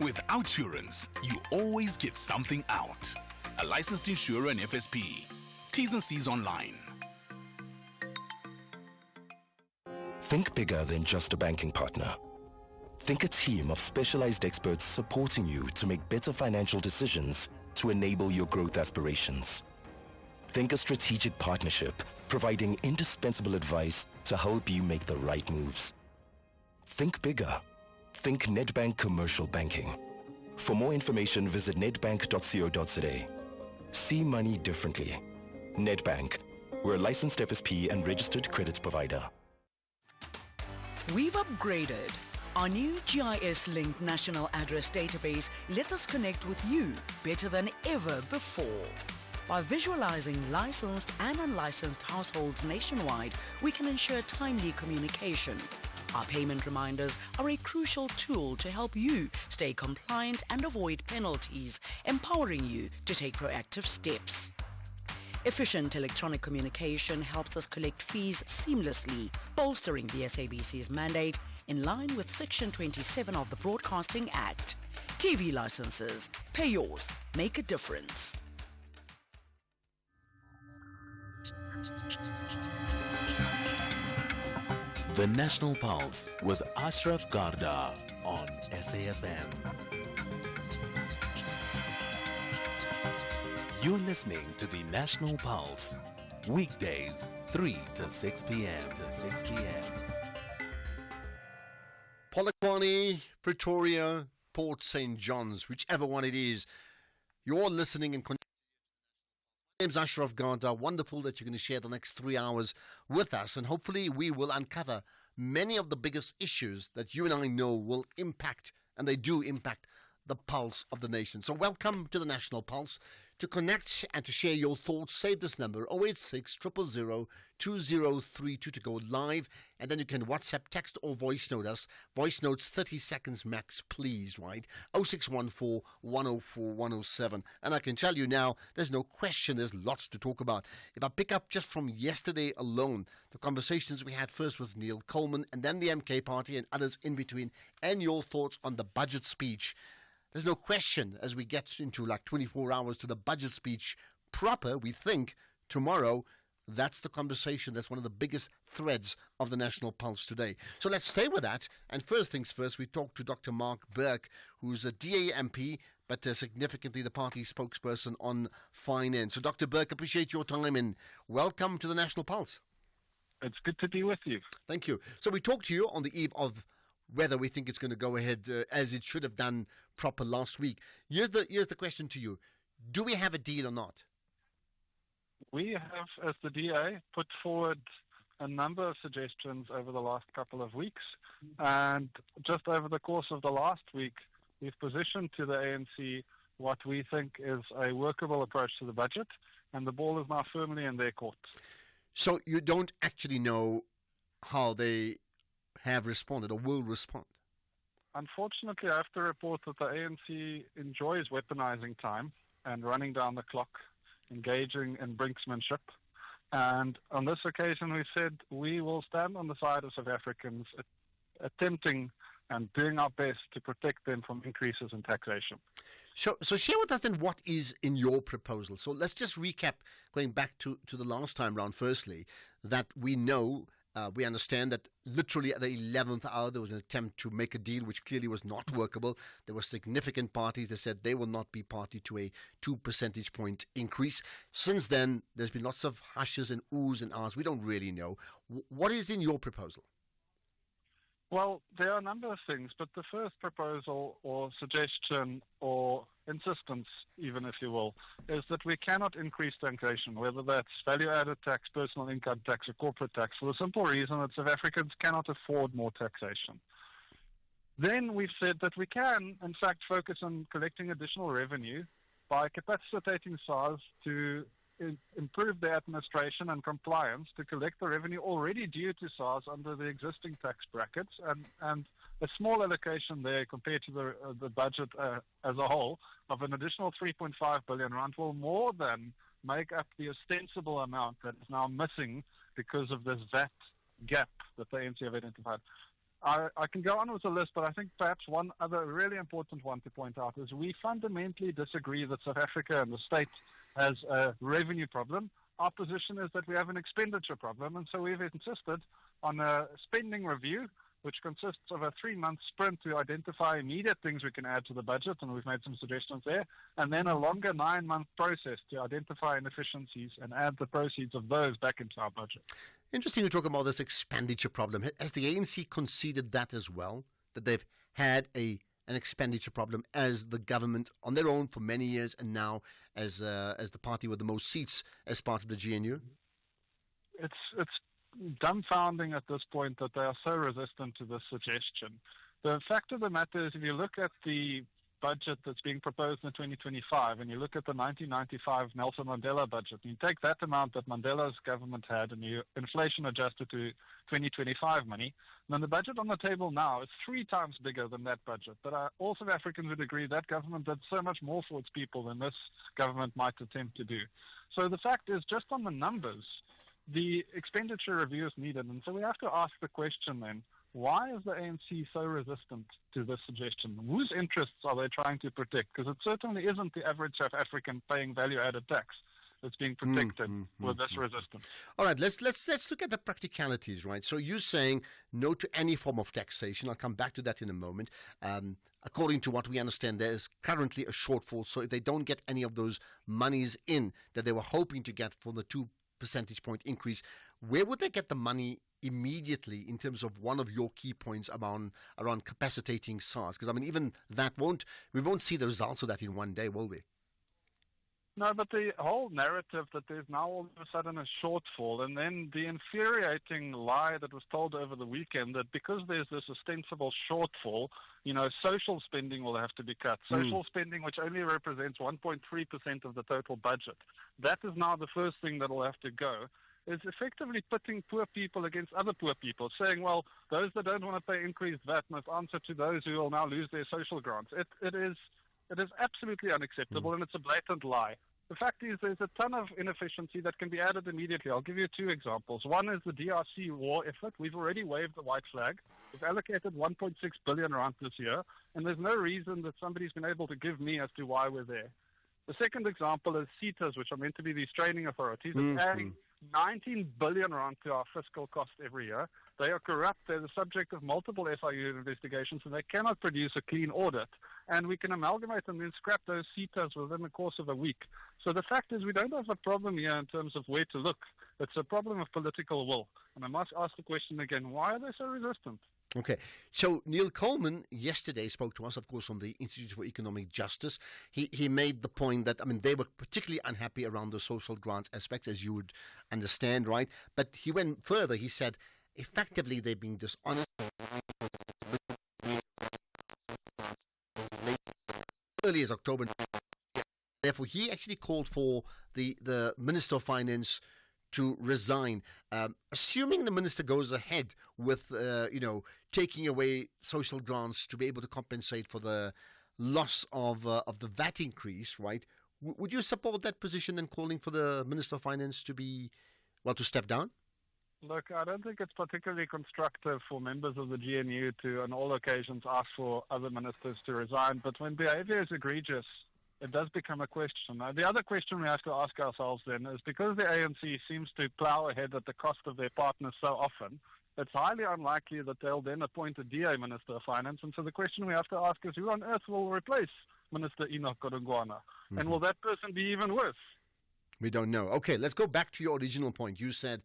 With Outsurance, you always get something out. A licensed insurer and FSP. T's and C's online. Think bigger than just a banking partner. Think a team of specialized experts supporting you to make better financial decisions to enable your growth aspirations. Think a strategic partnership providing indispensable advice to help you make the right moves. Think bigger. Think Nedbank Commercial Banking. For more information, visit nedbank.co.za. See money differently. Nedbank. We're a licensed FSP and registered credit provider. We've upgraded. Our new GIS-linked national address database lets us connect with you better than ever before. By visualizing licensed and unlicensed households nationwide, we can ensure timely communication. Our payment reminders are a crucial tool to help you stay compliant and avoid penalties, empowering you to take proactive steps. Efficient electronic communication helps us collect fees seamlessly, bolstering the SABC's mandate in line with Section 27 of the Broadcasting Act. TV licenses. Pay yours. Make a difference. The National Pulse with Ashraf Garda on SAFM. You're listening to the National Pulse, weekdays 3 to 6 p.m. Polokwane, Pretoria, Port St. John's, whichever one it is, you're listening and connecting. My name's Ashraf Garda. Wonderful that you're going to share the next 3 hours with us, and hopefully we will uncover many of the biggest issues that you and I know will impact, and they do impact, the pulse of the nation. So welcome to the National Pulse. To connect and to share your thoughts, save this number 086 000 2032 to go live, and then you can WhatsApp, text or voice note us. Voice notes 30 seconds max, please, right? 0614 104 107. And I can tell you now, there's no question, there's lots to talk about. If I pick up just from yesterday alone, the conversations we had first with Neil Coleman and then the MK Party and others in between, and your thoughts on the budget speech. There's no question as we get into like 24 hours to the budget speech proper, we think tomorrow, that's the conversation. That's one of the biggest threads of the National Pulse today. So let's stay with that. And first things first, we talked to Dr. Mark Burke, who's a DA MP, but significantly the party spokesperson on finance. So Dr. Burke, appreciate your time and welcome to the National Pulse. It's good to be with you. Thank you. So we talked to you on the eve of whether we think it's going to go ahead as it should have done proper last week. Here's the question to you. Do we have a deal or not? We have, as the DA, put forward a number of suggestions over the last couple of weeks. And just over the course of the last week, we've positioned to the ANC what we think is a workable approach to the budget. And the ball is now firmly in their court. So you don't actually know how they have responded or will respond? Unfortunately, I have to report that the ANC enjoys weaponizing time and running down the clock, engaging in brinksmanship. And on this occasion, we said we will stand on the side of South Africans, attempting and doing our best to protect them from increases in taxation. So share with us then what is in your proposal. So let's just recap, going back to the last time round, firstly, that we know, we understand that literally at the 11th hour there was an attempt to make a deal which clearly was not workable. There were significant parties that said they will not be party to a 2 percentage point increase. Since then, there's been lots of hushes and oohs and ahs. We don't really know. What is in your proposal? Well, there are a number of things, but the first proposal or suggestion or insistence, even if you will, is that we cannot increase taxation, whether that's value-added tax, personal income tax, or corporate tax, for the simple reason that South Africans cannot afford more taxation. Then we've said that we can, in fact, focus on collecting additional revenue by capacitating SARS to improve their administration and compliance to collect the revenue already due to SARS under the existing tax brackets, and a small allocation there compared to the budget as a whole of an additional 3.5 billion rand will more than make up the ostensible amount that is now missing because of this VAT gap that the ANC have identified. I can go on with the list, but I think perhaps one other really important one to point out is we fundamentally disagree that South Africa and the state has a revenue problem. Our position is that we have an expenditure problem, and so we've insisted on a spending review, which consists of a 3-month sprint to identify immediate things we can add to the budget, and we've made some suggestions there, and then a longer 9-month process to identify inefficiencies and add the proceeds of those back into our budget. Interesting you talk about this expenditure problem. Has the ANC conceded that as well, that they've had an expenditure problem as the government on their own for many years, and now as the party with the most seats as part of the GNU? It's dumbfounding at this point that they are so resistant to this suggestion. The fact of the matter is, if you look at the budget that's being proposed in 2025 and you look at the 1995 Nelson Mandela budget, and you take that amount that Mandela's government had and you inflation adjust it to 2025 money, then the budget on the table now is 3 times bigger than that budget. But all South Africans would agree that government did so much more for its people than this government might attempt to do. So the fact is, just on the numbers, the expenditure review is needed. And so we have to ask the question then, why is the ANC so resistant to this suggestion? Whose interests are they trying to protect? Because it certainly isn't the average South African paying value-added tax that's being protected with this resistance. All right, let's look at the practicalities, right? So you're saying no to any form of taxation. I'll come back to that in a moment. According to what we understand, there is currently a shortfall. So if they don't get any of those monies in that they were hoping to get for the 2 percentage point increase, where would they get the money immediately in terms of one of your key points around capacitating SARS? Because, I mean, even that we won't see the results of that in one day, will we? No, but the whole narrative that there's now all of a sudden a shortfall, and then the infuriating lie that was told over the weekend that because there's this ostensible shortfall, social spending will have to be cut. Social spending, which only represents 1.3% of the total budget. That is now the first thing that will have to go. Is effectively pitting poor people against other poor people, saying, well, those that don't want to pay increased VAT must answer to those who will now lose their social grants. It is absolutely unacceptable, and it's a blatant lie. The fact is there's a ton of inefficiency that can be added immediately. I'll give you 2 examples. One is the DRC war effort. We've already waved the white flag. We've allocated 1.6 billion rand this year, and there's no reason that somebody's been able to give me as to why we're there. The second example is CETAs, which are meant to be these training authorities. It's adding 19 billion rand to our fiscal costs every year. They are corrupt. They're the subject of multiple FIU investigations, and they cannot produce a clean audit. And we can amalgamate and then scrap those CETAs within the course of a week. So the fact is we don't have a problem here in terms of where to look. It's a problem of political will. And I must ask the question again, why are they so resistant? Okay. So Neil Coleman yesterday spoke to us, of course, from the Institute for Economic Justice. He made the point that, they were particularly unhappy around the social grants aspect, as you would understand, right? But he went further. He said, effectively, they're being dishonest. Early as October. Therefore, he actually called for the Minister of Finance to resign. Assuming the minister goes ahead with, taking away social grants to be able to compensate for the loss of the VAT increase, right? Would you support that position and calling for the Minister of Finance to step down? Look, I don't think it's particularly constructive for members of the GNU to, on all occasions, ask for other ministers to resign. But when behavior is egregious, it does become a question. Now, the other question we have to ask ourselves then is, because the ANC seems to plough ahead at the cost of their partners so often, it's highly unlikely that they'll then appoint a DA Minister of Finance. And so the question we have to ask is, who on earth will replace Minister Enoch Godongwana? And will that person be even worse? We don't know. Okay, let's go back to your original point. You said,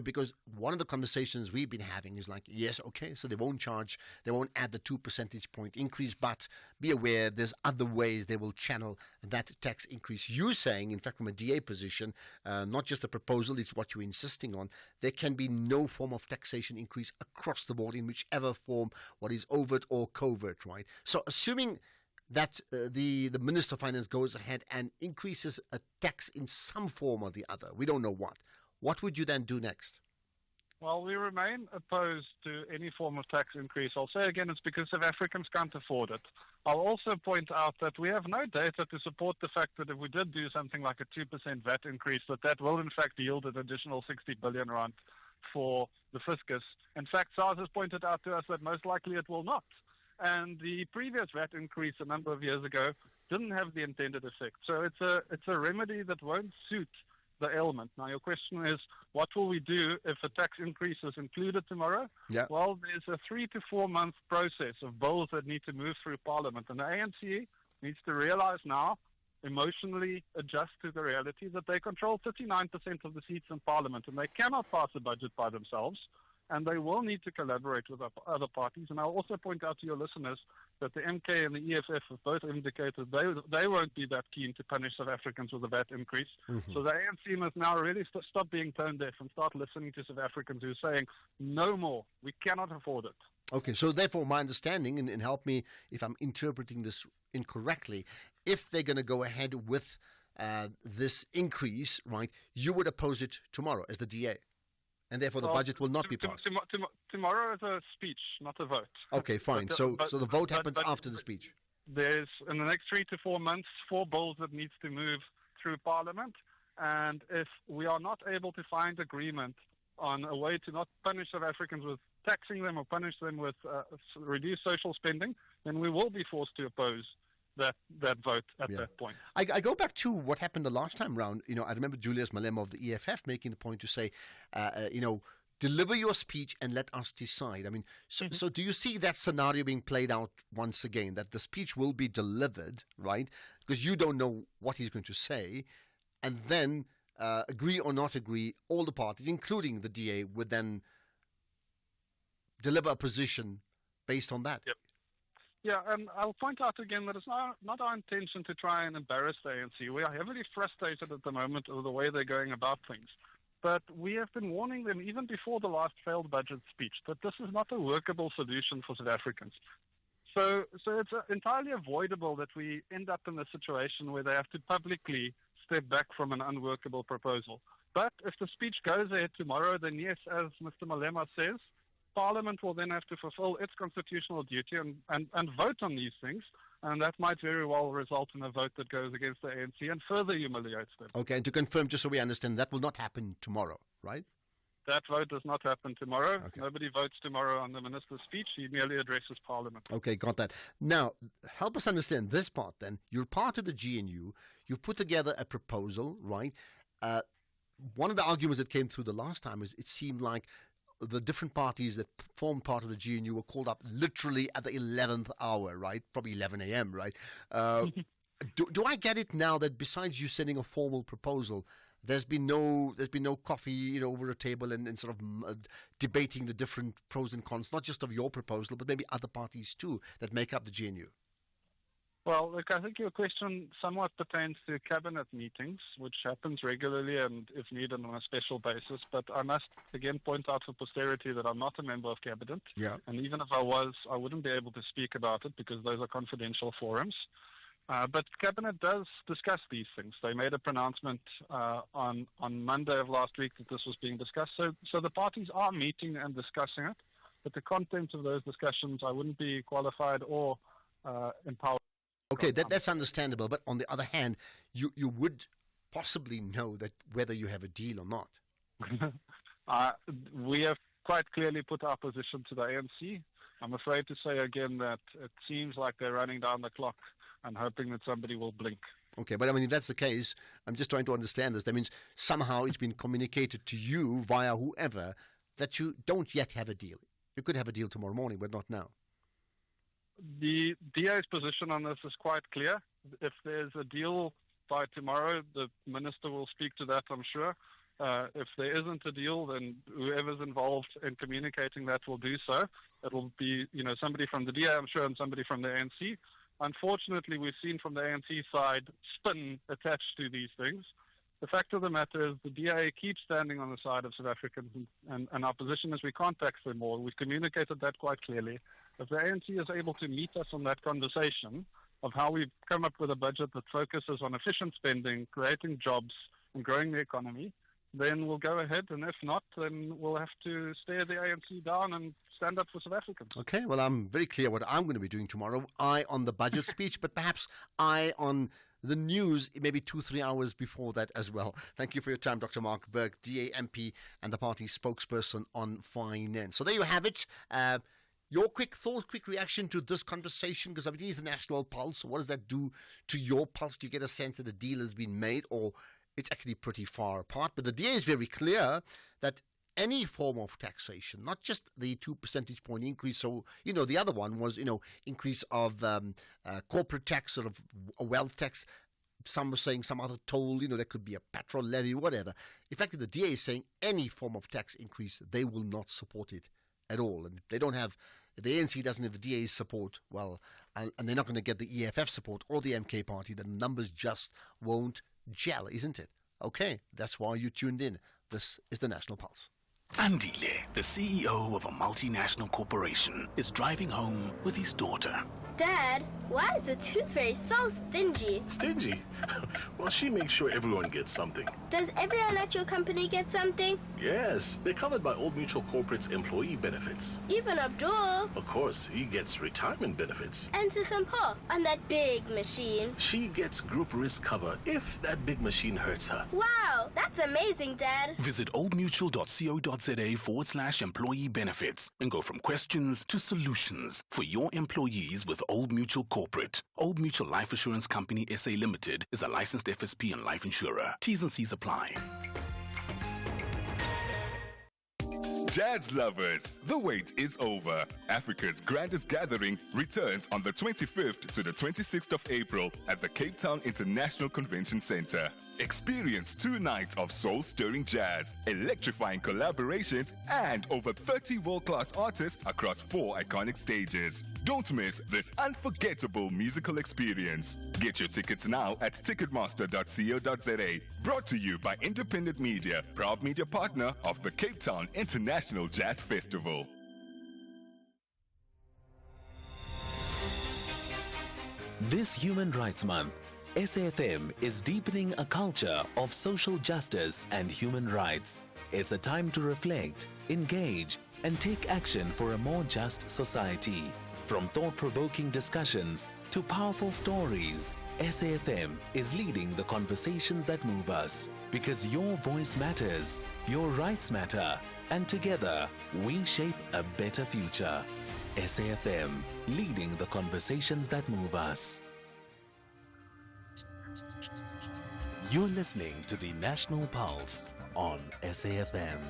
because one of the conversations we've been having is like, yes, okay, so they won't add the 2 percentage point increase, but be aware there's other ways they will channel that tax increase. You're saying, in fact, from a DA position, not just a proposal, it's what you're insisting on, there can be no form of taxation increase across the board in whichever form, what is overt or covert, right? So assuming that the Minister of Finance goes ahead and increases a tax in some form or the other, we don't know what would you then do next? Well, we remain opposed to any form of tax increase. I'll say again, it's because South Africans can't afford it. I'll also point out that we have no data to support the fact that if we did do something like a 2% VAT increase, that will in fact yield an additional 60 billion rand for the fiscus. In fact, SARS has pointed out to us that most likely it will not. And the previous VAT increase a number of years ago didn't have the intended effect. So it's a remedy that won't suit the ailment. Now, your question is, what will we do if a tax increase is included tomorrow? Yeah. Well, there's a 3 to 4 month process of bills that need to move through Parliament. And the ANC needs to realize now, emotionally adjust to the reality that they control 39% of the seats in Parliament, and they cannot pass a budget by themselves. And they will need to collaborate with other parties. And I'll also point out to your listeners that the MK and the EFF have both indicated they won't be that keen to punish South Africans with a VAT increase. Mm-hmm. So the ANC must now really stop being tone deaf and start listening to South Africans who are saying, no more, we cannot afford it. Okay, so therefore my understanding, and help me if I'm interpreting this incorrectly, if they're going to go ahead with this increase, right, you would oppose it tomorrow as the DA? And therefore the budget will not be passed. Tomorrow is a speech, not a vote. Okay, fine. So the vote happens after the speech. There's, in the next 3 to 4 months, 4 bills that needs to move through Parliament. And if we are not able to find agreement on a way to not punish South Africans with taxing them or punish them with reduced social spending, then we will be forced to oppose that vote at that point. I go back to what happened the last time round. I remember Julius Malema of the EFF making the point to say, deliver your speech and let us decide. I mean, so do you see that scenario being played out once again, that the speech will be delivered, right? Because you don't know what he's going to say, and then agree or not agree, all the parties, including the DA, would then deliver a position based on that. Yep. Yeah, and I'll point out again that it's not our intention to try and embarrass the ANC. We are heavily frustrated at the moment with the way they're going about things. But we have been warning them even before the last failed budget speech that this is not a workable solution for South Africans. So it's entirely avoidable that we end up in a situation where they have to publicly step back from an unworkable proposal. But if the speech goes ahead tomorrow, then yes, as Mr. Malema says, Parliament will then have to fulfill its constitutional duty and vote on these things, and that might very well result in a vote that goes against the ANC and further humiliates them. Okay, and to confirm, just so we understand, that will not happen tomorrow, right? That vote does not happen tomorrow. Okay. Nobody votes tomorrow on the minister's speech. He merely addresses Parliament. Okay, got that. Now, help us understand this part then. You're part of the GNU. You've put together a proposal, right? One of the arguments that came through the last time is it seemed like the different parties that formed part of the GNU were called up literally at the 11th hour, right? Probably 11 a.m., right? Do I get it now that besides you sending a formal proposal, there's been no coffee, over a table and sort of debating the different pros and cons, not just of your proposal, but maybe other parties too that make up the GNU? Well, look, I think your question somewhat pertains to cabinet meetings, which happens regularly and, if needed, on a special basis. But I must again point out for posterity that I'm not a member of cabinet. Yeah. And even if I was, I wouldn't be able to speak about it because those are confidential forums. But cabinet does discuss these things. They made a pronouncement on Monday of last week that this was being discussed. So the parties are meeting and discussing it. But the content of those discussions, I wouldn't be qualified or empowered. Okay, that's understandable. But on the other hand, you would possibly know that whether you have a deal or not. We have quite clearly put our position to the ANC. I'm afraid to say again that it seems like they're running down the clock and hoping that somebody will blink. Okay, but I mean, if that's the case, I'm just trying to understand this. That means somehow it's been communicated to you via whoever that you don't yet have a deal. You could have a deal tomorrow morning, but not now. The DA's position on this is quite clear. If there's a deal by tomorrow, the minister will speak to that, I'm sure. If there isn't a deal, then whoever's involved in communicating that will do so. It'll be, somebody from the DA, I'm sure, and somebody from the ANC. Unfortunately, we've seen from the ANC side spin attached to these things. The fact of the matter is the DA keeps standing on the side of South Africans, and our position is we can't tax them more. We've communicated that quite clearly. If the ANC is able to meet us on that conversation of how we come up with a budget that focuses on efficient spending, creating jobs, and growing the economy, then we'll go ahead. And if not, then we'll have to stare the ANC down and stand up for South Africans. Okay, well, I'm very clear what I'm going to be doing tomorrow. I on the budget speech, but perhaps I on the news maybe 2-3 hours before that as well. Thank you for your time, Dr. Mark Burke, DA MP and the party spokesperson on finance. So there you have it. Your quick thought, quick reaction to this conversation, because it is the national pulse. What does that do to your pulse? Do you get a sense that a deal has been made, or it's actually pretty far apart? But the DA is very clear that any form of taxation, not just the 2 percentage point increase. So, the other one was, increase of corporate tax, sort of a wealth tax. Some were saying some other toll, there could be a petrol levy, whatever. In fact, the DA is saying any form of tax increase, they will not support it at all. And if the ANC doesn't have the DA's support, well, and they're not going to get the EFF support or the MK party, the numbers just won't gel, isn't it? Okay, that's why you tuned in. This is the National Pulse. Andile, the CEO of a multinational corporation, is driving home with his daughter. Dad, why is the tooth fairy so stingy? Stingy? Well, she makes sure everyone gets something. Does everyone at your company get something? Yes, they're covered by Old Mutual Corporate's employee benefits. Even Abdul? Of course, he gets retirement benefits. And Sisampo on that big machine. She gets group risk cover if that big machine hurts her. Wow, that's amazing, Dad. Visit oldmutual.co.za/employee benefits and go from questions to solutions for your employees with Old Mutual Corporate. Old Mutual Life Assurance Company SA Limited is a licensed FSP and life insurer. T's and C's apply. Jazz lovers, the wait is over. Africa's grandest gathering returns on the 25th to the 26th of April at the Cape Town International Convention Center. Experience 2 nights of soul-stirring jazz, electrifying collaborations, and over 30 world-class artists across 4 iconic stages. Don't miss this unforgettable musical experience. Get your tickets now at ticketmaster.co.za. Brought to you by Independent Media, proud media partner of the Cape Town International Jazz Festival. This Human Rights Month, SAFM is deepening a culture of social justice and human rights. It's a time to reflect, engage, and take action for a more just society. From thought-provoking discussions to powerful stories, SAFM is leading the conversations that move us. Because your voice matters, your rights matter, and together we shape a better future. SAFM, leading the conversations that move us. You're listening to the National Pulse on SAFM.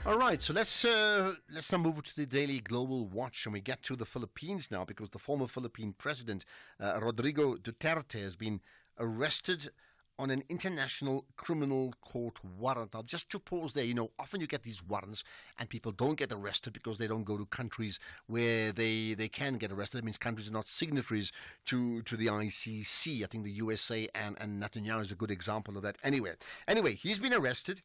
All right, so let's now move to the Daily Global Watch, and we get to the Philippines now, because the former Philippine president, Rodrigo Duterte, has been arrested on an international criminal court warrant. Now, just to pause there, often you get these warrants and people don't get arrested because they don't go to countries where they can get arrested. It means countries are not signatories to the ICC. I think the USA and Netanyahu is a good example of that. Anyway, he's been arrested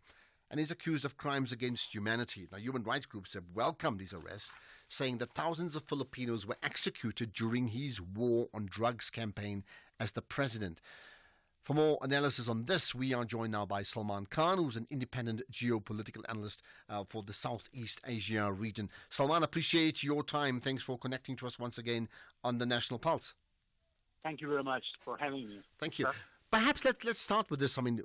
and is accused of crimes against humanity. Now, human rights groups have welcomed his arrest, saying that thousands of Filipinos were executed during his war on drugs campaign as the president. For more analysis on this, we are joined now by Salman Khan, who's an independent geopolitical analyst for the Southeast Asia region. Salman, appreciate your time. Thanks for connecting to us once again on the National Pulse. Thank you very much for having me. Thank you. Perhaps let's start with this. I mean,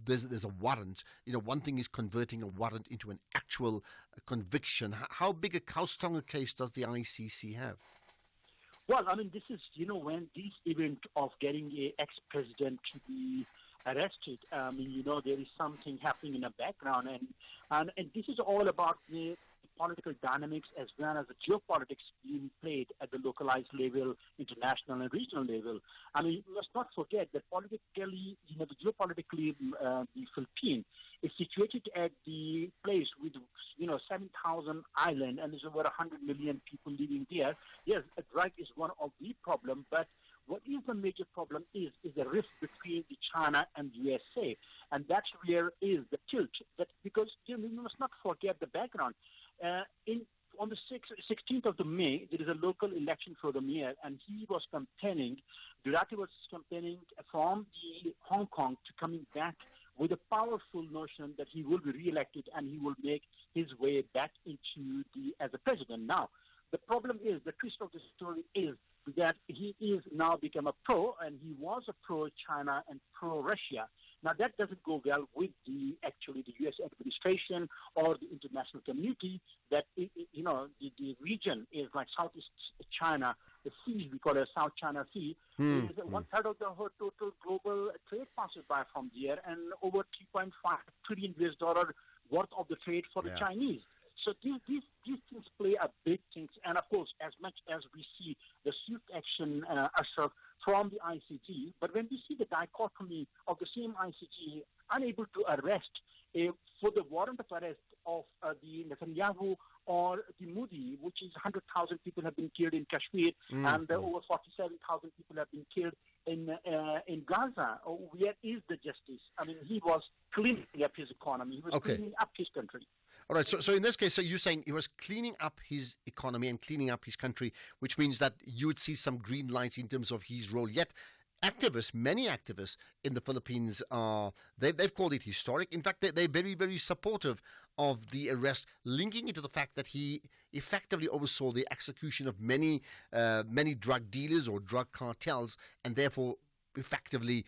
there's a warrant. One thing is converting a warrant into an actual conviction. How strong a case does the ICC have? Well, this is, when this event of getting a ex-president to be arrested, there is something happening in the background. And this is all about the political dynamics as well as the geopolitics being played at the localized level, international and regional level. You must not forget that politically, geopolitically, the Philippines is situated at the place with, 7,000 island, and there's over 100 million people living there. Yes, drug is one of the problem, but what is the major problem is the rift between China and USA, and that's where is the tilt. That because we must not forget the background. On the 16th of May, there is a local election for the mayor, and Duterte was campaigning from Hong Kong to coming back with a powerful notion that he will be re-elected and he will make his way back into as a president. Now, the problem is, the twist of the story is that he is now become a pro, and he was a pro-China and pro-Russia. Now, that doesn't go well with the U.S. administration or the international community. That the region is like Southeast China, the sea we call it South China Sea, is 1/3 of the whole total global trade passes by from there, and over $3.5 trillion worth of the trade for the Chinese. So these things play a big thing, and of course, as much as we see the swift action, Ashraf, from the ICJ, but when we see the dichotomy of the same ICJ unable to arrest for the warrant of arrest of the Netanyahu or the Modi, which is 100,000 people have been killed in Kashmir, and over 47,000 people have been killed in Gaza. Where is the justice? I mean, he was cleaning up his economy. He was cleaning up his country. All right, so in this case, so you're saying he was cleaning up his economy and cleaning up his country, which means that you would see some green lights in terms of his role. Yet, many activists in the Philippines, they've called it historic. In fact, they're very, very supportive of the arrest, linking it to the fact that he effectively oversaw the execution of many drug dealers or drug cartels, and therefore effectively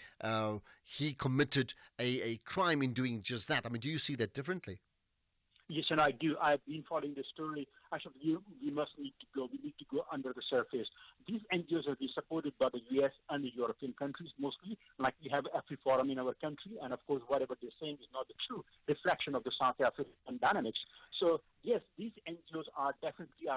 he committed a crime in doing just that. I mean, do you see that differently? Yes, and I do. I've been following the story. Actually, we must need to go. We need to go under the surface. These NGOs have been supported by the U.S. and the European countries mostly. Like we have AfriForum in our country, and of course, whatever they're saying is not the true reflection of the South African dynamics. So yes, these NGOs are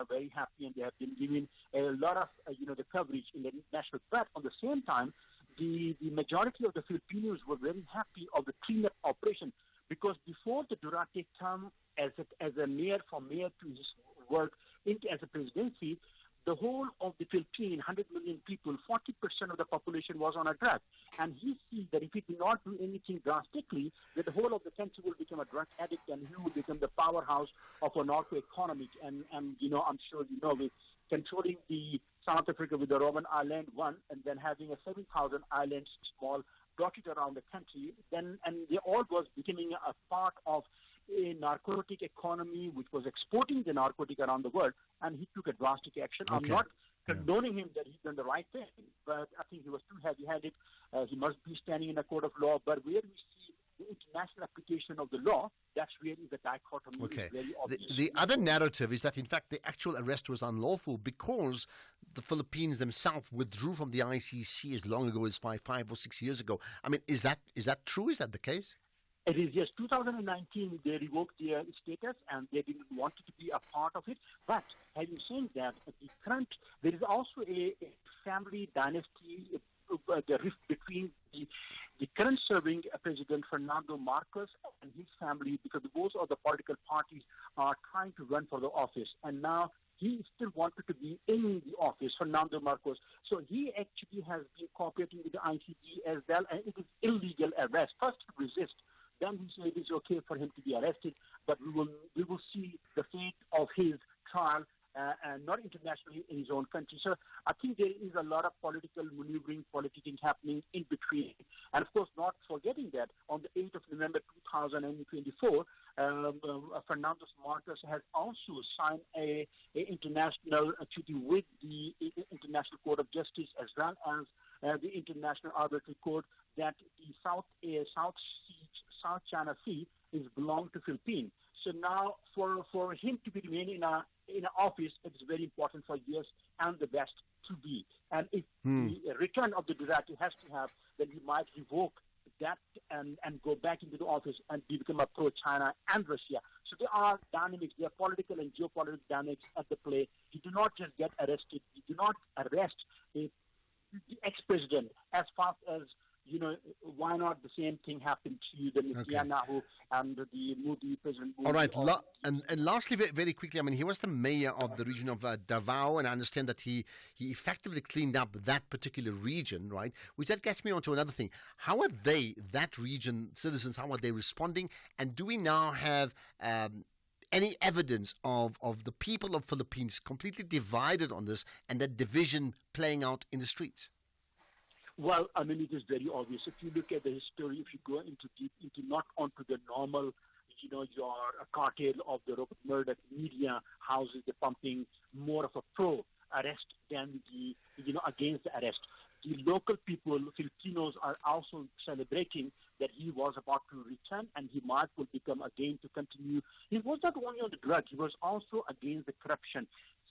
very happy, and they have been giving a lot of the coverage in the national. But at the same time, the majority of the Filipinos were very happy of the cleanup operation. Because before the Duterte came as a mayor to his work as a presidency, the whole of the Philippines, 100 million people, 40% of the population was on a drug. And he sees that if he did not do anything drastically, that the whole of the country will become a drug addict, and he will become the powerhouse of a narco economy. And I'm sure with controlling the South Africa with the Robben Island one, and then having a 7,000 islands small dotted around the country, and they all was becoming a part of a narcotic economy which was exporting the narcotic around the world, and he took a drastic action. Okay. I'm not condoning him that he's done the right thing, but I think he was too heavy-handed. He must be standing in a court of law, but where we see the international application of the law, that's really the dichotomy. Okay. Is very obvious. The other narrative is that, in fact, the actual arrest was unlawful because the Philippines themselves withdrew from the ICC as long ago as 5 or 6 years ago. I mean, is that true? Is that the case? It is, yes. 2019, they revoked their status, and they didn't want to be a part of it. But having said that, there is also a family dynasty, the rift between the current serving President Fernando Marcos and his family, because both of the political parties are trying to run for the office. And now he still wanted to be in the office, Fernando Marcos. So he actually has been cooperating with the ICJ as well, and it is illegal arrest. First, he resist. Then he said it is okay for him to be arrested, but we will see the fate of his trial, and not internationally in his own country. So I think there is a lot of political maneuvering, politicking happening in between. And of course, not forgetting that on the 8th of November 2024, Fernando Marcos has also signed a international treaty with the International Court of Justice as well as the International Arbitral Court that the South China Sea is belong to Philippines. So now, for him to be remaining in an office, it is very important for US and the West to be. And if the return of the Duterte has to have, then we might revoke that and go back into the office and become a pro-China and Russia. So there are dynamics, there are political and geopolitical dynamics at the play. You do not just get arrested. You do not arrest the ex-president as fast as, why not the same thing happened to the Netanyahu and the Modi, President Modi. All right. And lastly, very quickly, I mean, he was the mayor of the region of Davao, and I understand that he effectively cleaned up that particular region, right? Which that gets me on to another thing. How are that region citizens, how are they responding? And do we now have any evidence of the people of Philippines completely divided on this and that division playing out in the streets? Well, I mean, it is very obvious. If you look at the history, if you go into not onto the normal, your cartel of the Rupert Murdoch media houses, the pumping more of a pro arrest than against the arrest. The local people, Filipinos, are also celebrating that he was about to return and he might will become again to continue. He was not only on the drug, he was also against the corruption.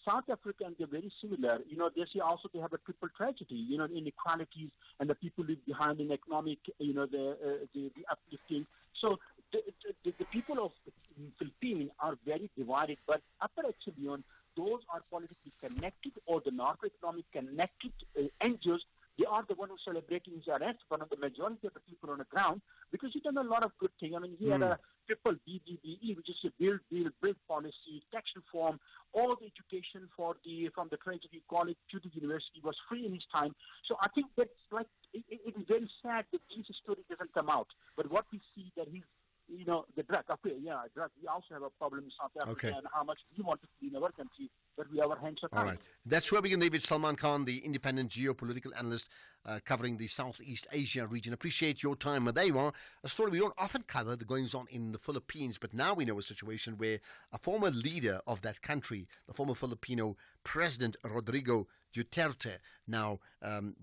South Africa, and they're very similar. They say also they have a triple tragedy, inequalities, and the people live behind in economic, the uplifting. So the people of the Philippines are very divided, but Upper Echelon, those are politically connected or the narco-economic connected NGOs. They are the one who celebrating his arrest, one of the majority of the people on the ground, because he done a lot of good things. I mean, he had a triple BBBE, which is a build policy, tax reform, all the education from the Trinity College to the university was free in his time. So I think that's it is very sad that this story doesn't come out. But what we see that he's, the drug. Okay, drug. We also have a problem in South Africa and how much we want to see in our country, but our hands are tied. All right. That's where we can leave it. Salman Khan, the independent geopolitical analyst covering the Southeast Asia region. Appreciate your time. There you are. A story we don't often cover, the goings on in the Philippines, but now we know a situation where a former leader of that country, the former Filipino President Rodrigo Duterte, now,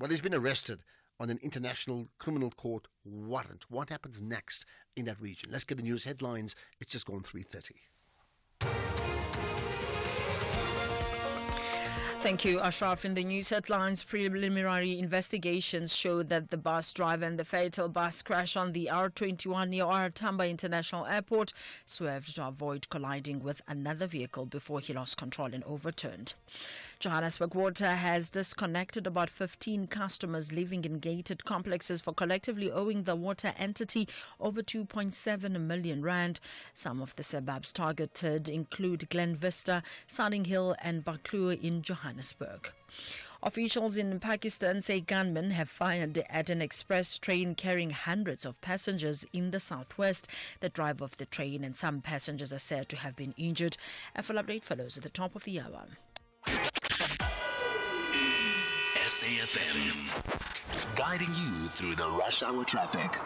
he's been arrested on an international criminal court warrant. What happens next in that region? Let's get the news headlines. It's just gone 3:30. Thank you, Ashraf. In the news headlines, preliminary investigations show that the bus driver and the fatal bus crash on the R21 near R Tambo International Airport swerved to avoid colliding with another vehicle before he lost control and overturned. Johannesburg Water has disconnected about 15 customers living in gated complexes for collectively owing the water entity over 2.7 million rand. Some of the suburbs targeted include Glen Vista, Sunning Hill and Baklua in Johannesburg. Officials in Pakistan say gunmen have fired at an express train carrying hundreds of passengers in the southwest. The driver of the train and some passengers are said to have been injured. A full update follows at the top of the hour. SAFM, guiding you through the rush hour traffic.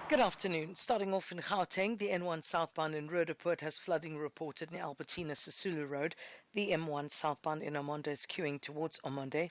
Good afternoon. Starting off in Gauteng, the N1 southbound in Roodepoort has flooding reported near Albertina Sisulu Road. The M1 southbound in Omonde is queuing towards Omonde.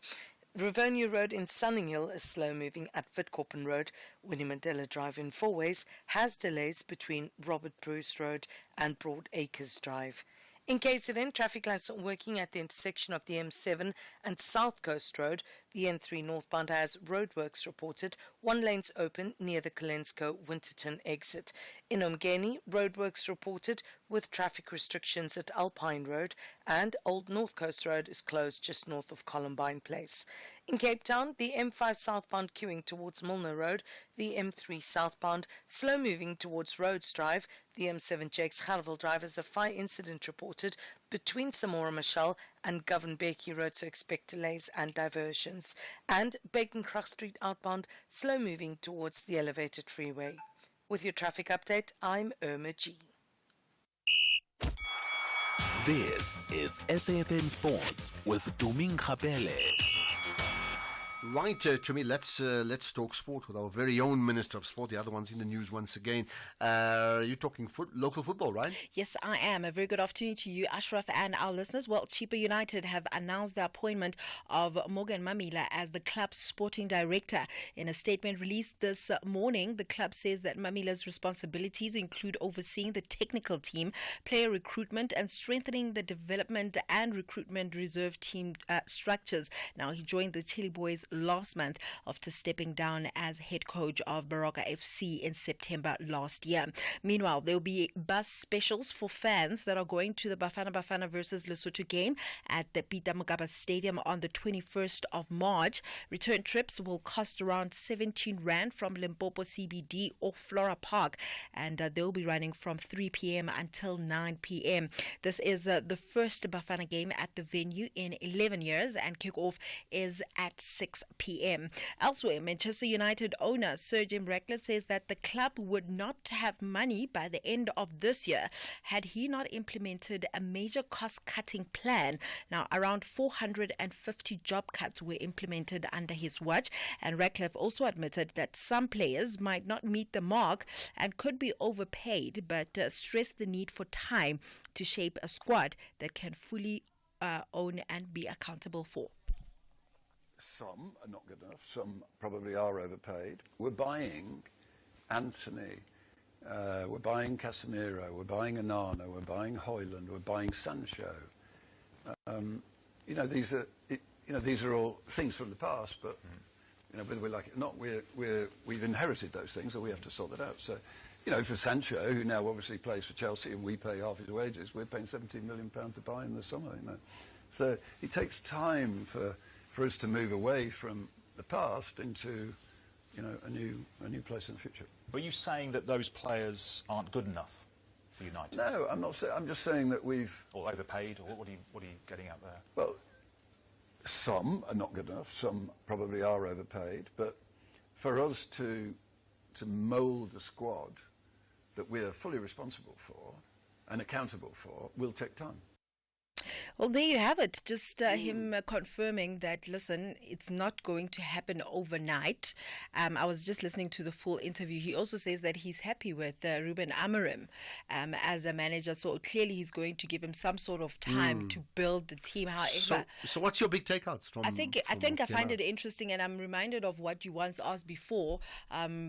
Rivonia Road in Sunninghill is slow moving at Witkoppen Road. Winnie Mandela Drive in Fourways has delays between Robert Bruce Road and Broad Acres Drive. In KZN, traffic lights are working at the intersection of the M7 and South Coast Road. The N3 northbound has roadworks reported. One lane's open near the Kalensko Winterton exit. In Umgeni, roadworks reported with traffic restrictions at Alpine Road, and Old North Coast Road is closed just north of Columbine Place. In Cape Town, the M5 southbound queuing towards Milner Road, the M3 southbound slow moving towards Rhodes Drive, the M7 Jakes Harville Drive has a fire incident reported between Samora Machel and Govan Becky Road, so expect delays and diversions. And Bakencroft Street outbound slow moving towards the elevated freeway. With your traffic update, I'm Irma G. This is SAFM Sports with Tuming Khapele. Right, to me, let's talk sport with our very own Minister of Sport. The other one's in the news once again. You're talking local football, right? Yes, I am. A very good afternoon to you, Ashraf, and our listeners. Well, Chippa United have announced the appointment of Morgan Mamila as the club's sporting director. In a statement released this morning, the club says that Mamila's responsibilities include overseeing the technical team, player recruitment, and strengthening the development and recruitment reserve team structures. Now, he joined the Chile Boys last month after stepping down as head coach of Baroka FC in September last year. Meanwhile, there will be bus specials for fans that are going to the Bafana versus Lesotho game at the Peter Mokaba Stadium on the 21st of March. Return trips will cost around 17 Rand from Limpopo CBD or Flora Park, and they'll be running from 3 p.m. until 9 p.m. This is the first Bafana game at the venue in 11 years, and kickoff is at 6 p.m. Elsewhere, Manchester United owner Sir Jim Ratcliffe says that the club would not have money by the end of this year had he not implemented a major cost-cutting plan. Now, around 450 job cuts were implemented under his watch, and Ratcliffe also admitted that some players might not meet the mark and could be overpaid, but stressed the need for time to shape a squad that can fully own and be accountable for? Some are not good enough. Some probably are overpaid. We're buying Anthony. We're buying Casemiro. We're buying Anana. We're buying Hoyland. We're buying Sancho. These are all things from the past, but whether we like it or not, we've inherited those things, or we have to sort that out. So, for Sancho, who now obviously plays for Chelsea, and we pay half his wages, we're paying £17 million to buy in the summer. So it takes time for us to move away from the past into, a new place in the future. But are you saying that those players aren't good enough for United? No, I'm not saying. I'm just saying that we've... Or overpaid, or what are you getting at there? Well, some are not good enough. Some probably are overpaid. But for us to mould the squad that we're fully responsible for and accountable for will take time. Well, there you have it. Just him confirming that, listen, it's not going to happen overnight. I was just listening to the full interview. He also says that he's happy with Ruben Amorim as a manager. So clearly he's going to give him some sort of time to build the team. However, so what's your big takeouts from? I find it interesting, and I'm reminded of what you once asked before,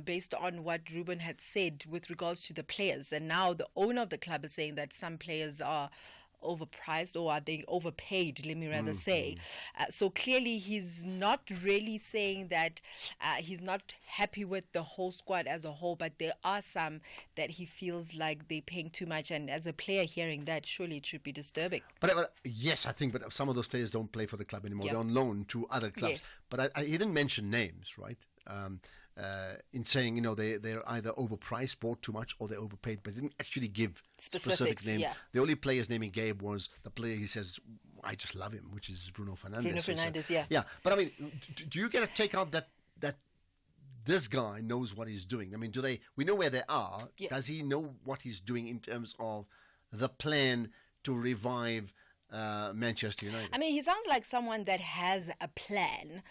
based on what Ruben had said with regards to the players. And now the owner of the club is saying that some players are overpriced, or are they overpaid, let me rather say. So clearly he's not really saying that he's not happy with the whole squad as a whole, but there are some that he feels like they're paying too much, and as a player hearing that, surely it should be disturbing. But yes, I think, but some of those players don't play for the club anymore. Yep. They're on loan to other clubs. Yes. But he didn't mention names, right? In saying, they're either overpriced, bought too much, or they're overpaid, but didn't actually give specific names. Yeah. The only player's name he gave was the player he says, I just love him, which is Bruno Fernandes. Yeah. Yeah, but I mean, do you get to take out that this guy knows what he's doing? I mean, we know where they are. Yeah. Does he know what he's doing in terms of the plan to revive Manchester United? I mean, he sounds like someone that has a plan.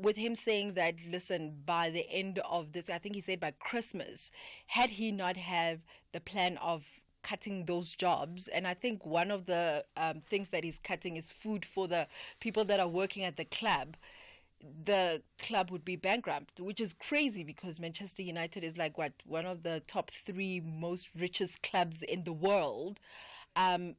With him saying that, listen, by the end of this, I think he said by Christmas, had he not have the plan of cutting those jobs, and I think one of the things that he's cutting is food for the people that are working at the club, the club would be bankrupt, which is crazy because Manchester United is like one of the top 3 most richest clubs in the world.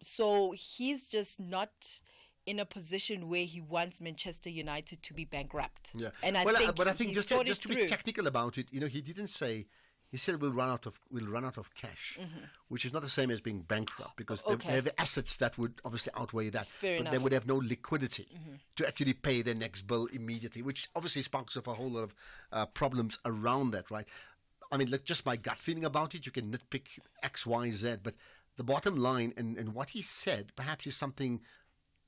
So he's just not in a position where he wants Manchester United to be bankrupt. Yeah, and I think just to be technical about it, he didn't say. He said we'll run out of cash, which is not the same as being bankrupt, because they have assets that would obviously outweigh that. Fair but enough. they would have no liquidity to actually pay their next bill immediately, which obviously sparks off a whole lot of problems around that, right? I mean, look, just my gut feeling about it, you can nitpick X, Y, Z, but the bottom line and what he said perhaps is something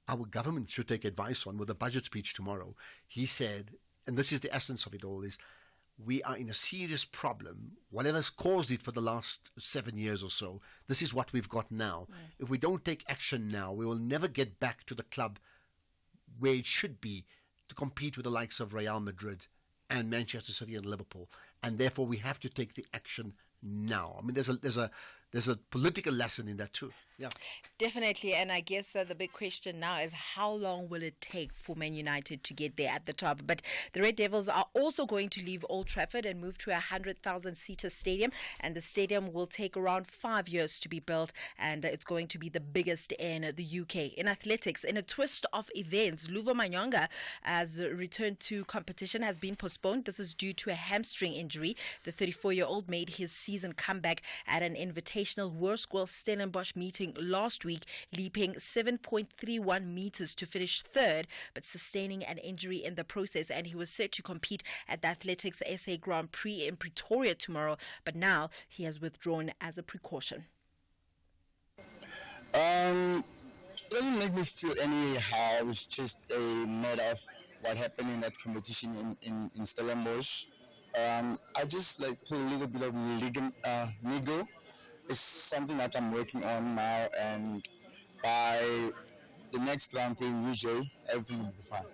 our government should take advice on with the budget speech tomorrow. He said, and this is the essence of it all, is we are in a serious problem. Whatever's caused it for the last 7 years or so, this is what we've got now. If we don't take action now, we will never get back to the club where it should be to compete with the likes of Real Madrid and Manchester City and Liverpool. And therefore, we have to take the action now. I mean, there's a political lesson in that too. Yeah, definitely. And I guess the big question now is how long will it take for Man United to get there at the top? But the Red Devils are also going to leave Old Trafford and move to a 100,000-seater stadium, and the stadium will take around 5 years to be built, and it's going to be the biggest in the UK. In athletics, in a twist of events, Luvo Manyonga has returned to competition, has been postponed. This is due to a hamstring injury. The 34-year-old made his season comeback at an invitational World Stellenbosch meeting last week, leaping 7.31 meters to finish third, but sustaining an injury in the process. And he was set to compete at the Athletics SA Grand Prix in Pretoria tomorrow, but now he has withdrawn as a precaution. It doesn't make me feel anyhow. It's just a matter of what happened in that competition in Stellenbosch. I just pull a little bit of nigo. It's something that I'm working on now, and by the next Grand Prix, usually everything will be fine.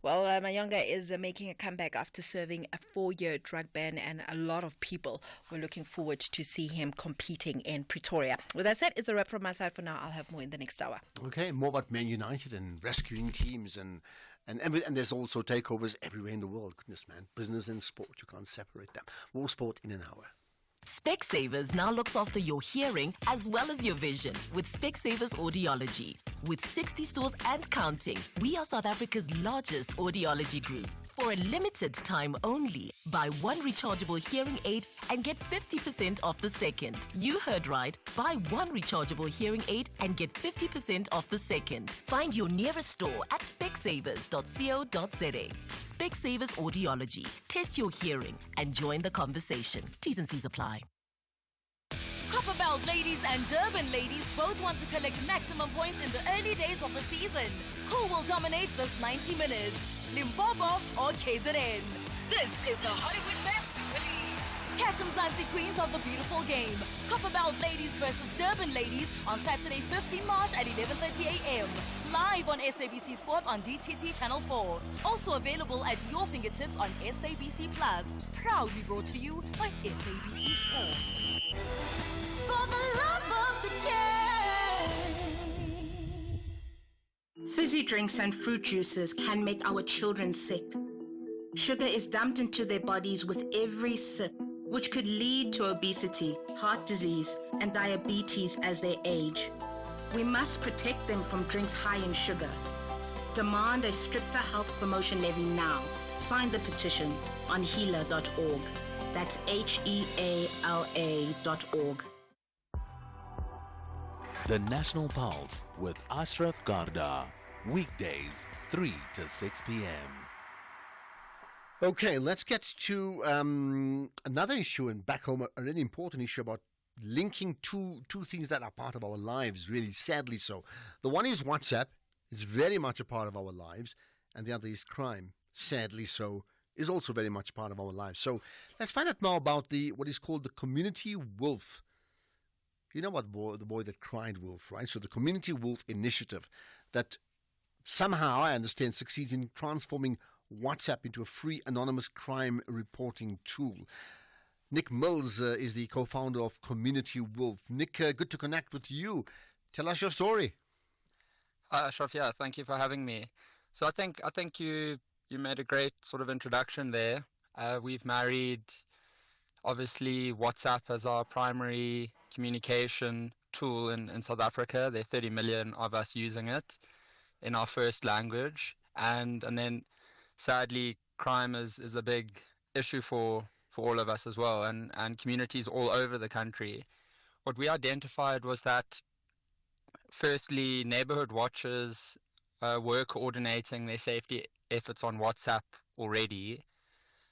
Well, Mayonga is making a comeback after serving a 4-year drug ban, and a lot of people were looking forward to see him competing in Pretoria. With that said, it's a wrap from my side for now. I'll have more in the next hour. Okay, more about Man United and rescuing teams and there's also takeovers everywhere in the world. Goodness, man. Business and sport, you can't separate them. More sport in an hour. Specsavers now looks after your hearing as well as your vision with Specsavers Audiology. With 60 stores and counting, we are South Africa's largest audiology group. For a limited time only, buy one rechargeable hearing aid and get 50% off the second. You heard right. Buy one rechargeable hearing aid and get 50% off the second. Find your nearest store at specsavers.co.za. Specsavers Audiology. Test your hearing and join the conversation. T's and C's apply. Copperbelt ladies and Durban ladies both want to collect maximum points in the early days of the season. Who will dominate this 90 minutes? Limpopo or KZN? This is the Hollywood Bet Super League. Catch Mzansi Queens of the beautiful game. Copperbelt ladies versus Durban ladies on Saturday 15 March at 11:30 a.m. Live on SABC Sport on DTT Channel 4. Also available at your fingertips on SABC Plus. Proudly brought to you by SABC Sport. For the love of the game. Fizzy drinks and fruit juices can make our children sick. Sugar is dumped into their bodies with every sip, which could lead to obesity, heart disease, and diabetes as they age. We must protect them from drinks high in sugar. Demand a stricter health promotion levy now. Sign the petition on heala.org. That's HEALA.org. The National Pulse with Ashraf Garda. Weekdays, 3 to 6 p.m. Okay, let's get to another issue and back home, a really important issue about linking two things that are part of our lives, really sadly so. The one is WhatsApp. It's very much a part of our lives. And the other is crime, sadly so, is also very much part of our lives. So let's find out now about what is called the Community Wolf. You know what, the boy that cried wolf, right? So the Community Wolf Initiative that somehow, I understand, succeeds in transforming WhatsApp into a free anonymous crime reporting tool. Nick Mills is the co-founder of Community Wolf. Nick, good to connect with you. Tell us your story. Hi, Ashraf. Yeah, thank you for having me. So I think you made a great sort of introduction there. We've married, obviously, WhatsApp as our primary communication tool in South Africa. There are 30 million of us using it in our first language. And then, sadly, crime is a big issue for all of us as well, and communities all over the country. What we identified was that, firstly, neighborhood watchers were coordinating their safety efforts on WhatsApp already.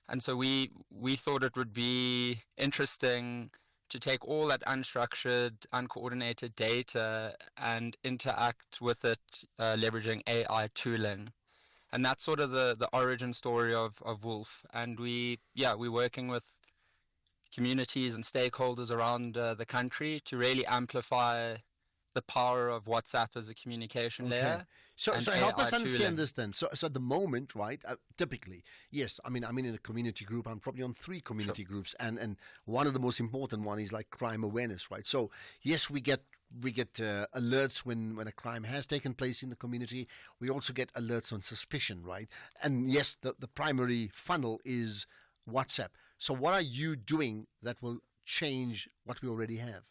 And so we thought it would be interesting to take all that unstructured, uncoordinated data and interact with it leveraging AI tooling. And that's sort of the origin story of Wolf. And we're working with communities and stakeholders around the country to really amplify the power of WhatsApp as a communication layer. So help us understand this then. So at the moment, right, typically, yes, I'm in a community group. I'm probably on 3 community groups. And one of the most important one is like crime awareness, right? So yes, we get alerts when a crime has taken place in the community. We also get alerts on suspicion, right? And yes, the primary funnel is WhatsApp. So what are you doing that will change what we already have?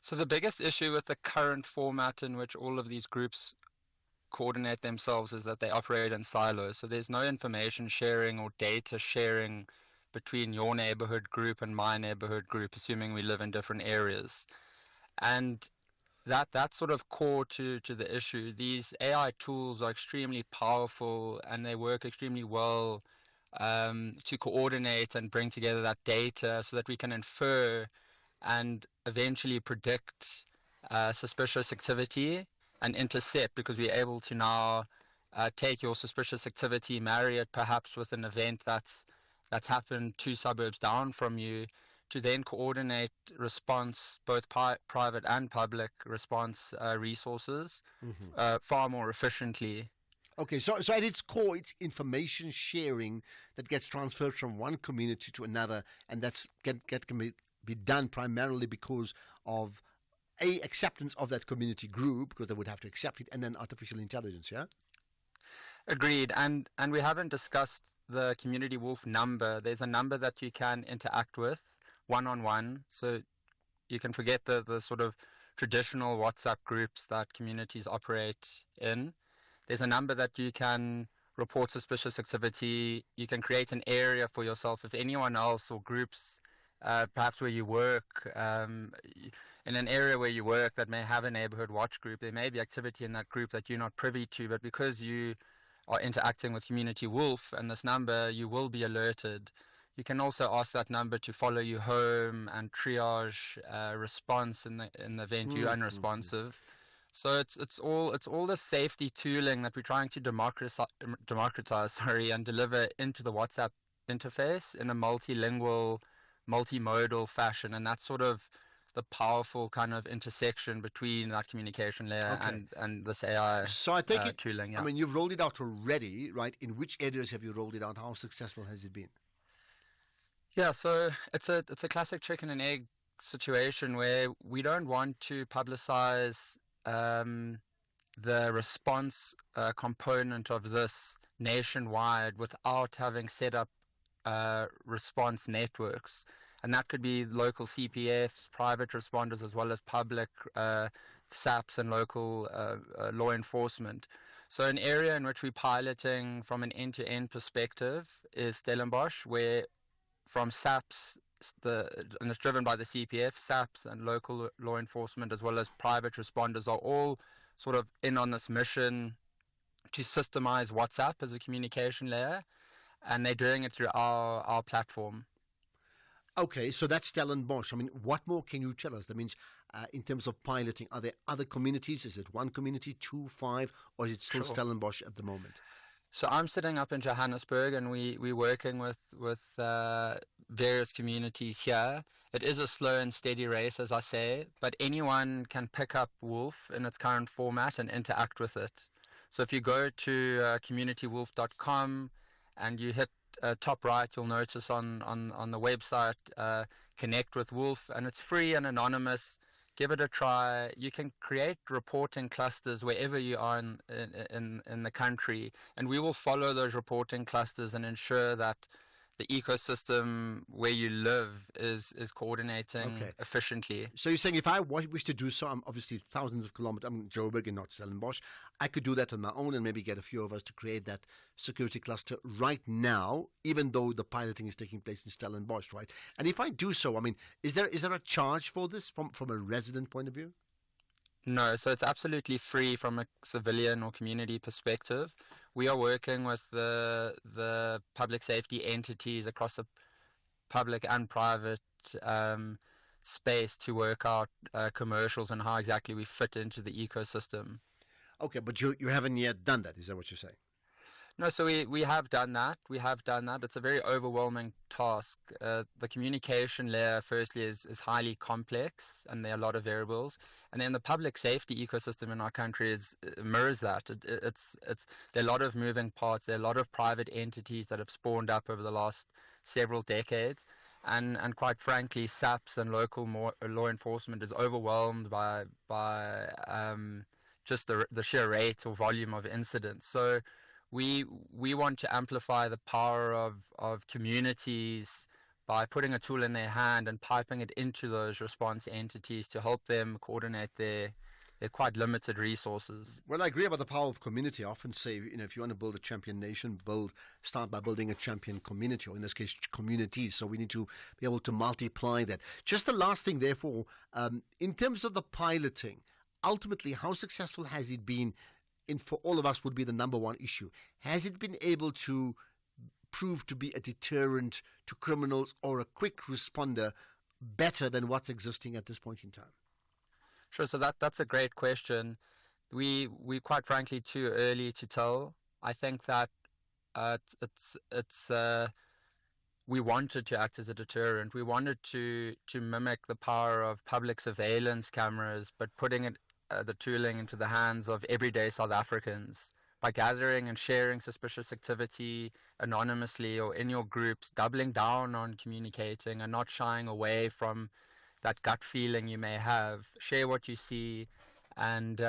So the biggest issue with the current format in which all of these groups coordinate themselves is that they operate in silos. So there's no information sharing or data sharing between your neighborhood group and my neighborhood group, assuming we live in different areas. And that's sort of core to the issue. These AI tools are extremely powerful and they work extremely well to coordinate and bring together that data so that we can infer and eventually predict suspicious activity and intercept, because we're able to now take your suspicious activity, marry it perhaps with an event that's happened 2 suburbs down from you, to then coordinate response, both private and public response resources far more efficiently. Okay, so at its core, it's information sharing that gets transferred from one community to another, and that's can be done primarily because of acceptance of that community group, because they would have to accept it, and then artificial intelligence. Yeah. Agreed, and we haven't discussed the Community Wolf number. There's a number that you can interact with one-on-one, so you can forget the sort of traditional WhatsApp groups that communities operate in. There's a number that you can report suspicious activity. You can create an area for yourself if anyone else or groups, perhaps where you work, in an area where you work that may have a neighborhood watch group, there may be activity in that group that you're not privy to, but because you are interacting with Community Wolf and this number, you will be alerted. You can also ask that number to follow you home and triage response in the event you're unresponsive. So it's all the safety tooling that we're trying to democratize, and deliver into the WhatsApp interface in a multilingual, multimodal fashion, and that's sort of the powerful kind of intersection between that communication layer and this AI so I take it, tooling. Yeah. I mean, you've rolled it out already, right? In which areas have you rolled it out? How successful has it been? Yeah, so it's a classic chicken and egg situation where we don't want to publicize the response component of this nationwide without having set up response networks. And that could be local CPFs, private responders, as well as public SAPs and local law enforcement. So an area in which we're piloting from an end-to-end perspective is Stellenbosch, where from SAPs, and it's driven by the CPF, SAPs and local law enforcement, as well as private responders, are all sort of in on this mission to systemize WhatsApp as a communication layer, and they're doing it through our platform. Okay, so that's Stellenbosch. I mean, what more can you tell us? That means, in terms of piloting, are there other communities? Is it one community, 2, 5, or is it still Stellenbosch at the moment? So I'm sitting up in Johannesburg, and we're working with various communities here. It is a slow and steady race, as I say, but anyone can pick up Wolf in its current format and interact with it. So if you go to communitywolf.com and you hit top right, you'll notice on the website Connect with Wolf, and it's free and anonymous. Give it a try. You can create reporting clusters wherever you are in the country, and we will follow those reporting clusters and ensure that the ecosystem where you live is coordinating efficiently. So you're saying if I wish to do so, I'm obviously thousands of kilometers, I'm in Joburg and not Stellenbosch, I could do that on my own and maybe get a few of us to create that security cluster right now, even though the piloting is taking place in Stellenbosch, right? And if I do so, I mean, is there a charge for this from a resident point of view? No, so it's absolutely free from a civilian or community perspective. We are working with the public safety entities across the public and private space to work out commercials and how exactly we fit into the ecosystem. Okay, but you haven't yet done that, is that what you're saying? No, so we have done that. We have done that. It's a very overwhelming task. The communication layer, firstly, is highly complex, and there are a lot of variables. And then the public safety ecosystem in our country mirrors that. There are a lot of moving parts. There are a lot of private entities that have spawned up over the last several decades. And quite frankly, SAPs and local law enforcement is overwhelmed by just the sheer rate or volume of incidents. So we want to amplify the power of communities by putting a tool in their hand and piping it into those response entities to help them coordinate their quite limited resources. Well, I agree about the power of community. I often say, if you want to build a champion nation, start by building a champion community, or in this case, communities. So we need to be able to multiply that. Just the last thing, therefore, in terms of the piloting, ultimately, how successful has it been? For all of us would be the number one issue. Has it been able to prove to be a deterrent to criminals or a quick responder better than what's existing at this point in time? Sure, so that's a great question. We quite frankly too early to tell. I think that we wanted to act as a deterrent. We wanted to mimic the power of public surveillance cameras, but putting the tooling into the hands of everyday South Africans by gathering and sharing suspicious activity anonymously or in your groups, doubling down on communicating and not shying away from that gut feeling you may have. Share what you see, and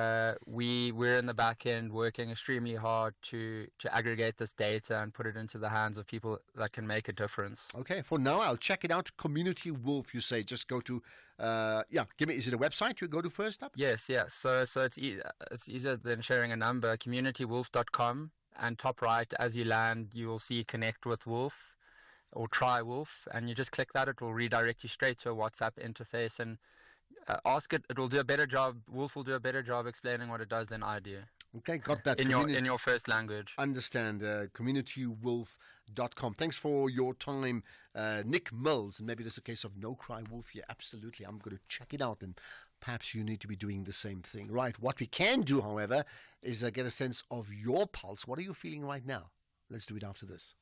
we're in the back end working extremely hard to aggregate this data and put it into the hands of people that can make a difference. Okay, for now, I'll check it out. Community Wolf, you say. Just go to, is it a website you go to first up? Yes. So it's easier than sharing a number. CommunityWolf.com, and top right, as you land, you will see Connect with Wolf or Try Wolf, and you just click that. It will redirect you straight to a WhatsApp interface, and ask it. It will do a better job. Wolf will do a better job explaining what it does than I do. Okay, got that. In your first language. Understand. CommunityWolf.com. Thanks for your time, Nick Mills. And maybe there's a case of no cry wolf here. Absolutely. I'm going to check it out, and perhaps you need to be doing the same thing. Right. What we can do, however, is get a sense of your pulse. What are you feeling right now? Let's do it after this.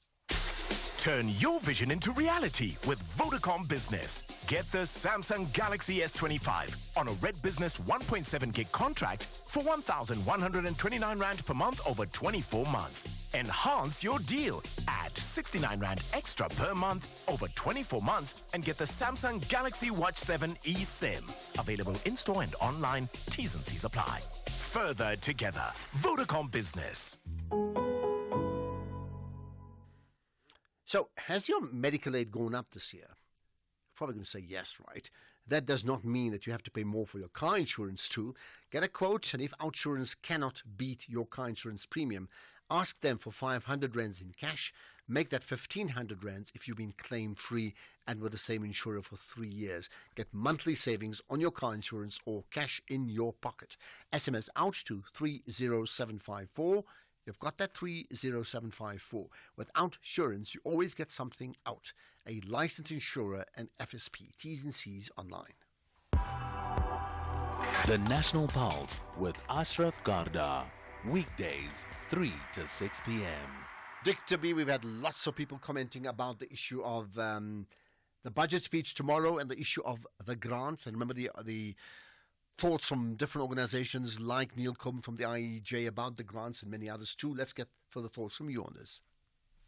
Turn your vision into reality with Vodacom Business. Get the Samsung Galaxy S25 on a Red Business 1.7 gig contract for 1,129 Rand per month over 24 months. Enhance your deal. Add 69 Rand extra per month over 24 months and get the Samsung Galaxy Watch 7 eSIM. Available in-store and online. T's and C's apply. Further together. Vodacom Business. So, has your medical aid gone up this year? You're probably going to say yes, right? That does not mean that you have to pay more for your car insurance too. Get a quote, and if OUTsurance cannot beat your car insurance premium, ask them for 500 rands in cash. Make that 1,500 rands if you've been claim-free and with the same insurer for 3 years. Get monthly savings on your car insurance or cash in your pocket. SMS out to 30754. You've got that 30754. With OUTsurance, you always get something out. A licensed insurer and FSP. T's and C's online. The National Pulse with Ashraf Garda. Weekdays, 3 to 6 p.m. Dr. B, we've had lots of people commenting about the issue of the budget speech tomorrow and the issue of the grants. And remember the thoughts from different organizations like Neil Coben from the IEJ about the grants and many others too. Let's get further thoughts from you on this.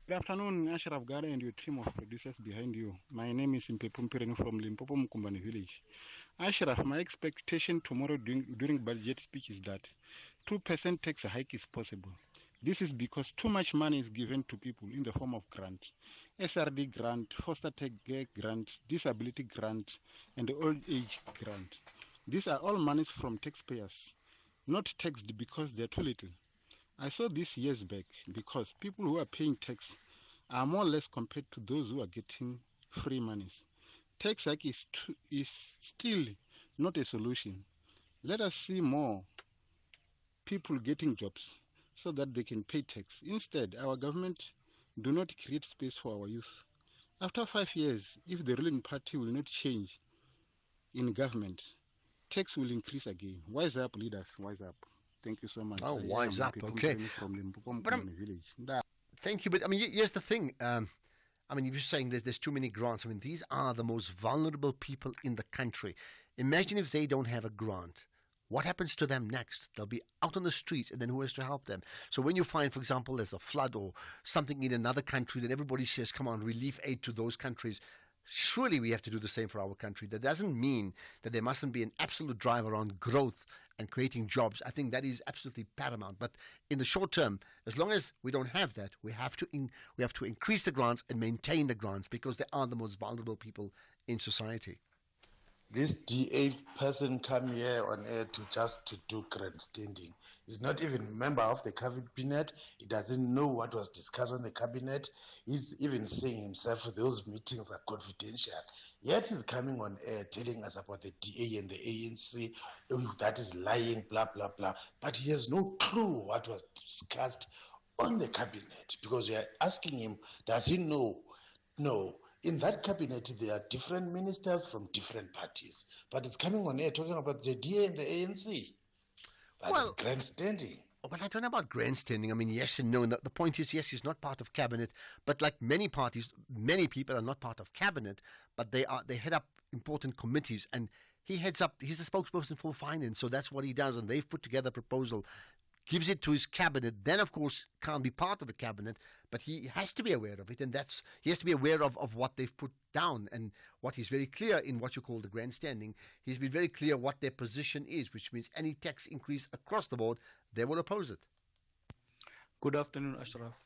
Good afternoon, Ashraf Garda and your team of producers behind you. My name is Mpepu Mpireni from Limpopo Mkumbani village. Ashraf, my expectation tomorrow during budget speech is that 2% tax hike is possible. This is because too much money is given to people in the form of grant. SRD grant, foster care grant, disability grant, and old age grant. These are all monies from taxpayers, not taxed because they're too little. I saw this years back because people who are paying tax are more or less compared to those who are getting free monies. Tax hike is still not a solution. Let us see more people getting jobs so that they can pay tax. Instead, our government do not create space for our youth. After 5 years, if the ruling party will not change in government, tax will increase again. Wise up, leaders. Wise up. Thank you so much. Oh, wise up. Okay. Thank you. But I mean, here's the thing. If you're saying there's too many grants, these are the most vulnerable people in the country. Imagine if they don't have a grant. What happens to them next? They'll be out on the street, and then who has to help them? So when you find, for example, there's a flood or something in another country, then everybody says, come on, relief aid to those countries. Surely we have to do the same for our country. That doesn't mean that there mustn't be an absolute drive around growth and creating jobs. I think that is absolutely paramount. But in the short term, as long as we don't have that, we have to increase the grants and maintain the grants because they are the most vulnerable people in society. This DA person come here on air to do grandstanding. He's not even a member of the cabinet. He doesn't know what was discussed on the cabinet. He's even saying himself those meetings are confidential. Yet he's coming on air telling us about the DA and the ANC. That is lying, blah, blah, blah. But he has no clue what was discussed on the cabinet because we are asking him, does he know? No. In that cabinet, there are different ministers from different parties. But it's coming on air talking about the DA and the ANC. That's grandstanding. Well, I don't know about grandstanding. Yes and no. And the point is, yes, he's not part of cabinet. But like many parties, many people are not part of cabinet, but they head up important committees. And he's the spokesperson for finance. So that's what he does. And they've put together a proposal. gives it to his cabinet, then of course can't be part of the cabinet, but he has to be aware of it, and he has to be aware of what they've put down, and what he's very clear in what you call the grandstanding. He's been very clear what their position is, which means any tax increase across the board, they will oppose it. Good afternoon, Ashraf.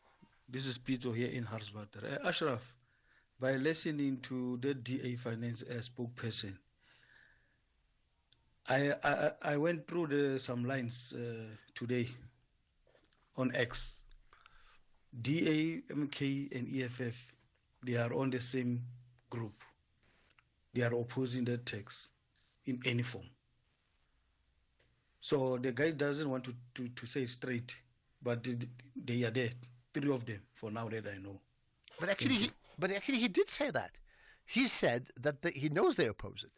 This is Pito here in Hartswater. Ashraf, by listening to the DA finance spokesperson, I went through some lines today on X. DA, MK, and EFF, they are on the same group. They are opposing the tax in any form. So the guy doesn't want to say straight, but they are there, 3 of them, for now that I know. But actually, he did say that. He said that he knows they oppose it.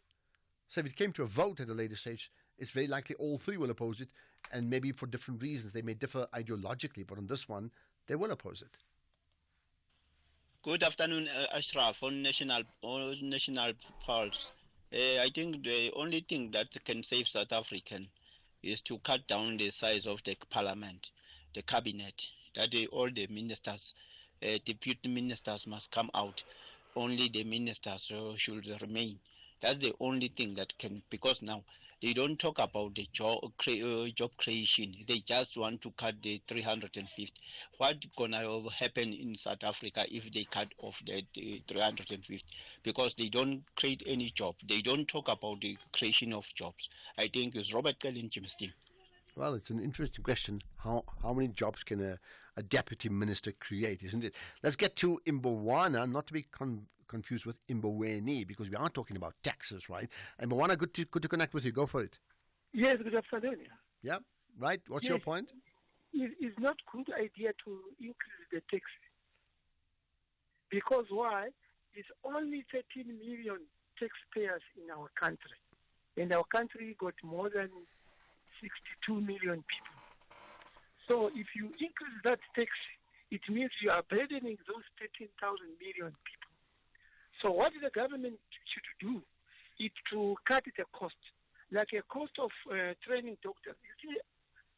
So if it came to a vote at a later stage, it's very likely all 3 will oppose it, and maybe for different reasons. They may differ ideologically, but on this one, they will oppose it. Good afternoon, Ashraf, on National Pulse. I think the only thing that can save South African is to cut down the size of the parliament, the cabinet, that all the ministers, deputy ministers must come out. Only the ministers should remain. That's the only thing that can, because now they don't talk about the job creation. They just want to cut the 350. What's gonna happen in South Africa if they cut off the 350? Because they don't create any job. They don't talk about the creation of jobs. I think it's Robert Cullen, Jim's team. Well, it's an interesting question. How many jobs can a deputy minister create, isn't it? Let's get to Imbowana, not to be confused with Imboweni, because we are talking about taxes, right? Imbowana, good to connect with you. Go for it. Yes, good afternoon. Yeah, right. What's your point? It's not a good idea to increase the tax. Because why? It's only 13 million taxpayers in our country. And our country got more than 62 million people. So if you increase that tax, it means you are burdening those 13,000 million people. So what the government should do is to cut the cost, like a cost of training doctors. You see,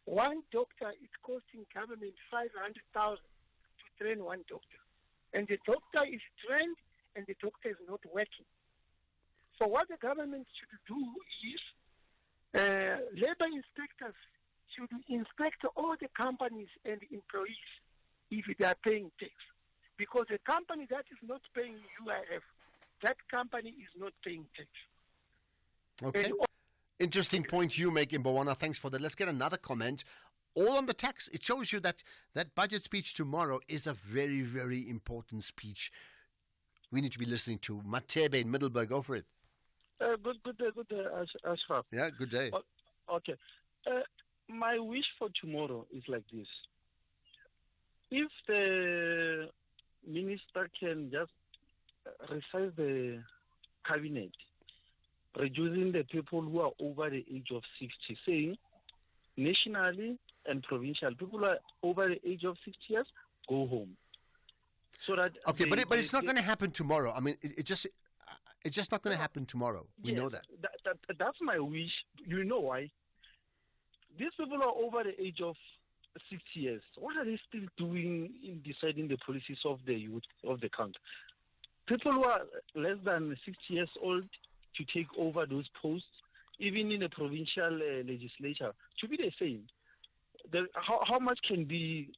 one doctor is costing government 500,000 to train one doctor. And the doctor is trained and the doctor is not working. So what the government should do is labor inspectors should inspect all the companies and employees if they are paying tax. Because a company that is not paying UIF, that company is not paying tax. Okay. Interesting point you make, Imbowana. Thanks for that. Let's get another comment. All on the tax. It shows you that budget speech tomorrow is a very, very important speech. We need to be listening to Matebe in Middelburg. Go for it. Good, Ashraf. Yeah, good day. Okay. My wish for tomorrow is like this. If the minister can just resize the cabinet, reducing the people who are over the age of 60, saying nationally and provincial, people who are over the age of 60 years, go home. So that okay, but it's not going to happen tomorrow. I mean, it's just not going to happen tomorrow. We know that. That's my wish. You know why? These people are over the age of 60 years. What are they still doing in deciding the policies of the youth of the country? People who are less than 60 years old to take over those posts, even in the provincial legislature, should be the same. How much can be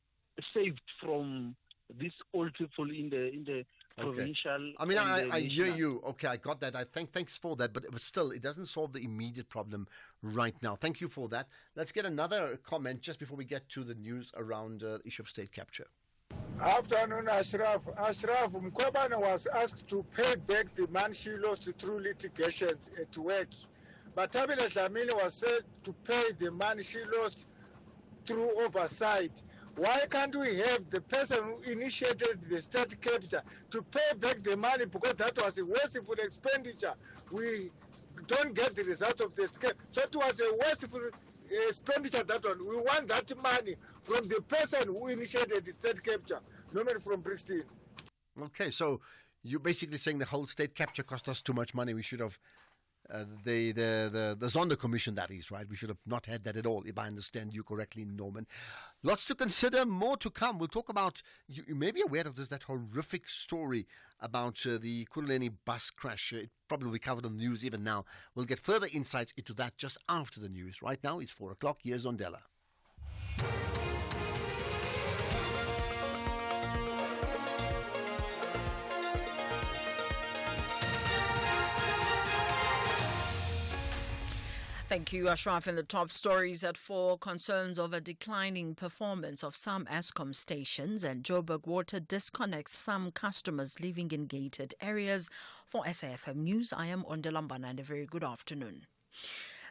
saved from these old people in the provincial? I mean, I hear you. Okay, I got that. Thanks for that. But still, it doesn't solve the immediate problem right now. Thank you for that. Let's get another comment just before we get to the news around the issue of state capture. Afternoon, Ashraf. Ashraf, Mkwebane was asked to pay back the money she lost through litigations at work. But Tabitha Dlamini was said to pay the money she lost through oversight. Why can't we have the person who initiated the state capture to pay back the money, because that was a wasteful expenditure? We don't get the result of the state. So it was a wasteful expenditure, that one. We want that money from the person who initiated the state capture, not from Brixton. Okay, so you're basically saying the whole state capture cost us too much money. We should have the Zondo Commission, that is, right? We should have not had that at all, if I understand you correctly, Norman. Lots to consider, more to come. We'll talk about, you may be aware of this, that horrific story about the Kuruleni bus crash. It probably will be covered on the news even now. We'll get further insights into that just after the news. Right now, it's 4 o'clock. Here's Ondela. Thank you, Ashraf. In the top stories at 4, concerns over declining performance of some Eskom stations, and Joburg Water disconnects some customers living in gated areas. For SAFM News, I am Ondelambana, and a very good afternoon.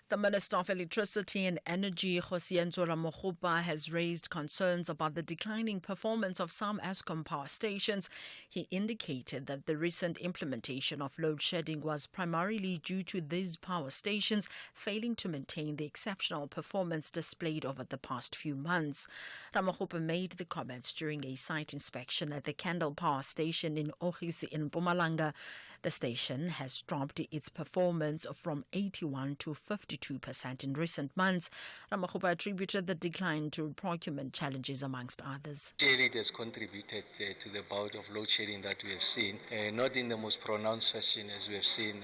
The Minister of Electricity and Energy, Kgosientsho Ramokgopa, has raised concerns about the declining performance of some Eskom power stations. He indicated that the recent implementation of load shedding was primarily due to these power stations failing to maintain the exceptional performance displayed over the past few months. Ramokgopa made the comments during a site inspection at the Kendal Power Station in Ogisi in Mpumalanga. The station has dropped its performance from 81 to 52% in recent months. Ramokgopa attributed the decline to procurement challenges, amongst others. Clearly, it has contributed to the bout of load shedding that we have seen, not in the most pronounced fashion as we have seen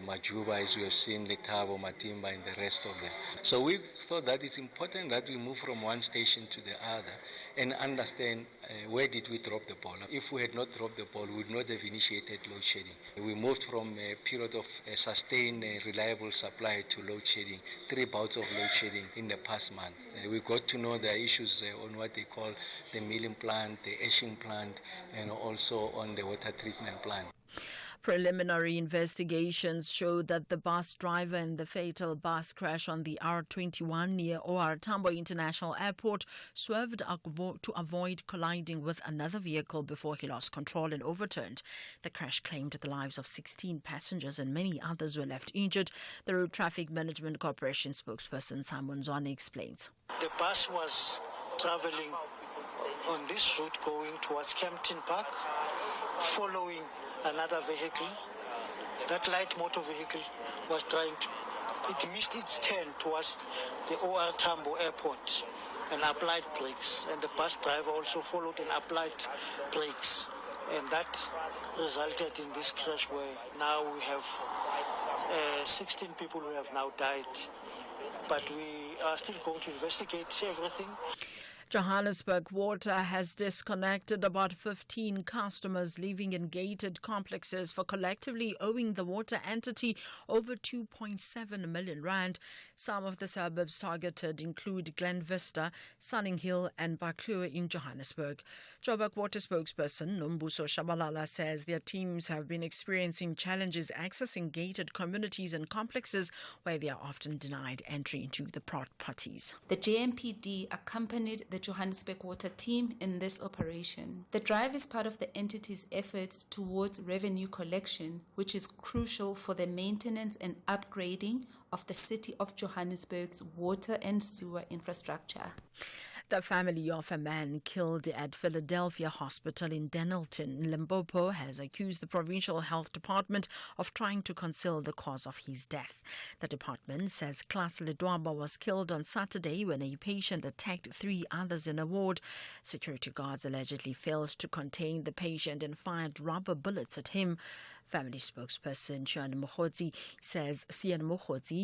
Majuba, as we have seen Letabo, Matimba, and the rest of them. So we thought that it's important that we move from one station to the other and understand where did we drop the ball. If we had not dropped the ball, we would not have initiated load shedding. We moved from a period of sustained reliable supply to load shedding, 3 bouts of load shedding in the past month. We got to know the issues on what they call the milling plant, the ashing plant, and also on the water treatment plant. Preliminary investigations showed that the bus driver in the fatal bus crash on the R21 near OR Tambo International Airport swerved to avoid colliding with another vehicle before he lost control and overturned. The crash claimed the lives of 16 passengers and many others were left injured. The Road Traffic Management Corporation spokesperson Simon Zwane explains. The bus was travelling on this route going towards Kempton Park, following another vehicle. That light motor vehicle was it missed its turn towards the OR Tambo Airport and applied brakes, and the bus driver also followed and applied brakes, and that resulted in this crash where now we have 16 people who have now died, but we are still going to investigate everything. Johannesburg Water has disconnected about 15 customers living in gated complexes for collectively owing the water entity over 2.7 million rand. Some of the suburbs targeted include Glen Vista, Sunning Hill and Baklua in Johannesburg. Joburg Water spokesperson Nombuso Shabalala says their teams have been experiencing challenges accessing gated communities and complexes where they are often denied entry into the properties. The JMPD accompanied the Johannesburg Water team in this operation. The drive is part of the entity's efforts towards revenue collection, which is crucial for the maintenance and upgrading of the city of Johannesburg's water and sewer infrastructure. The family of a man killed at Philadelphia Hospital in Denelton, Limpopo, has accused the Provincial Health Department of trying to conceal the cause of his death. The department says Klaas Ledwaba was killed on Saturday when a patient attacked 3 others in a ward. Security guards allegedly failed to contain the patient and fired rubber bullets at him. Family spokesperson Sian Mokhodzi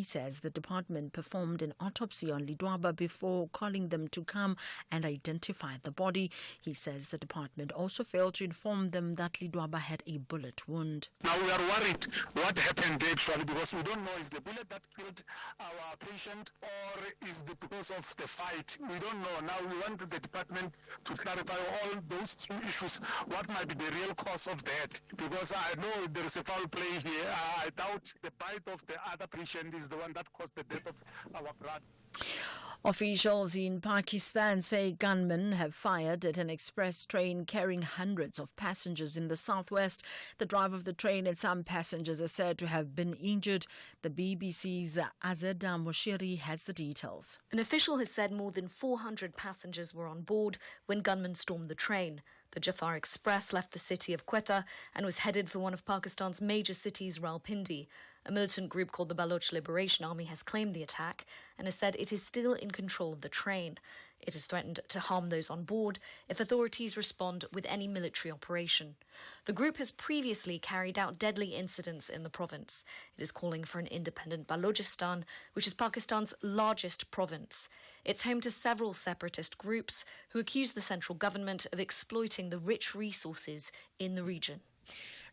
says the department performed an autopsy on Ledwaba before calling them to come and identify the body. He says the department also failed to inform them that Ledwaba had a bullet wound. Now we are worried what happened actually, because we don't know is the bullet that killed our patient or is it because of the fight. We don't know. Now we want the department to clarify all those 2 issues. What might be the real cause of death? Because I know there is a foul play here. I doubt the bite of the other patient is the one that caused the death of our brother. Officials in Pakistan say gunmen have fired at an express train carrying hundreds of passengers in the southwest. The driver of the train and some passengers are said to have been injured. The BBC's Azada Moshiri has the details. An official has said more than 400 passengers were on board when gunmen stormed the train. The Jafar Express left the city of Quetta and was headed for one of Pakistan's major cities, Rawalpindi. A militant group called the Baloch Liberation Army has claimed the attack and has said it is still in control of the train. It has threatened to harm those on board if authorities respond with any military operation. The group has previously carried out deadly incidents in the province. It is calling for an independent Balochistan, which is Pakistan's largest province. It's home to several separatist groups who accuse the central government of exploiting the rich resources in the region.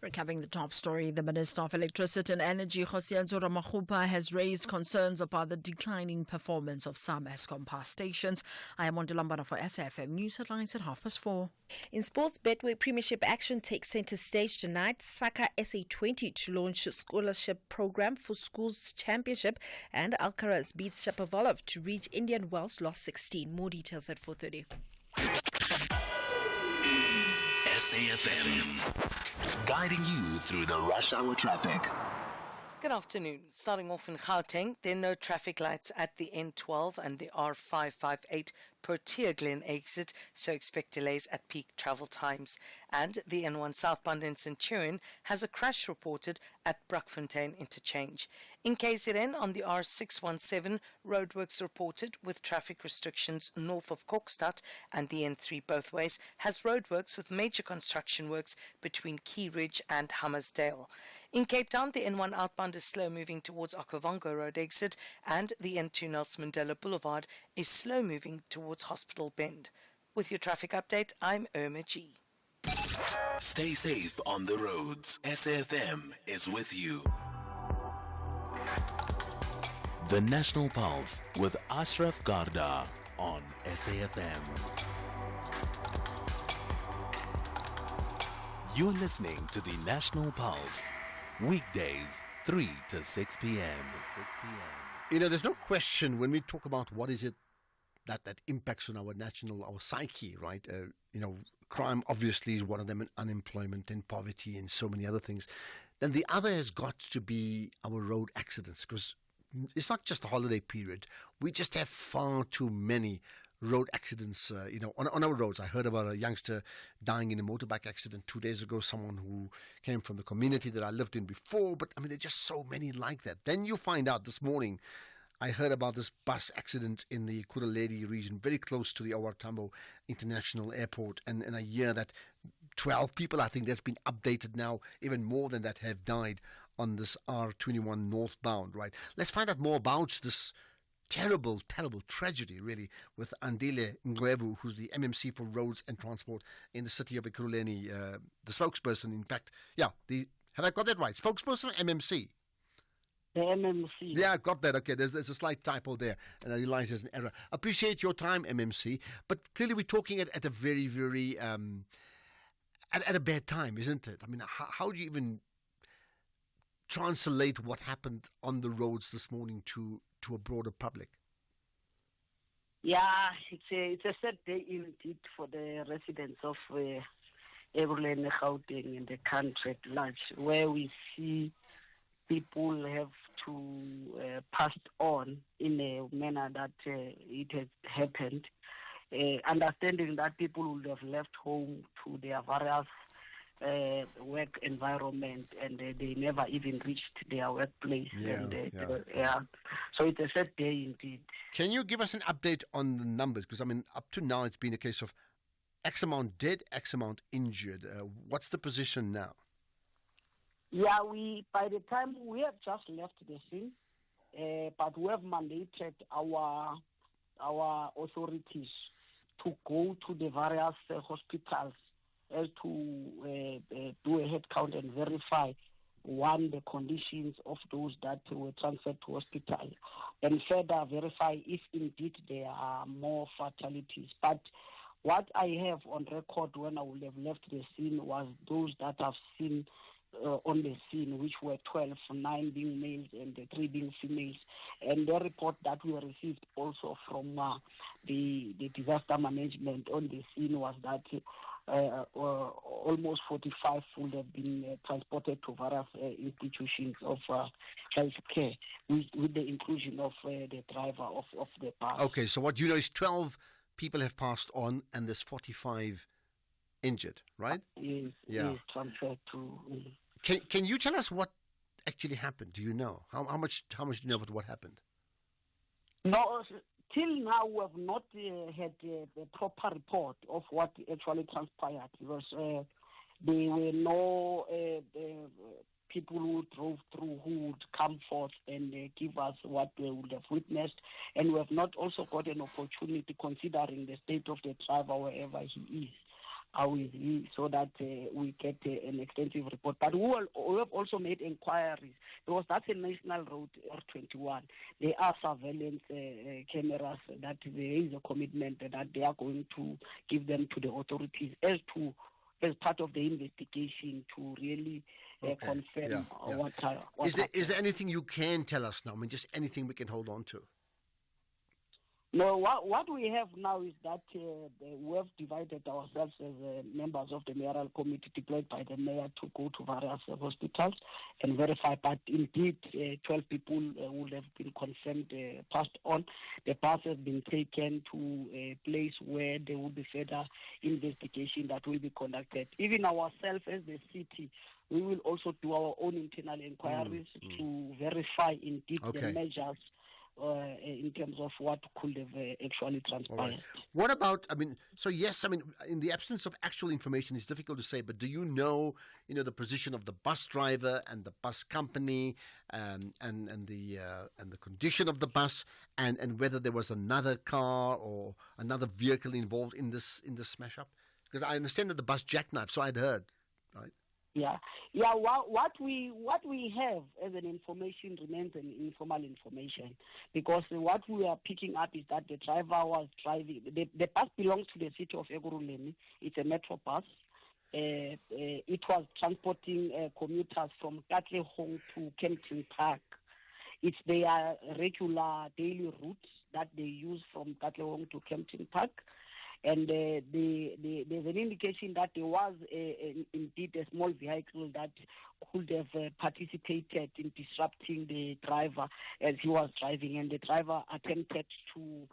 Recapping the top story, the Minister of Electricity and Energy, Khosiyatsho Ramakgopa, has raised concerns about the declining performance of some Eskom power stations. I am Wanda Lambana for SAFM News Headlines at 4:30. In sports, Betway Premiership action takes centre stage tonight. Saka SA20 to launch a scholarship program for schools championship, and Alcaraz beats Shapovalov to reach Indian Wells lost 16. More details at 4:30. SAFM, guiding you through the rush hour traffic. Good afternoon. Starting off in Gauteng, there are no traffic lights at the N12 and the R558 Protea Glen exit, so expect delays at peak travel times. And the N1 southbound in Centurion has a crash reported at Brakfontein interchange. In KZN, on the R617, roadworks reported with traffic restrictions north of Kokstad, and the N3 both ways has roadworks with major construction works between Key Ridge and Hammersdale. In Cape Town, the N1 outbound is slow moving towards Okavango Road exit, and the N2 Nelson Mandela Boulevard is slow moving towards Hospital Bend. With your traffic update, I'm Irma G. Stay safe on the roads. SAFM is with you. The National Pulse with Ashraf Garda on SAFM. You're listening to the National Pulse. Weekdays, 3 to 6 p.m. You know, there's no question when we talk about what is it that impacts on our psyche, right? Crime obviously is one of them, and unemployment and poverty and so many other things. Then the other has got to be our road accidents, because it's not just a holiday period. We just have far too many road accidents, on our roads. I heard about a youngster dying in a motorbike accident 2 days ago, someone who came from the community that I lived in before, but I mean, there's just so many like that. Then you find out this morning, I heard about this bus accident in the Kuruledi region, very close to the OR Tambo International Airport, and I hear that 12 people, I think that's been updated now, even more than that, have died on this R21 northbound, right? Let's find out more about this terrible tragedy, really, with Andile Ngwebu, who's the MMC for Roads and Transport in the city of Ekurhuleni, the spokesperson, in fact. Yeah, have I got that right? Spokesperson, MMC? The MMC. Yeah, I got that. Okay, there's a slight typo there, and I realize there's an error. Appreciate your time, MMC, but clearly we're talking at a very, very, at a bad time, isn't it? I mean, how do you even translate what happened on the roads this morning to a broader public? Yeah, it's a sad day indeed for the residents of Ekurhuleni, Gauteng, and the country at large, where we see people have to pass on in a manner that it has happened, understanding that people would have left home to their various work environment, and they never even reached their workplace. So it's a sad day indeed. Can you give us an update on the numbers? Because I mean, up to now it's been a case of X amount dead, X amount injured. What's the position now? Yeah, by the time we have just left the scene, but we have mandated our authorities to go to the various hospitals to do a head count and verify, one, the conditions of those that were transferred to hospital, and further verify if indeed there are more fatalities. But what I have on record when I would have left the scene was those that I've seen on the scene, which were 12, 9 being males and 3 being females. And the report that we received also from the disaster management on the scene was that almost 45 would have been transported to various institutions of health care with the inclusion of the driver of the bus. Okay, so what you know is 12 people have passed on and there's 45 injured, right? Is transferred to. Can you tell us what actually happened? Do you know how much do you know about what happened? No, till now we have not had the proper report of what actually transpired, because there were no people who drove through who would come forth and give us what they would have witnessed, and we have not also got an opportunity, considering the state of the driver wherever he is. How is he, so that we get an extensive report. But we have also made inquiries, because that's a national road, R21. There are surveillance cameras that there is a commitment that they are going to give them to the authorities as part of the investigation to really confirm what is there anything you can tell us now? I mean, just anything we can hold on to. No, what we have now is that we have divided ourselves as members of the mayoral committee deployed by the mayor to go to various hospitals and verify. But indeed, 12 people would have been confirmed passed on. The bus has been taken to a place where there will be further investigation that will be conducted. Even ourselves as the city, we will also do our own internal inquiries to verify indeed the measures in terms of what could have actually transpired. Right. What about, so yes, in the absence of actual information, it's difficult to say, but do you know the position of the bus driver and the bus company and the condition of the bus and whether there was another car or another vehicle involved in this smash up? Because I understand that the bus jackknifed, so I'd heard, right? Yeah. What we have as an information remains an informal information, because what we are picking up is that the driver was driving. The bus belongs to the city of Ekurhuleni. It's a metro bus. It was transporting commuters from Katlehong to Kempton Park. It's their regular daily routes that they use from Katlehong to Kempton Park. And there's an indication that there was indeed a small vehicle that could have participated in disrupting the driver as he was driving, and the driver attempted to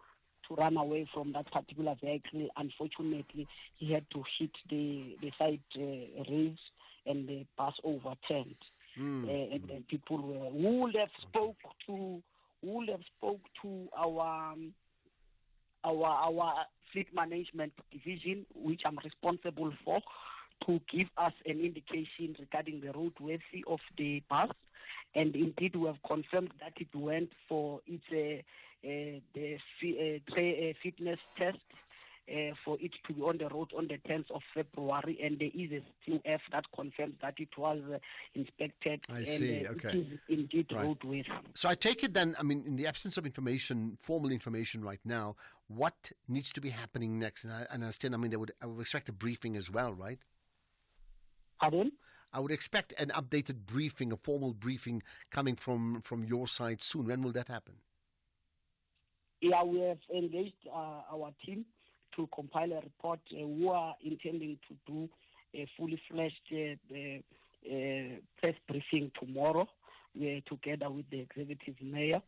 run away from that particular vehicle. Unfortunately, he had to hit the side rails, and the bus overturned. And the people who would have spoke to our fleet management division, which I'm responsible for, to give us an indication regarding the roadworthiness of the bus. And indeed, we have confirmed that it went for its fitness test for it to be on the road on the 10th of February. And there is a CUF that confirms that it was inspected. It is indeed roadworthy. So I take it then, in the absence of information, formal information right now, what needs to be happening next? And I understand, I would expect a briefing as well, right? Pardon? I would expect an updated briefing, a formal briefing coming from your side soon. When will that happen? Yeah, we have engaged our team to compile a report. We are intending to do a fully fledged press briefing tomorrow together with the executive mayor,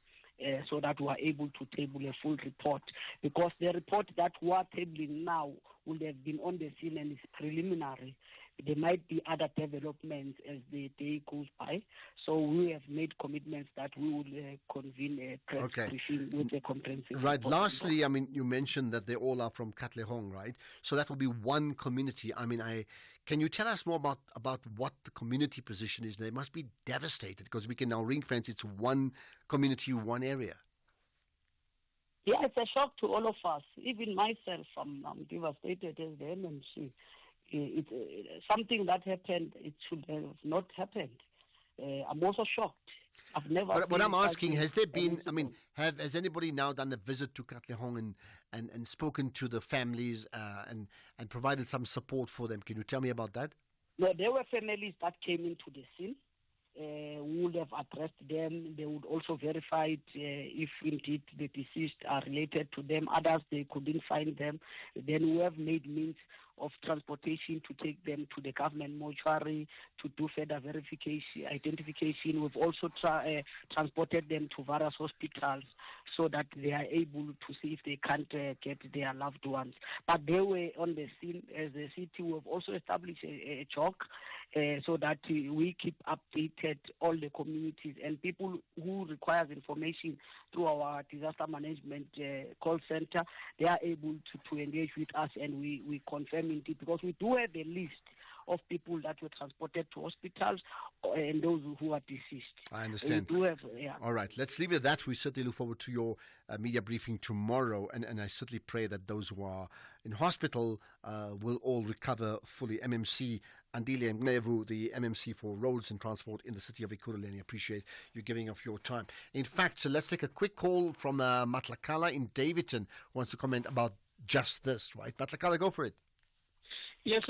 so that we are able to table a full report. Because the report that we are tabling now would have been on the scene and is preliminary. There might be other developments as the day goes by. So we have made commitments that we will convene a press briefing with a comprehensive Right. report. Lastly, you mentioned that they all are from Katlehong, right? So that will be one community. Can you tell us more about what the community position is? They must be devastated because we can now ring fence. It's one community, one area. Yeah, it's a shock to all of us. Even myself, I'm devastated as the MMC. It's something that happened. It should have not happened. I'm also shocked. I've never. What I'm asking, has there been? Has anybody now done a visit to Katlehong and spoken to the families and provided some support for them? Can you tell me about that? No, there were families that came into the scene. We would have addressed them. They would also verify if indeed the deceased are related to them. Others, they couldn't find them. Then we have made means of transportation to take them to the government mortuary to do further identification. We've also transported them to various hospitals so that they are able to see if they can't get their loved ones. But they were on the scene as the city. We've also established a chalk so that we keep updated all the communities, and people who requires information through our disaster management call center, they are able to engage with us, and we confirm indeed, because we do have a list of people that were transported to hospitals and those who are deceased. I understand. We do have, yeah. All right, let's leave it at that. We certainly look forward to your media briefing tomorrow, and I certainly pray that those who are in hospital will all recover fully. MMC Andile Mnevu, the MMC for Roads and Transport in the city of Ekurhuleni. I appreciate you giving of your time. In fact, so let's take a quick call from Matlakala in Davidton, who wants to comment about just this, right? Matlakala, go for it. Yes,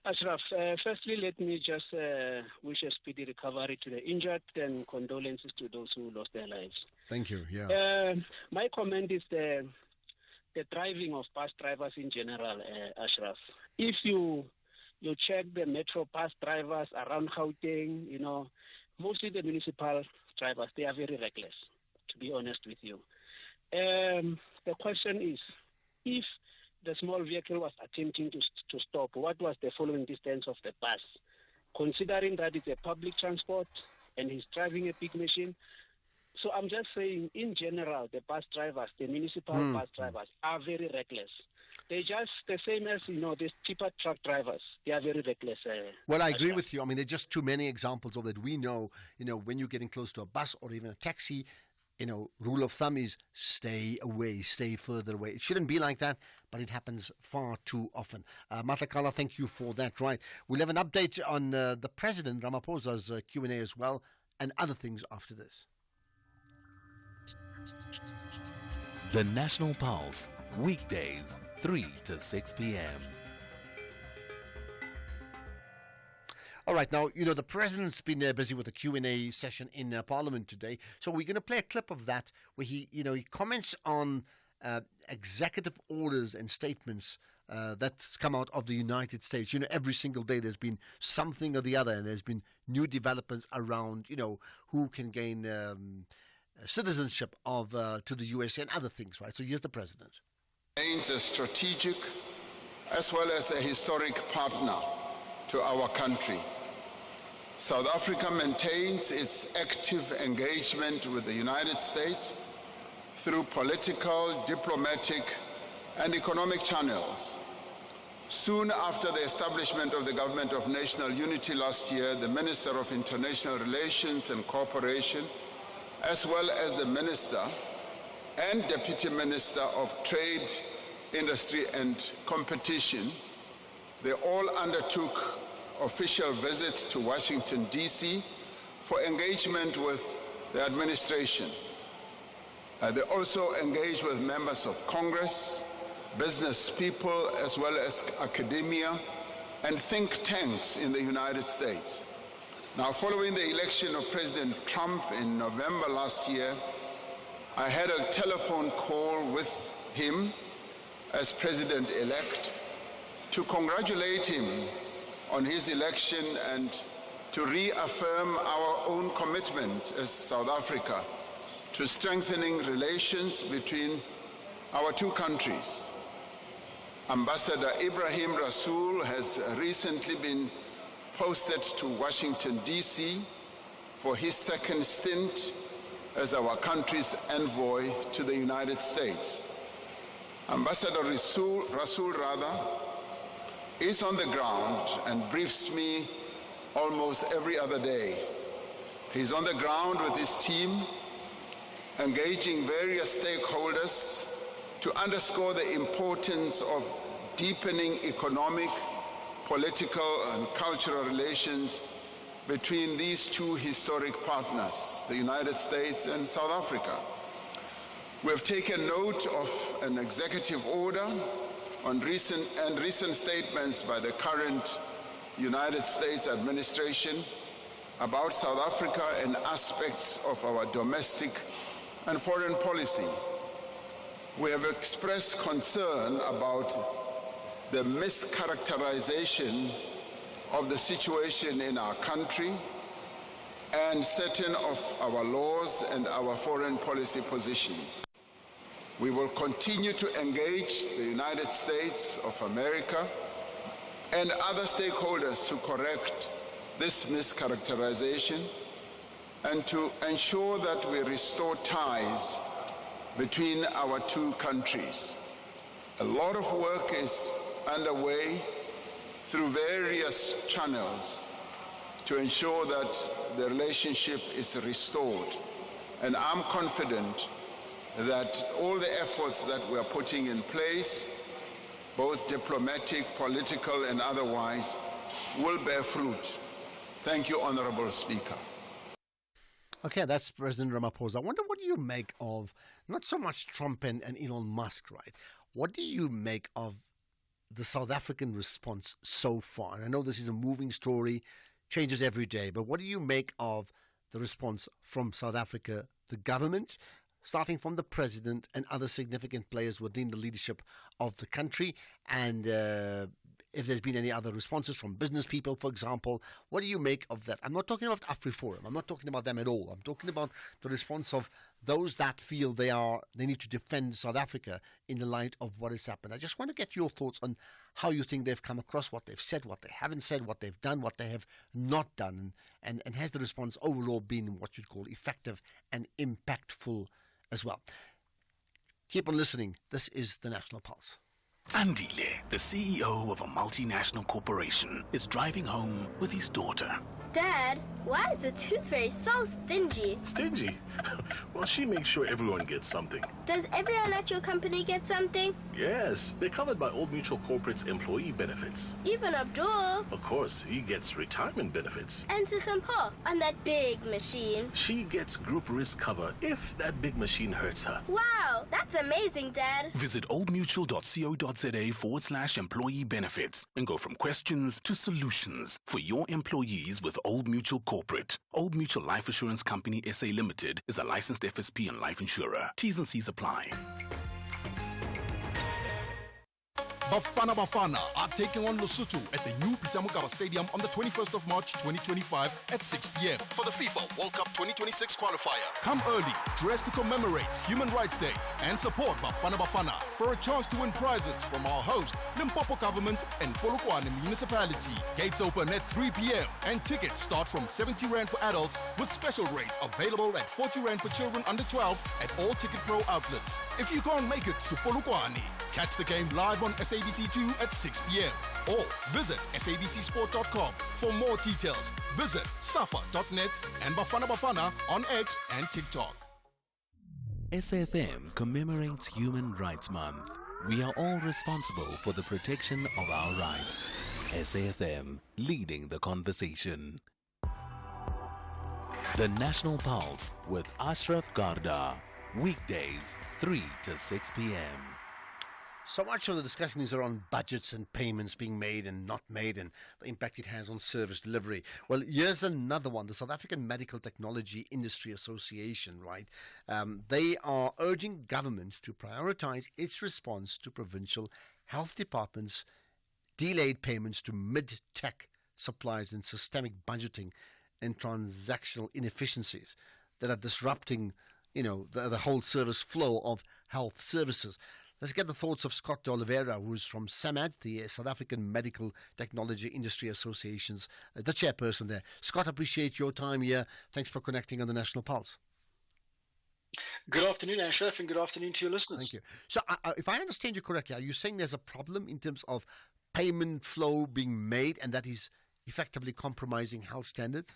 Ashraf. Firstly, let me just wish a speedy recovery to the injured and condolences to those who lost their lives. Thank you. Yeah. My comment is the driving of bus drivers in general, Ashraf. If you check the metro bus drivers around Gauteng, mostly the municipal drivers, they are very reckless, to be honest with you. The question is, if the small vehicle was attempting to stop, what was the following distance of the bus? Considering that it's a public transport and he's driving a big machine. So I'm just saying, in general, the bus drivers, the municipal bus drivers are very reckless. They're just the same as, the cheaper truck drivers. They are very reckless. Well, I agree with you. I mean, there are just too many examples of it. We know, when you're getting close to a bus or even a taxi, rule of thumb is stay away, stay further away. It shouldn't be like that, but it happens far too often. Matlakala, thank you for that. Right. We'll have an update on the President Ramaphosa's Q&A as well, and other things after this. The National Pulse, weekdays, 3 to 6 p.m. All right, now, the President's been busy with a Q&A session in Parliament today, so we're going to play a clip of that where he comments on executive orders and statements that's come out of the United States. Every single day there's been something or the other, and there's been new developments around, who can gain citizenship to the USA and other things, right? So here's the President. Remains a strategic as well as a historic partner to our country. South Africa maintains its active engagement with the United States through political, diplomatic, and economic channels. Soon after the establishment of the Government of National Unity last year, the Minister of International Relations and Cooperation, as well as the Minister and Deputy Minister of Trade, Industry and Competition, they all undertook official visits to Washington, D.C. for engagement with the administration. They also engaged with members of Congress, business people, as well as academia and think tanks in the United States. Now, following the election of President Trump in November last year, I had a telephone call with him as president-elect to congratulate him on his election and to reaffirm our own commitment as South Africa to strengthening relations between our two countries. Ambassador Ibrahim Rasool has recently been posted to Washington, D.C. for his second stint as our country's envoy to the United States. Ambassador Rasool is on the ground and briefs me almost every other day. He's on the ground with his team, engaging various stakeholders to underscore the importance of deepening economic, political, and cultural relations between these two historic partners, the United States and South Africa. We have taken note of an executive order on recent statements by the current United States administration about South Africa and aspects of our domestic and foreign policy. We have expressed concern about the mischaracterization of the situation in our country and certain of our laws and our foreign policy positions. We will continue to engage the United States of America and other stakeholders to correct this mischaracterization and to ensure that we restore ties between our two countries. A lot of work is underway through various channels to ensure that the relationship is restored. And I'm confident that all the efforts that we are putting in place, both diplomatic, political, and otherwise, will bear fruit. Thank you, Honorable Speaker. Okay, that's President Ramaphosa. I wonder what do you make of, not so much Trump and Elon Musk, right? What do you make of the South African response so far? And I know this is a moving story, changes every day, but what do you make of the response from South Africa, the government, starting from the president and other significant players within the leadership of the country, and if there's been any other responses from business people, for example? What do you make of that? I'm not talking about AfriForum. I'm not talking about them at all. I'm talking about the response of those that feel they need to defend South Africa in the light of what has happened. I just want to get your thoughts on how you think they've come across, what they've said, what they haven't said, what they've done, what they have not done, and has the response overall been what you'd call effective and impactful as well. Keep on listening. This is the National Pulse. Andile, the CEO of a multinational corporation, is driving home with his daughter. Dad, why is the tooth fairy so stingy? Stingy? Well, she makes sure everyone gets something. Does everyone at your company get something? Yes, they're covered by Old Mutual Corporate's employee benefits. Even Abdul. Of course, he gets retirement benefits. And Sisampo on that big machine. She gets group risk cover if that big machine hurts her. Wow, that's amazing, Dad. Visit oldmutual.co.za/employee benefits and go from questions to solutions for your employees with Old Mutual Corporate. Old Mutual Life Assurance Company SA Limited is a licensed FSP and life insurer. T's and C's apply. Bafana Bafana are taking on Lesotho at the new Peter Mokaba Stadium on the 21st of March 2025 at 6 p.m. for the FIFA World Cup 2026 qualifier. Come early, dress to commemorate Human Rights Day, and support Bafana Bafana for a chance to win prizes from our host, Limpopo Government and Polokwane Municipality. Gates open at 3 p.m. and tickets start from 70 Rand for adults with special rates available at 40 Rand for children under 12 at all Ticket Pro outlets. If you can't make it to Polokwane, catch the game live on SABC2 at 6 p.m. or visit sabcsport.com. For more details, visit safa.net and Bafana Bafana on X and TikTok. SAFM commemorates Human Rights Month. We are all responsible for the protection of our rights. SAFM, leading the conversation. The National Pulse with Ashraf Garda. Weekdays, 3 to 6 p.m. So much of the discussion is around budgets and payments being made and not made and the impact it has on service delivery. Well, here's another one. The South African Medical Technology Industry Association, right? They are urging government to prioritize its response to provincial health departments' delayed payments to mid-tech suppliers and systemic budgeting and transactional inefficiencies that are disrupting, the whole service flow of health services. Let's get the thoughts of Scott de Oliveira, who's from SAMAD, the South African Medical Technology Industry Association's the chairperson there. Scott, appreciate your time here. Thanks for connecting on the National Pulse. Good afternoon, Ashraf, and good afternoon to your listeners. Thank you. So if I understand you correctly, are you saying there's a problem in terms of payment flow being made and that is effectively compromising health standards?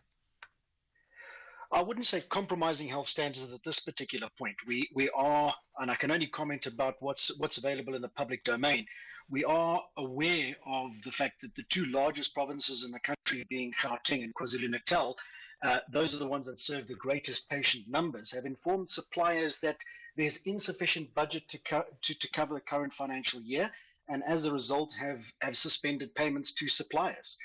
I wouldn't say compromising health standards at this particular point. We are, and I can only comment about what's available in the public domain. We are aware of the fact that the two largest provinces in the country, being Gauteng and KwaZulu-Natal, those are the ones that serve the greatest patient numbers, have informed suppliers that there's insufficient budget to cover the current financial year, and as a result have suspended payments to suppliers.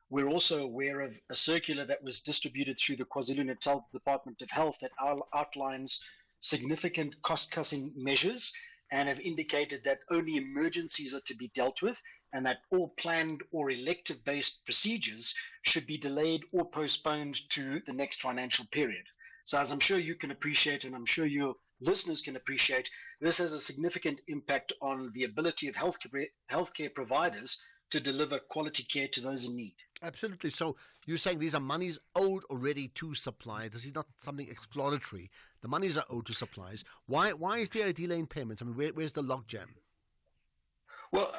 We're also aware of a circular that was distributed through the KwaZulu-Natal Department of Health that outlines significant cost-cutting measures and have indicated that only emergencies are to be dealt with and that all planned or elective-based procedures should be delayed or postponed to the next financial period. So as I'm sure you can appreciate, and I'm sure your listeners can appreciate, this has a significant impact on the ability of healthcare providers to deliver quality care to those in need. Absolutely. So you're saying these are monies owed already to suppliers. This is not something exploratory. The monies are owed to suppliers. Why is there a delay in payments? I mean, where's the logjam? Well,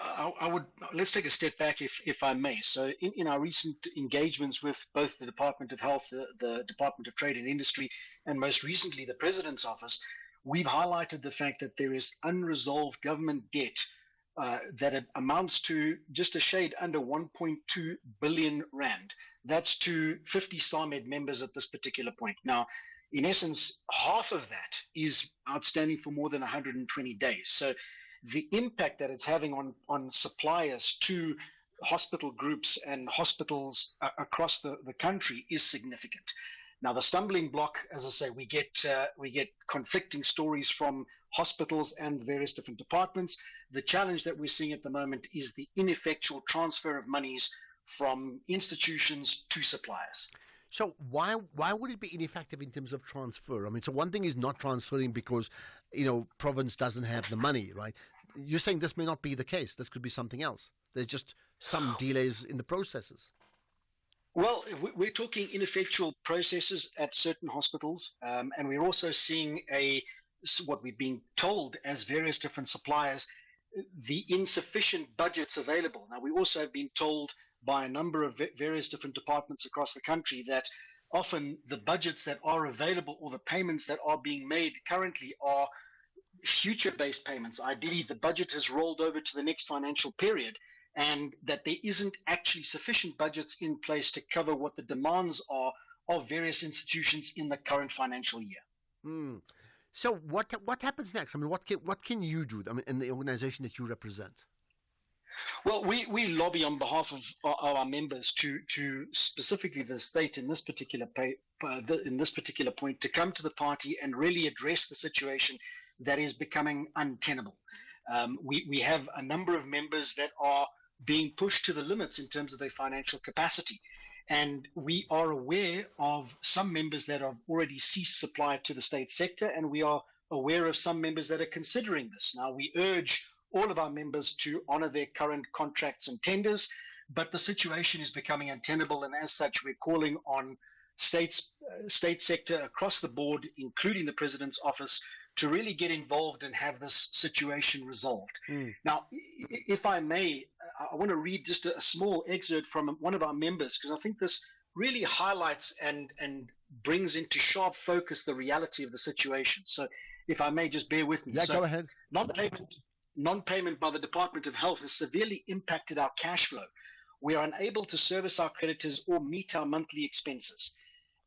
let's take a step back, if I may. So in our recent engagements with both the Department of Health, the Department of Trade and Industry, and most recently the President's Office, we've highlighted the fact that there is unresolved government debt that amounts to just a shade under 1.2 billion rand. That's to 50 SAMED members at this particular point. Now, in essence, half of that is outstanding for more than 120 days. So the impact that it's having on suppliers to hospital groups and hospitals across the country is significant. Now, the stumbling block, as I say, we get conflicting stories from hospitals and various different departments. The challenge that we're seeing at the moment is the ineffectual transfer of monies from institutions to suppliers. So why would it be ineffective in terms of transfer? I mean, so one thing is not transferring because, province doesn't have the money, right? You're saying this may not be the case. This could be something else. There's just some delays in the processes. Well, we're talking ineffectual processes at certain hospitals, and we're also seeing what we've been told as various different suppliers, the insufficient budgets available. Now, we also have been told by a number of various different departments across the country that often the budgets that are available or the payments that are being made currently are future-based payments. Ideally, the budget has rolled over to the next financial period, and that there isn't actually sufficient budgets in place to cover what the demands are of various institutions in the current financial year. So what happens next? I mean, what can you do? I mean, in the organization that you represent? Well, we lobby on behalf of our members to specifically the state in this particular point to come to the party and really address the situation that is becoming untenable. We have a number of members that are being pushed to the limits in terms of their financial capacity. And we are aware of some members that have already ceased supply to the state sector, and we are aware of some members that are considering this. Now, we urge all of our members to honor their current contracts and tenders, but the situation is becoming untenable, and as such, we're calling on state sector across the board, including the President's Office, to really get involved and have this situation resolved. Now, if I may, I want to read just a small excerpt from one of our members, because I think this really highlights and brings into sharp focus the reality of the situation. So if I may, just bear with me. Yeah, go ahead. Non-payment by the Department of Health has severely impacted our cash flow. We are unable to service our creditors or meet our monthly expenses.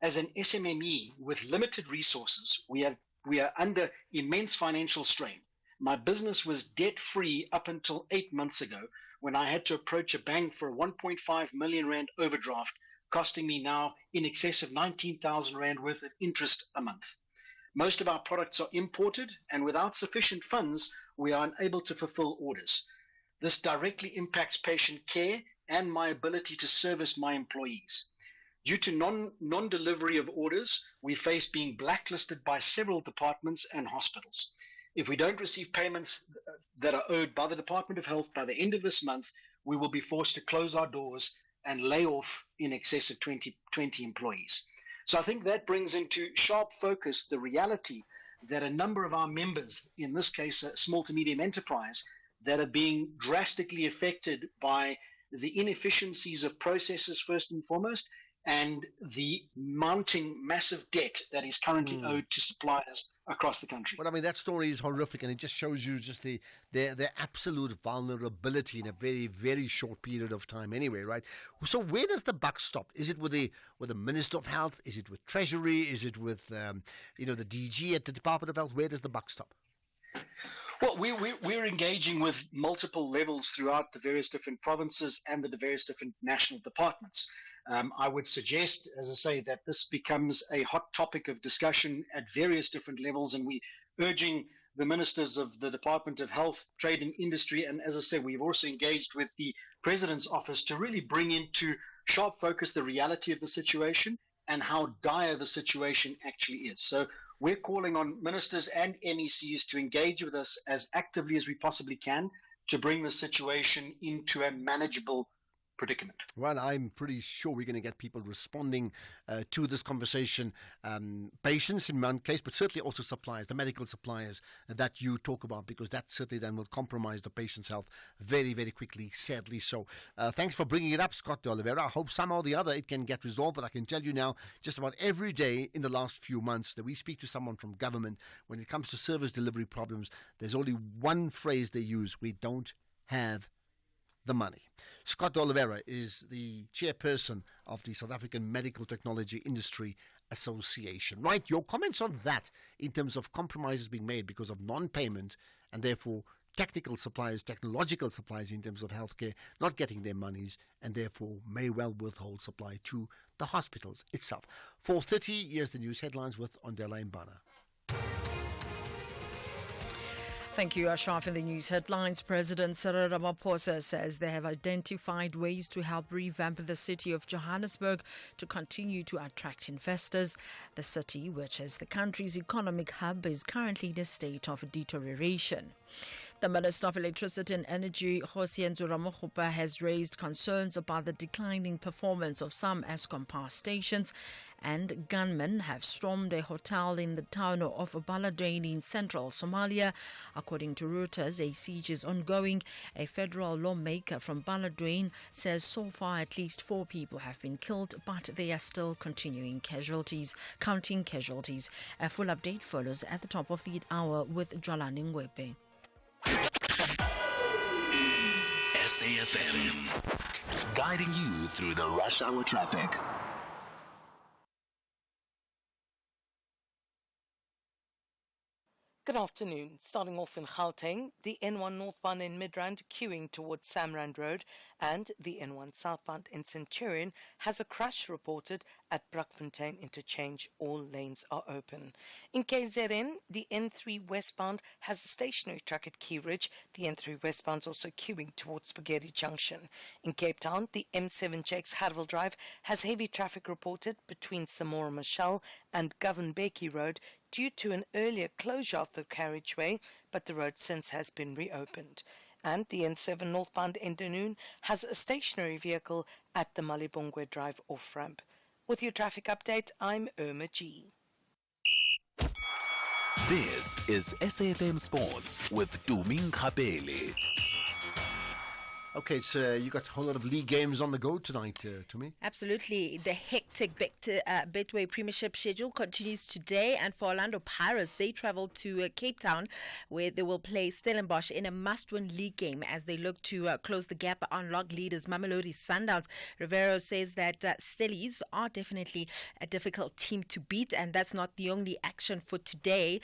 As an SMME with limited resources, we are under immense financial strain. My business was debt-free up until 8 months ago, when I had to approach a bank for a 1.5 million rand overdraft, costing me now in excess of 19,000 rand worth of interest a month. Most of our products are imported, and without sufficient funds, we are unable to fulfill orders. This directly impacts patient care and my ability to service my employees. Due to non-delivery of orders, we face being blacklisted by several departments and hospitals. If we don't receive payments that are owed by the Department of Health by the end of this month, we will be forced to close our doors and lay off in excess of 20 employees. So I think that brings into sharp focus the reality that a number of our members, in this case, small to medium enterprise, that are being drastically affected by the inefficiencies of processes first and foremost, and the mounting massive debt that is currently owed to suppliers across the country. Well, I mean, that story is horrific, and it just shows you just their absolute vulnerability in a very, very short period of time anyway, right? So where does the buck stop? Is it with the Minister of Health? Is it with Treasury? Is it with, the DG at the Department of Health? Where does the buck stop? Well, we're engaging with multiple levels throughout the various different provinces and the various different national departments. I would suggest, as I say, that this becomes a hot topic of discussion at various different levels, and we're urging the ministers of the Department of Health, Trade and Industry. And as I said, we've also engaged with the President's office to really bring into sharp focus the reality of the situation and how dire the situation actually is. So we're calling on ministers and MECs to engage with us as actively as we possibly can to bring the situation into a manageable predicament. Well, I'm pretty sure we're going to get people responding to this conversation, patients in one case, but certainly also suppliers, the medical suppliers that you talk about, because that certainly then will compromise the patient's health very, very quickly, sadly so. Thanks for bringing it up, Scott de Oliveira. I hope somehow or the other it can get resolved, but I can tell you now, just about every day in the last few months that we speak to someone from government, when it comes to service delivery problems, there's only one phrase they use: we don't have the money. Scott de Oliveira is the chairperson of the South African Medical Technology Industry Association. Right, your comments on that in terms of compromises being made because of non-payment and therefore technical suppliers, technological suppliers in terms of healthcare not getting their monies and therefore may well withhold supply to the hospitals itself. 4:30, here's the news headlines with Ondela Mbana. Thank you, Ashraf. In the news headlines, President Cyril Ramaphosa says they have identified ways to help revamp the city of Johannesburg to continue to attract investors. The city, which is the country's economic hub, is currently in a state of deterioration. The Minister of Electricity and Energy, Kgosientsho Ramokgopa, has raised concerns about the declining performance of some Eskom power stations, and gunmen have stormed a hotel in the town of Baladweyne in central Somalia. According to Reuters, a siege is ongoing. A federal lawmaker from Baladweyne says so far at least 4 people have been killed, but they are still counting casualties. A full update follows at the top of the hour with Jwalani Ngwepe. SAFM, guiding you through the rush hour traffic. Good afternoon. Starting off in Gauteng, the N1 northbound in Midrand queuing towards Samrand Road, and the N1 southbound in Centurion has a crash reported at Brakfontein interchange. All lanes are open. In KZN, the N3 westbound has a stationary track at Key Ridge. The N3 westbound is also queuing towards Spaghetti Junction. In Cape Town, the M7 Jakes Hartwell Drive has heavy traffic reported between Samora Machel and Govan Becky Road due to an earlier closure of the carriageway, but the road since has been reopened. And the N7 northbound in Dunoon has a stationary vehicle at the Malibongwe Drive off-ramp. With your traffic update, I'm Irma G. This is SAFM Sports with Tuming Khapele. Okay, so you got a whole lot of league games on the go tonight, to me. Absolutely. The hectic Betway Premiership schedule continues today, and for Orlando Pirates, they travel to Cape Town, where they will play Stellenbosch in a must-win league game as they look to close the gap on log leaders Mamelodi Sundowns. Rivero says that Stellies are definitely a difficult team to beat, and that's not the only action for today.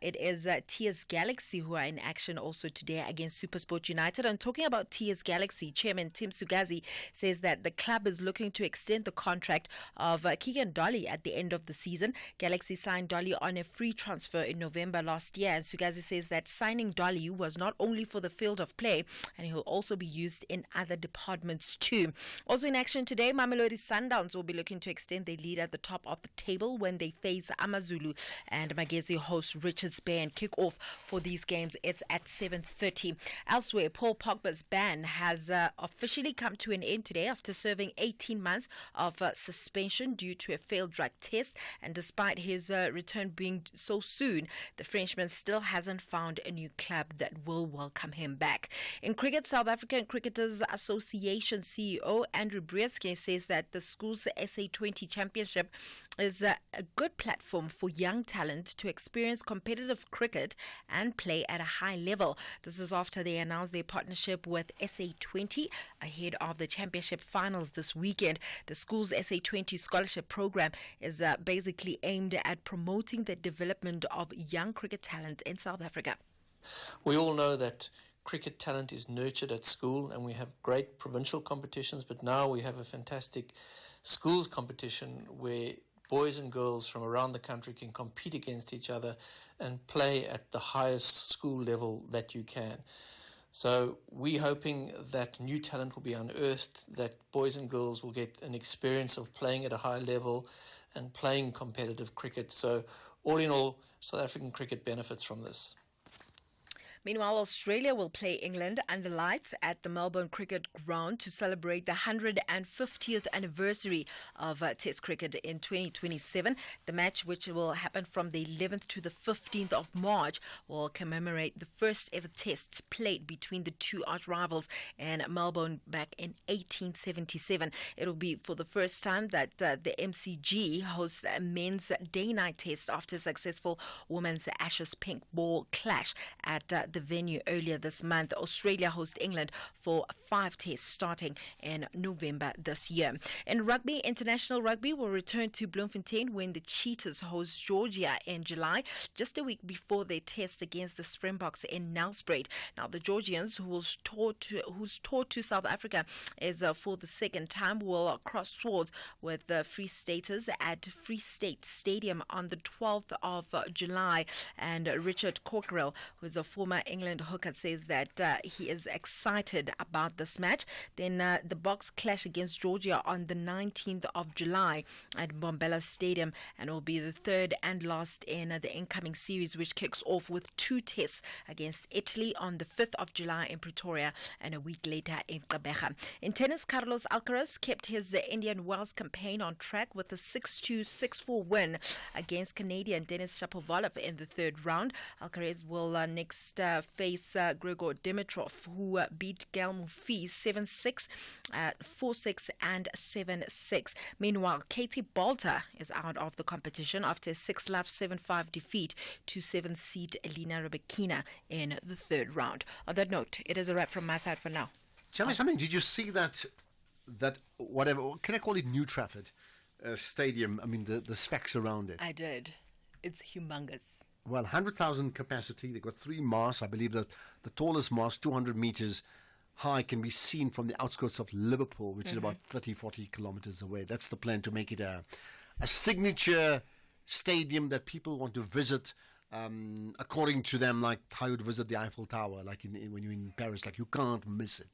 It is TS Galaxy who are in action also today against SuperSport United. And talking about TS Galaxy, Chairman Tim Sugazi says that the club is looking to extend the contract of Keegan Dolly at the end of the season. Galaxy signed Dolly on a free transfer in November last year, and Sugazi says that signing Dolly was not only for the field of play, and he'll also be used in other departments too. Also in action today, Mamelodi Sundowns will be looking to extend their lead at the top of the table when they face Amazulu and Magezi host Richards Bay, and kick off for these games it's at 7:30. Elsewhere, Paul Pogba's ban has officially come to an end today after serving 18 months of suspension due to a failed drug test. And despite his return being so soon, the Frenchman still hasn't found a new club that will welcome him back. In cricket, South African Cricketers Association CEO Andrew Brieske says that the school's SA20 Championship is a good platform for young talent to experience competitive cricket and play at a high level. This is after they announced their partnership with SA20 ahead of the championship finals this weekend. The school's SA20 scholarship program is basically aimed at promoting the development of young cricket talent in South Africa. We all know that cricket talent is nurtured at school, and we have great provincial competitions, but now we have a fantastic schools competition where boys and girls from around the country can compete against each other and play at the highest school level that you can. So we're hoping that new talent will be unearthed, that boys and girls will get an experience of playing at a high level and playing competitive cricket. So all in all, South African cricket benefits from this. Meanwhile, Australia will play England under lights at the Melbourne Cricket Ground to celebrate the 150th anniversary of Test cricket in 2027. The match, which will happen from the 11th to the 15th of March, will commemorate the first ever Test played between the two arch rivals in Melbourne back in 1877. It will be for the first time that the MCG hosts a men's day-night test after a successful women's Ashes pink ball clash at the venue earlier this month. Australia hosts England for 5 tests starting in November this year. In rugby, international rugby will return to Bloemfontein when the Cheetahs host Georgia in July, just a week before their test against the Springboks in Nelspruit. Now, the Georgians, whose tour to South Africa is for the second time, will cross swords with the Free Staters at Free State Stadium on the 12th of July. And Richard Cockerell, who is a former England hooker, says that he is excited about this match. Then the Boks clash against Georgia on the 19th of July at Bombella Stadium, and will be the third and last in the incoming series, which kicks off with 2 tests against Italy on the 5th of July in Pretoria and a week later in Gqeberha. In tennis, Carlos Alcaraz kept his Indian Wells campaign on track with a 6-2, 6-4 win against Canadian Denis Shapovalov in the third round. Alcaraz will next face Grigor Dimitrov, who beat Gael Monfils 7-6, 4-6 and 7-6. Meanwhile, Katie Bolter is out of the competition after a 6-love, 7-5 defeat to 7th seed Elena Rybakina in the third round. On that note, it is a wrap from my side for now. Tell me something. Did you see that whatever, can I call it New Trafford Stadium? I mean, the specs around it. I did. It's humongous. Well, 100,000 capacity. They've got 3 masts. I believe that the tallest mast, 200 meters high, can be seen from the outskirts of Liverpool, which is about 30, 40 kilometers away. That's the plan, to make it a signature stadium that people want to visit, according to them, like how you'd visit the Eiffel Tower, like when you're in Paris. Like, you can't miss it.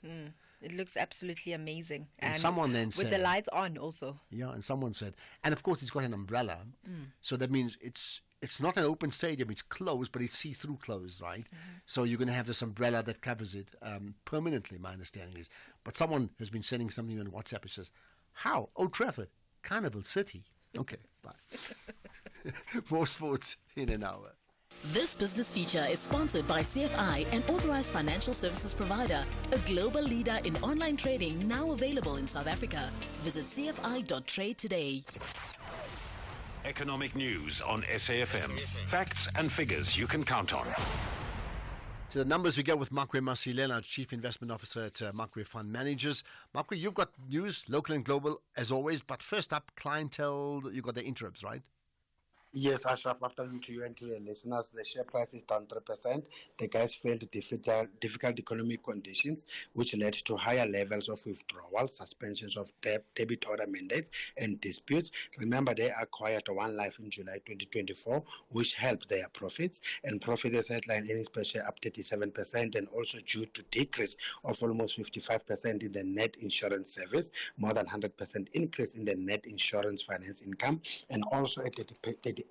It looks absolutely amazing. And someone then said, with the lights on also. Yeah, and someone said, and of course it's got an umbrella, so that means it's not an open stadium, it's closed, but it's see-through closed, right? So you're going to have this umbrella that covers it permanently, my understanding is. But someone has been sending something on WhatsApp. It says, how? Old Trafford, Carnival City. Okay, bye. More sports in an hour. This business feature is sponsored by CFI, an authorized financial services provider, a global leader in online trading, now available in South Africa. Visit cfi.trade today. Economic news on SAFM. Facts and figures you can count on. To the numbers we get with Makwe Masilela, Chief Investment Officer at Makwe Fund Managers. Makwe, you've got news, local and global, as always. But first up, clientele, you've got the interims, right? Yes, Ashraf, afternoon to you and to your listeners. The share price is down 3%. The guys faced difficult economic conditions, which led to higher levels of withdrawals, suspensions of debit order mandates, and disputes. Remember, they acquired One Life in July 2024, which helped their profits. And profit is headline earnings per share up 37%, and also due to decrease of almost 55% in the net insurance service, more than 100% increase in the net insurance finance income, and also a 38%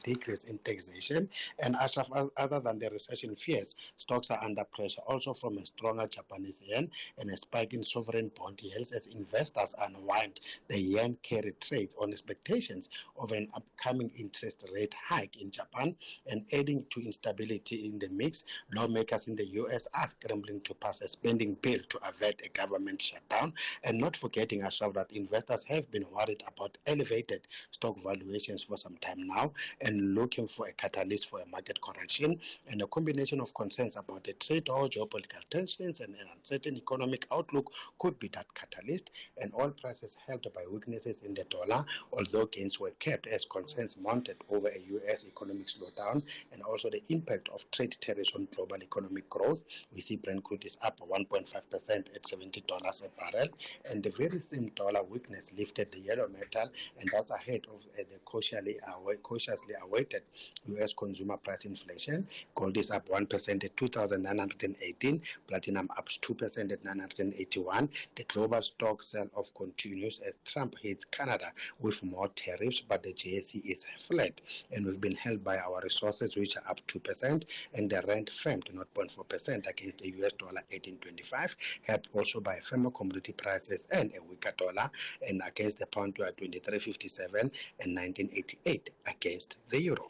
decrease in taxation. And Ashraf, other than the recession fears, stocks are under pressure also from a stronger Japanese yen and a spike in sovereign bond yields as investors unwind the yen carry trades on expectations of an upcoming interest rate hike in Japan. And adding to instability in the mix, lawmakers in the US are scrambling to pass a spending bill to avert a government shutdown. And not forgetting, Ashraf, that investors have been worried about elevated stock valuations for some time now. now and looking for a catalyst for a market correction, and a combination of concerns about the trade or geopolitical tensions and an uncertain economic outlook could be that catalyst. And oil prices helped by weaknesses in the dollar, although gains were kept as concerns mounted over a U.S. economic slowdown and also the impact of trade tariffs on global economic growth. We see Brent crude is up 1.5% at $70 a barrel, and the very same dollar weakness lifted the yellow metal, and that's ahead of the cautiously awaited U.S. consumer price inflation. Gold is up 1% at 2,918, platinum up 2% at 981. The global stock sell-off continues as Trump hits Canada with more tariffs, but the JSE is flat, and we've been held by our resources, which are up 2%, and the rand firmed 0.4% against the US dollar 18.25, helped also by firmer commodity prices and a weaker dollar, and against the pound to 23.57 and 19.88 against the euro.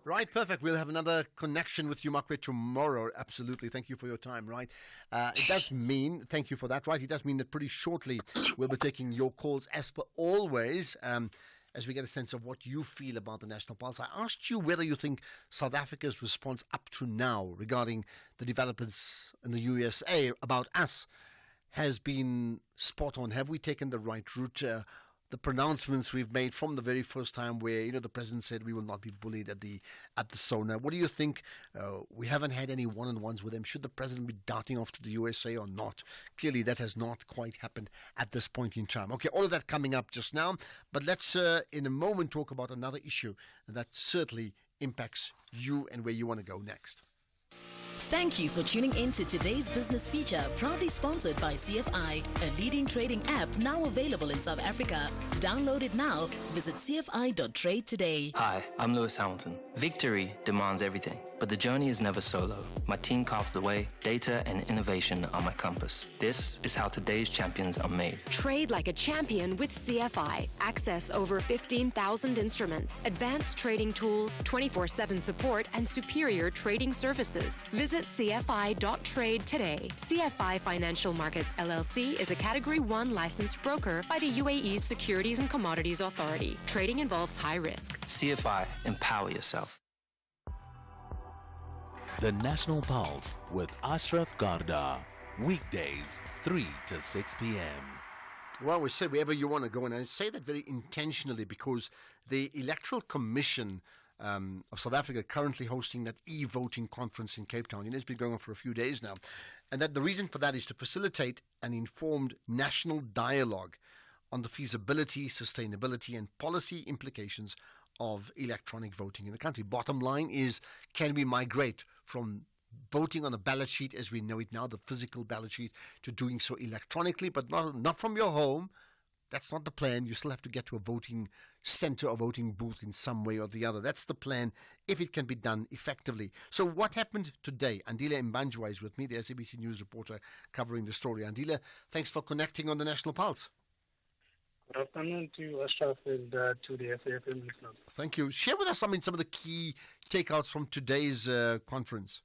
Right, perfect. We'll have another connection with you, Makwe, tomorrow. Absolutely. Thank you for your time, right? It does mean, thank you for that, right? It does mean that pretty shortly we'll be taking your calls as per always, as we get a sense of what you feel about the National Pulse. I asked you whether you think South Africa's response up to now regarding the developments in the USA about us has been spot on. Have we taken the right route? The pronouncements we've made from the very first time where, the president said we will not be bullied at the SONA. What do you think? We haven't had any one-on-ones with him. Should the president be darting off to the USA or not? Clearly, that has not quite happened at this point in time. Okay, all of that coming up just now. But let's, in a moment, talk about another issue that certainly impacts you and where you want to go next. Thank you for tuning in to today's business feature, proudly sponsored by CFI, a leading trading app now available in South Africa. Download it now. Visit cfi.trade today. Hi, I'm Lewis Hamilton. Victory demands everything, but the journey is never solo. My team carves the way, data and innovation are my compass. This is how today's champions are made. Trade like a champion with CFI. Access over 15,000 instruments, advanced trading tools, 24/7 support, and superior trading services. Visit CFI.trade today. CFI Financial Markets LLC is a Category 1 licensed broker by the UAE Securities and Commodities Authority. Trading involves high risk. CFI, empower yourself. The National Pulse with Ashraf Garda. Weekdays, 3 to 6 p.m. Well, we said wherever you want to go, and I say that very intentionally because the Electoral Commission of South Africa currently hosting that e-voting conference in Cape Town. It's been going on for a few days now. And that the reason for that is to facilitate an informed national dialogue on the feasibility, sustainability, and policy implications of electronic voting in the country. Bottom line is, can we migrate from voting on a ballot sheet as we know it now, the physical ballot sheet, to doing so electronically, but not from your home? That's not the plan. You still have to get to a voting center or voting booth in some way or the other. That's the plan, if it can be done effectively. So what happened today? Andile Mbanjwa is with me, the SABC News reporter covering the story. Andile, thanks for connecting on the National Pulse. Good afternoon to you, Ashraf, and to the SAFM listeners. Thank you. Share with us some of the key takeouts from today's conference.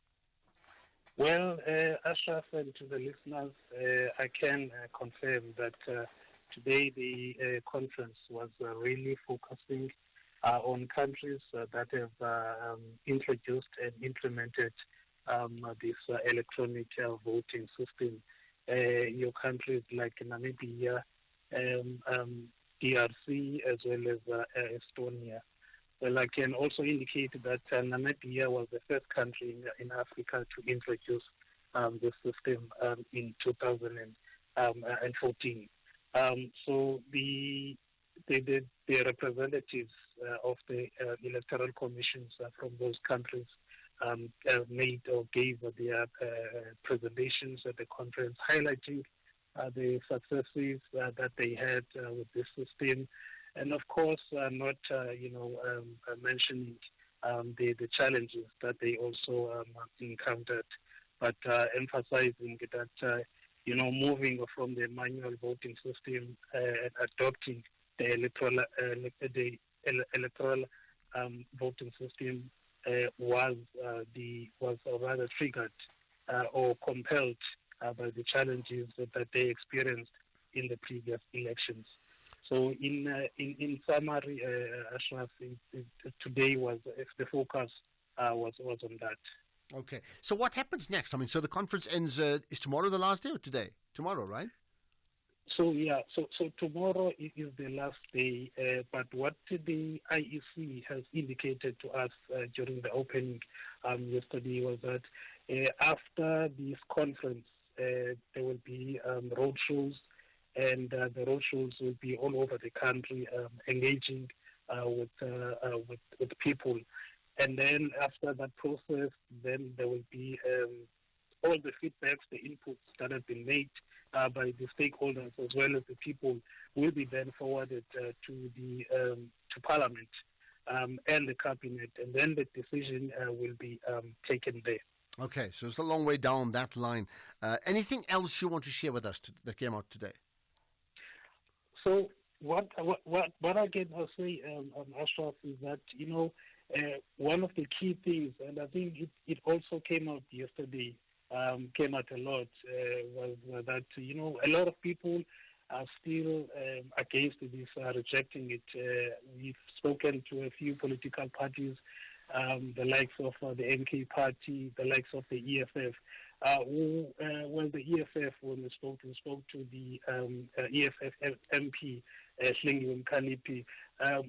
Well, Ashraf, and to the listeners, I can confirm that today the conference was really focusing on countries that have introduced and implemented this electronic voting system. Your countries like Namibia, DRC, as well as Estonia. Well, I can also indicate that Namibia was the first country in Africa to introduce the system in 2014. So the representatives of the electoral commissions from those countries made or gave their presentations at the conference, highlighting the successes that they had with this system, and of course, not mentioning the challenges that they also encountered, but emphasizing that moving from the manual voting system and adopting the electoral voting system was rather triggered or compelled by the challenges that they experienced in the previous elections. So in summary, Ashraf, today was the focus was on that. Okay. So what happens next? I mean, so the conference ends. Is tomorrow the last day or today? Tomorrow, right? So tomorrow is the last day. But what the IEC has indicated to us during the opening yesterday was that after this conference, there will be road shows, and the road shows will be all over the country, engaging with people. And then after that process, then there will be all the feedbacks, the inputs that have been made by the stakeholders as well as the people will be then forwarded to Parliament and the Cabinet, and then the decision will be taken there. Okay, so it's a long way down that line. Anything else you want to share with us that came out today? So what I can say, Ashraf, is that one of the key things, and I think it also came out yesterday, came out a lot, was that a lot of people are still against this, rejecting it. We've spoken to a few political parties, the likes of the MK Party, the likes of the EFF. The EFF, when we spoke to the EFF MP, Hlengiwe Mkhaliphi,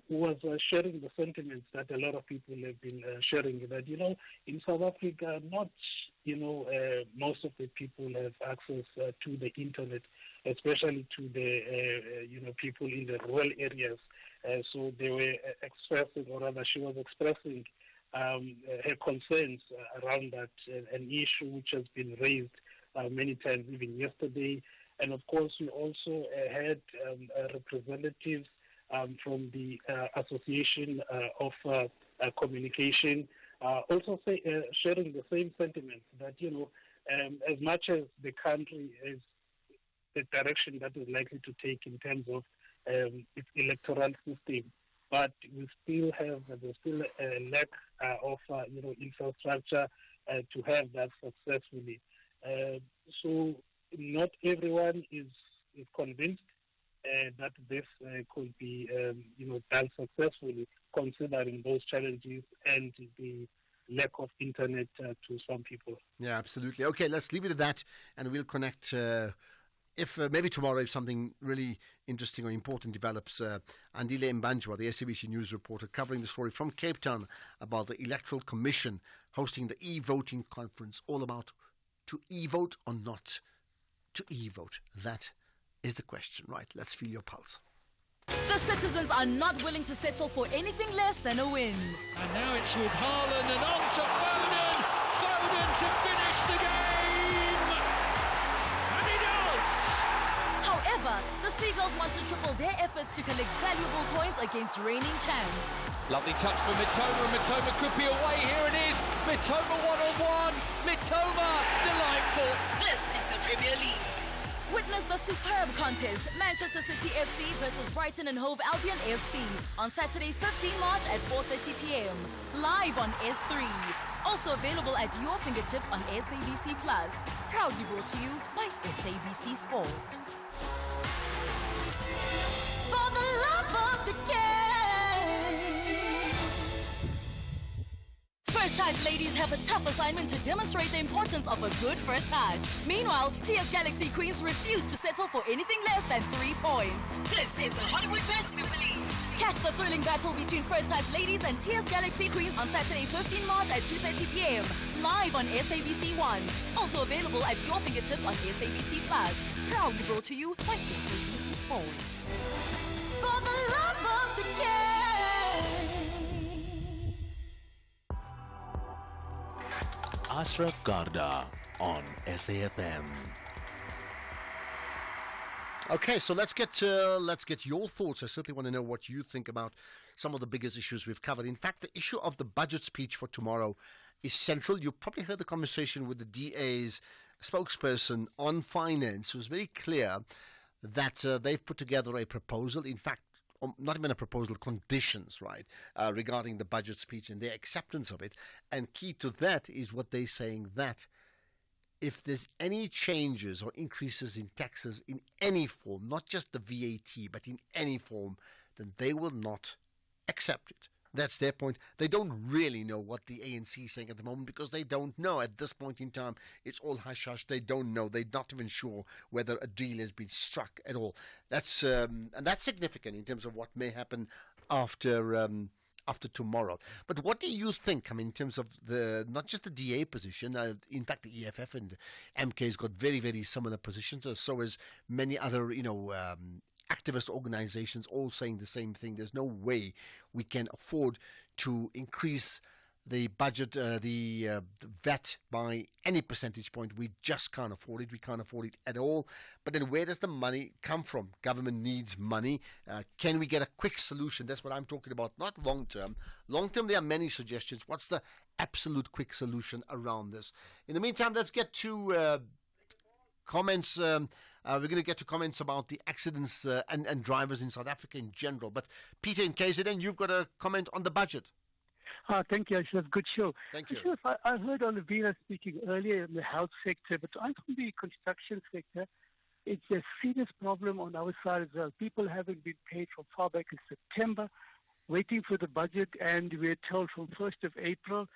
who was sharing the sentiments that a lot of people have been sharing, that, in South Africa, not, most of the people have access to the internet, especially to the, people in the rural areas. So they were expressing, or rather she was expressing her concerns around that, an issue which has been raised many times, even yesterday. And of course, we also had representatives from the Association of Communication also sharing the same sentiment that, as much as the country is the direction that is likely to take in terms of its electoral system, but we still have, there's still a lack of, infrastructure to have that successfully. So not everyone is convinced that this could be, done successfully, considering those challenges and the lack of internet to some people. Yeah, absolutely. Okay, let's leave it at that, and we'll connect. If maybe tomorrow, if something really interesting or important develops, Andile Mbanjwa, the SABC News reporter, covering the story from Cape Town about the Electoral Commission hosting the e-voting conference, all about to e-vote or not to e-vote. That is the question, right? Let's feel your pulse. The citizens are not willing to settle for anything less than a win. And now it's with Haaland and on to Foden. Foden to finish the game. And he does. However, the Seagulls want to triple their efforts to collect valuable points against reigning champs. Lovely touch for Mitoma, and Mitoma could be away. Here it is. Mitoma one-on-one. Mitoma, delightful. This is the Premier League. Witness the superb contest, Manchester City FC versus Brighton and Hove Albion FC, on Saturday, 15 March at 4:30 p.m. Live on S3. Also available at your fingertips on SABC Plus. Proudly brought to you by SABC Sport. For the love of the game. First touch ladies have a tough assignment to demonstrate the importance of a good first touch. Meanwhile, TS Galaxy Queens refuse to settle for anything less than 3 points. This is the Hollywood Bet Super League. Catch the thrilling battle between First Touch ladies and TS Galaxy Queens on Saturday, 15 March at 2:30 p.m. live on SABC 1. Also available at your fingertips on SABC Plus. Proudly brought to you by SABC Sport. For the love of the game. Ashraf Garda on SAFM. Okay, so let's get your thoughts. I certainly want to know what you think about some of the biggest issues we've covered. In fact, the issue of the budget speech for tomorrow is central. You probably heard the conversation with the DA's spokesperson on finance, who was very clear that they've put together a proposal. In fact, not even a proposal, conditions, right, regarding the budget speech and their acceptance of it. And key to that is what they're saying, that if there's any changes or increases in taxes in any form, not just the VAT, but in any form, then they will not accept it. That's their point. They don't really know what the ANC is saying at the moment because they don't know. At this point in time, it's all hush-hush. They don't know. They're not even sure whether a deal has been struck at all. That's and that's significant in terms of what may happen after tomorrow. But what do you think? I mean, in terms of not just the DA position, in fact, the EFF and MK has got very, very similar positions, so as many other, activist organizations all saying the same thing. There's no way we can afford to increase the budget, the VAT by any percentage point. We just can't afford it. We can't afford it at all. But then where does the money come from? Government needs money. Can we get a quick solution? That's what I'm talking about, not long term. Long term, there are many suggestions. What's the absolute quick solution around this? In the meantime, let's get to comments. We're going to get to comments about the accidents and drivers in South Africa in general. But Peter, in KZN, you've got a comment on the budget. Thank you, Ashraf. Good show. Thank you. Ashraf, I heard Olivia speaking earlier in the health sector, but I'm from the construction sector. It's a serious problem on our side as well. People haven't been paid from far back in September, waiting for the budget, and we're told from 1st of April,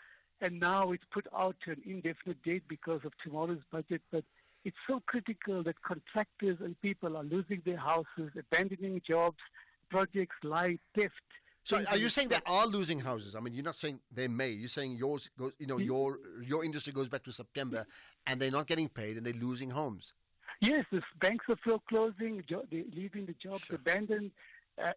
and now it's put out to an indefinite date because of tomorrow's budget. But it's so critical that contractors and people are losing their houses, abandoning jobs, projects lie, theft. So are you saying they are losing houses? I mean, you're not saying they may. You're saying yours goes, your industry goes back to September and they're not getting paid and they're losing homes. Yes, the banks are foreclosing, they're leaving the jobs abandoned.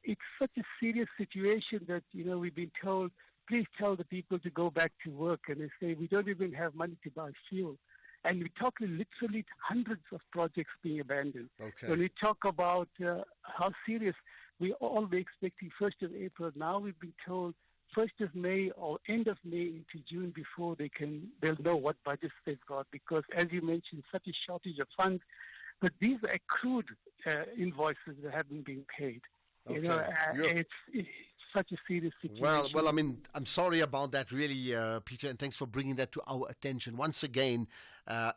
It's such a serious situation that, we've been told, please tell the people to go back to work. And they say, we don't even have money to buy fuel. And we're talking literally hundreds of projects being abandoned. Okay. When we talk about how serious, we all were expecting 1st of April. Now we've been told 1st of May or end of May into June before they'll know what budgets they've got, because as you mentioned, such a shortage of funds. But these are accrued invoices that haven't been paid. Okay. It's such a serious situation. Well, I mean, I'm sorry about that, really, Peter, and thanks for bringing that to our attention. Once again, there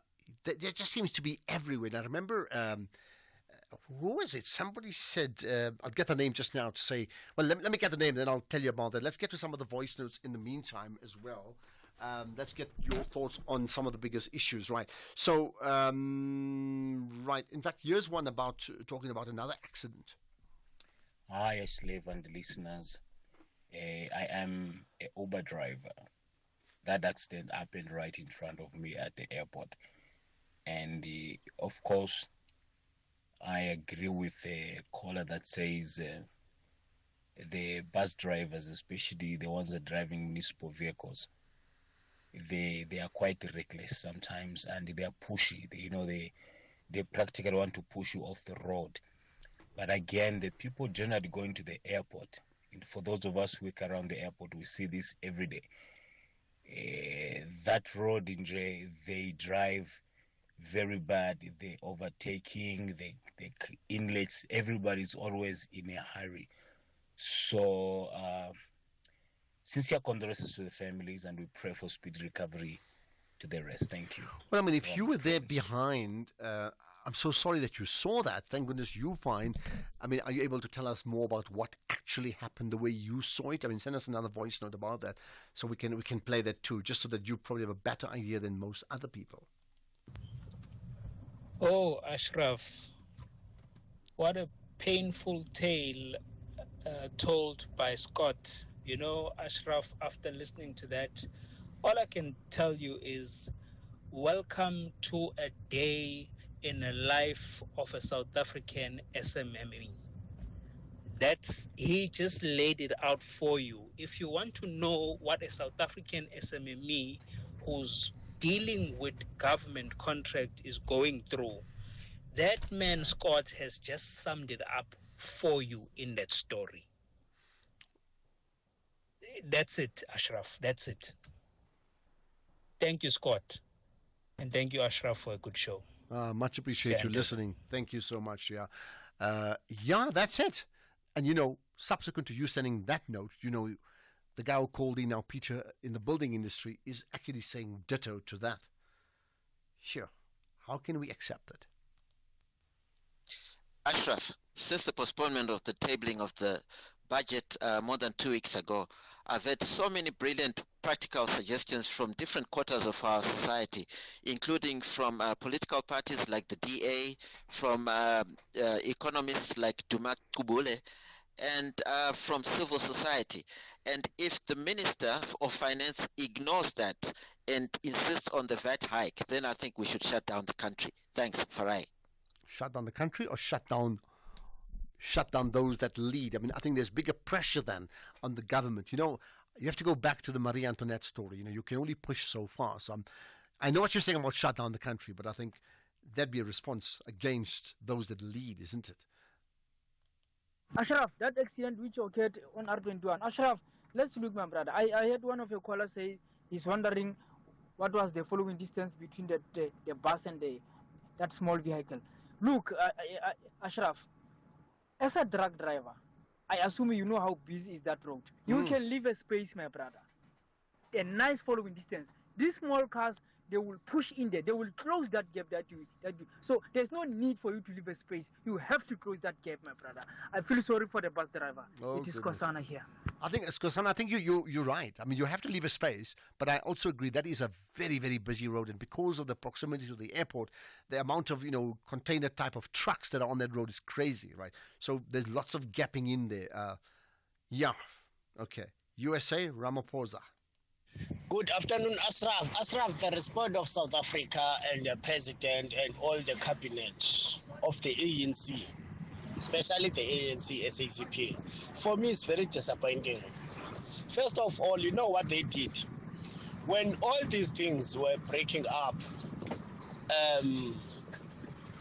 just seems to be everywhere. And I remember, who is it? Somebody said, I'll get the name just now to say, well, let me get the name, then I'll tell you about that. Let's get to some of the voice notes in the meantime as well. Let's get your thoughts on some of the biggest issues, right? So, right, in fact, here's one about talking about another accident. Hi, Ashley and the listeners. I am an Uber driver. That accident happened right in front of me at the airport. And of course, I agree with the caller that says the bus drivers, especially the ones that are driving municipal vehicles, they are quite reckless sometimes, and they are pushy. They practically want to push you off the road. But again, the people generally going to the airport, and for those of us who work around the airport, we see this every day. That road they drive very bad. The overtaking, the inlets, everybody's always in a hurry. So, sincere condolences to the families, and we pray for speedy recovery to the rest. Thank you. Well, I mean, if you were there behind, I'm so sorry that you saw that. Thank goodness you find. I mean, are you able to tell us more about what actually happened the way you saw it? I mean, send us another voice note about that so we can play that too, just so that you probably have a better idea than most other people. Oh, Ashraf, what a painful tale told by Scott. Ashraf, after listening to that, all I can tell you is welcome to a day in the life of a South African SMME. He just laid it out for you. If you want to know what a South African SMME who's dealing with government contract is going through, that man, Scott, has just summed it up for you in that story. That's it, Ashraf. That's it. Thank you, Scott. And thank you, Ashraf, for a good show. Much appreciate you listening. Thank you so much. Yeah, that's it. And, subsequent to you sending that note, the guy who called in now, Peter, in the building industry, is actually saying ditto to that. Sure. How can we accept it? Ashraf, since the postponement of the tabling of the budget more than 2 weeks ago, I've had so many brilliant practical suggestions from different quarters of our society, including from political parties like the DA, from economists like Dumat Kubule, and from civil society. And if the Minister of Finance ignores that and insists on the VAT hike, then I think we should shut down the country. Thanks, Farai. Shut down the country or shut down those that lead? I mean, I think there's bigger pressure then on the government. You know, you have to go back to the Marie Antoinette story. You know, you can only push so far. So I know what you're saying about shut down the country, but I think that'd be a response against those that lead, isn't it? Ashraf, that accident which occurred on R21. Ashraf, let's look, my brother. I heard one of your callers say he's wondering what was the following distance between the bus and that small vehicle. Look, Ashraf, as a truck driver, I assume you know how busy is that road. You can leave a space, my brother. A nice following distance. These small cars, they will push in there. They will close that gap that you. So there's no need for you to leave a space. You have to close that gap, my brother. I feel sorry for the bus driver. It is Kosana here. I think, Kosana, I think you're right. I mean, you have to leave a space, but I also agree that is a very, very busy road, and because of the proximity to the airport, the amount of container type of trucks that are on that road is crazy, right? So there's lots of gapping in there. Okay. USA, Ramaphosa. Good afternoon, Ashraf. Ashraf, the response of South Africa and the president and all the cabinet of the ANC, especially the ANC SACP, for me it's very disappointing. First of all, you know what they did? When all these things were breaking up,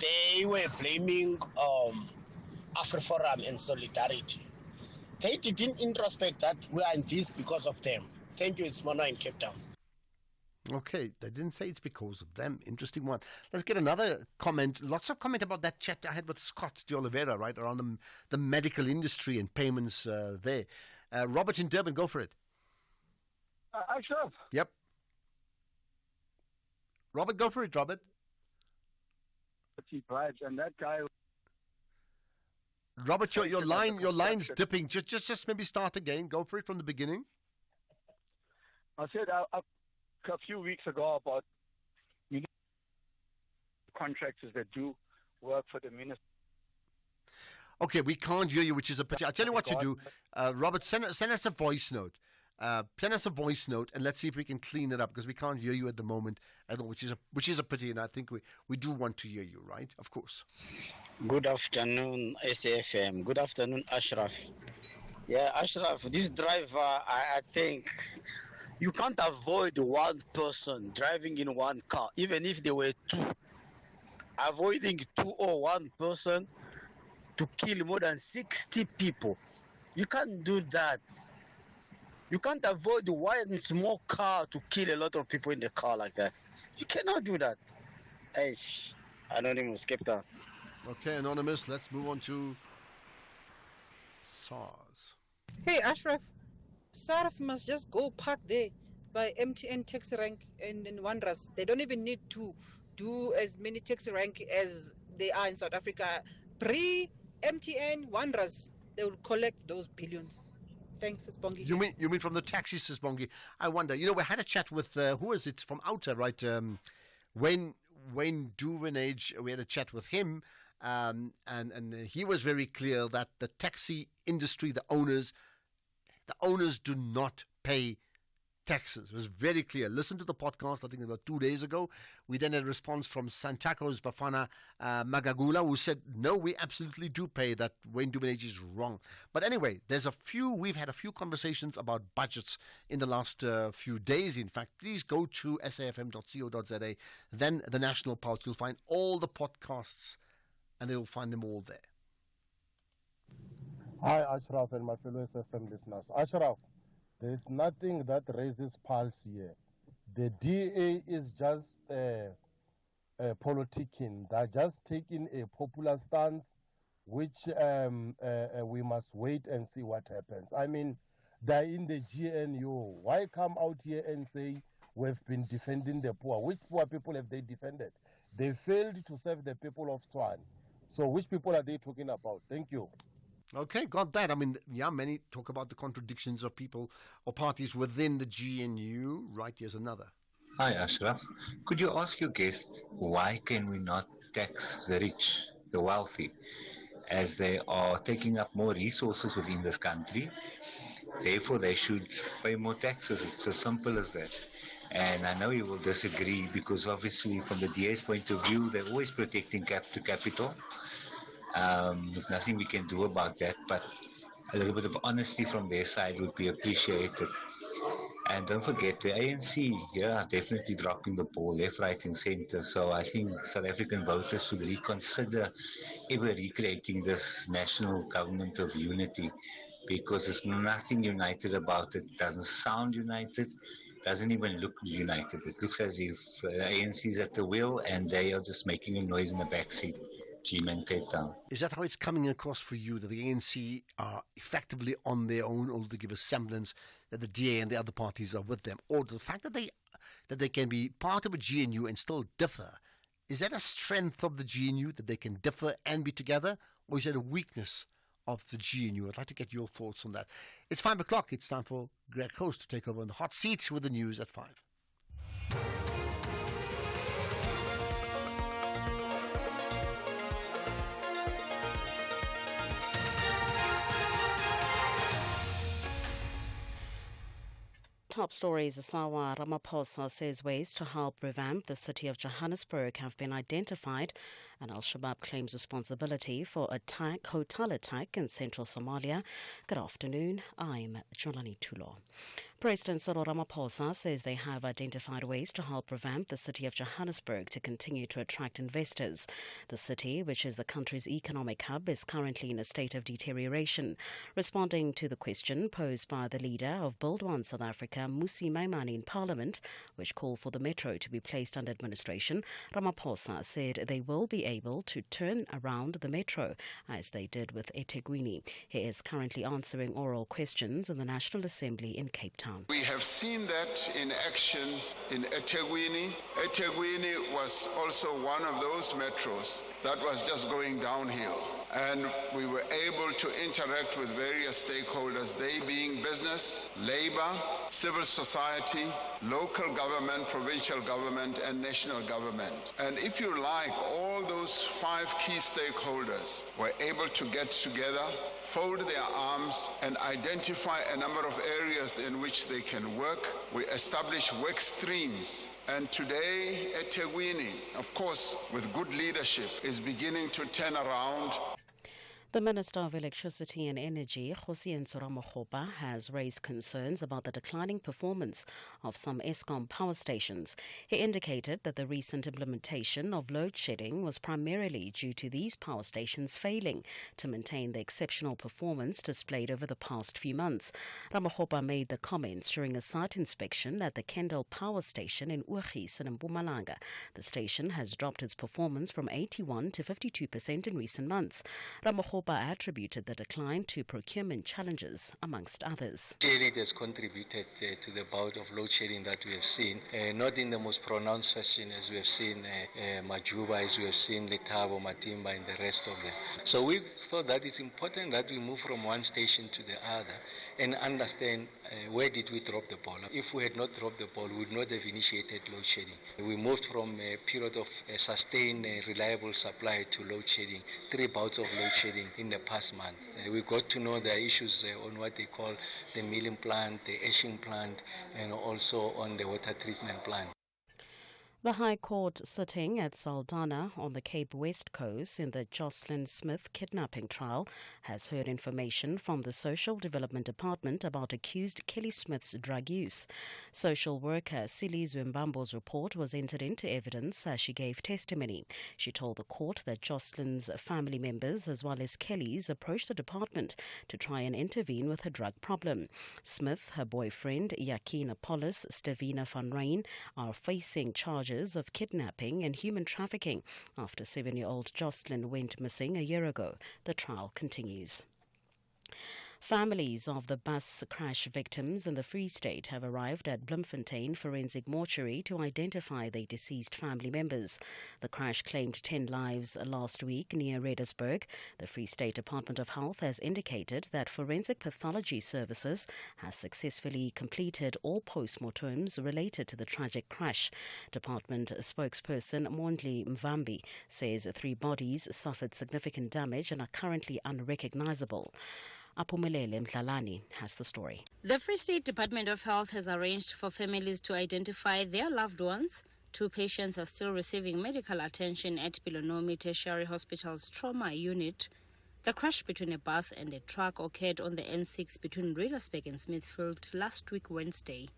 they were blaming AfriForum and Solidarity. They didn't introspect that we are in this because of them. Thank you, it's Mono in Cape Town. Okay, they didn't say it's because of them. Interesting one. Let's get another comment. Lots of comment about that chat I had with Scott de Oliveira, right, around the medical industry and payments there. Robert in Durban, go for it. Ashraf. Yep. Robert, go for it, Robert. He drives, and that guy. Robert, your line's dipping. Just maybe start again. Go for it from the beginning. I said a few weeks ago about contractors that do work for the minister. Okay, we can't hear you, which is a pity. I'll tell you what you do. Robert, send us a voice note. Send us a voice note, and let's see if we can clean it up, because we can't hear you at the moment at all, which is a pity, and I think we do want to hear you, right? Of course. Good afternoon, SAFM. Good afternoon, Ashraf. Yeah, Ashraf, this driver, I think you can't avoid one person driving in one car, even if there were two. Avoiding two or one person to kill more than 60 people. You can't do that. You can't avoid one small car to kill a lot of people in the car like that. You cannot do that. Hey, Anonymous, Cape Town. Okay, Anonymous, let's move on to SARS. Hey, Ashraf, SARS must just go park there by MTN taxi rank and Wanderers. They don't even need to do as many taxi rank as they are in South Africa. Pre-MTN Wanderers, they will collect those billions. Thanks, it's Bongi. You mean from the taxis, says Bongi. I wonder. We had a chat with who is it from Outer, right? Wayne Duvenage. We had a chat with him, and he was very clear that the taxi industry, the owners do not pay taxes. It was very clear. Listen to the podcast, I think about 2 days ago. We then had a response from Santaco's Bafana Magagula, who said, no, we absolutely do pay, that Wayne Duvenage is wrong. But anyway, we've had a few conversations about budgets in the last few days. In fact, please go to safm.co.za, then the National Pulse. You'll find all the podcasts, and you'll find them all there. Hi, Ashraf and my fellow SFM listeners. Ashraf, there is nothing that raises pulse here. The DA is just politicking. They're just taking a popular stance, which we must wait and see what happens. I mean, they're in the GNU. Why come out here and say we've been defending the poor? Which poor people have they defended? They failed to serve the people of Tshwane. So which people are they talking about? Thank you. Okay, got that. I mean, yeah, many talk about the contradictions of people or parties within the GNU. Right, here's another. Hi, Ashraf. Could you ask your guest why can we not tax the rich, the wealthy, as they are taking up more resources within this country? Therefore, they should pay more taxes. It's as simple as that. And I know you will disagree because obviously from the DA's point of view, they're always protecting capital. There's nothing we can do about that, but a little bit of honesty from their side would be appreciated. And don't forget, the ANC, definitely dropping the ball left, right and centre. So I think South African voters should reconsider ever recreating this national government of unity, because there's nothing united about it. It doesn't sound united, doesn't even look united. It looks as if the ANC is at the wheel and they are just making a noise in the backseat. G-Man, Cape Town. Is that how it's coming across for you, that the ANC are effectively on their own, or to give a semblance that the DA and the other parties are with them? Or the fact that they can be part of a GNU and still differ, is that a strength of the GNU, that they can differ and be together? Or is that a weakness of the GNU? I'd like to get your thoughts on that. It's 5 o'clock. It's time for Greg Coast to take over on the hot seat with the news at 5. Top stories. Cyril Ramaphosa says ways to help revamp the city of Johannesburg have been identified, and Al-Shabaab claims responsibility for a hotel attack in central Somalia. Good afternoon, I'm Jolani Tulo. President Cyril Ramaphosa says they have identified ways to help revamp the city of Johannesburg to continue to attract investors. The city, which is the country's economic hub, is currently in a state of deterioration. Responding to the question posed by the leader of Build One South Africa, Mmusi Maimane, in Parliament, which called for the metro to be placed under administration, Ramaphosa said they will be able to turn around the metro, as they did with eThekwini. He is currently answering oral questions in the National Assembly in Cape Town. We have seen that in action in eThekwini. eThekwini was also one of those metros that was just going downhill. And we were able to interact with various stakeholders, they being business, labor, civil society, local government, provincial government, and national government. And if you like, all those 5 key stakeholders were able to get together, fold their arms, and identify a number of areas in which they can work. We established work streams. And today, eThekwini, of course, with good leadership, is beginning to turn around. The Minister of Electricity and Energy, Kgosientsho Ramokgopa, has raised concerns about the declining performance of some Eskom power stations. He indicated that the recent implementation of load shedding was primarily due to these power stations failing to maintain the exceptional performance displayed over the past few months. Ramokgopa made the comments during a site inspection at the Kendal Power Station in Oorgis in Mpumalanga. The station has dropped its performance from 81% to 52% in recent months. Ramokgopa attributed the decline to procurement challenges, amongst others. Clearly, it has contributed to the bout of load shedding that we have seen, not in the most pronounced fashion as we have seen Majuba, as we have seen Letabo, Matimba, and the rest of them. So we thought that it's important that we move from one station to the other and understand where did we drop the ball. If we had not dropped the ball, we would not have initiated load shedding. We moved from a period of sustained reliable supply to load shedding, 3 bouts of load shedding in the past month. We got to know the issues on what they call the milling plant, the ashing plant, and also on the water treatment plant. The High Court sitting at Saldanha on the Cape West Coast in the Jocelyn Smith kidnapping trial has heard information from the Social Development Department about accused Kelly Smith's drug use. Social worker Sili Zwembambo's report was entered into evidence as she gave testimony. She told the court that Jocelyn's family members as well as Kelly's approached the department to try and intervene with her drug problem. Smith, her boyfriend Yakin Apollos, Stavina van Ryn are facing charges of kidnapping and human trafficking after 7-year-old Jocelyn went missing a year ago. The trial continues. Families of the bus crash victims in the Free State have arrived at Bloemfontein Forensic Mortuary to identify their deceased family members. The crash claimed 10 lives last week near Reddersburg. The Free State Department of Health has indicated that Forensic Pathology Services has successfully completed all postmortems related to the tragic crash. Department spokesperson Mondli Mvambi says 3 bodies suffered significant damage and are currently unrecognizable. Aphumelele Mdlalani has the story. The Free State Department of Health has arranged for families to identify their loved ones. 2 patients are still receiving medical attention at Pilonomi Tertiary Hospital's trauma unit. The crash between a bus and a truck occurred on the N6 between Reddersburg and Smithfield last week Wednesday.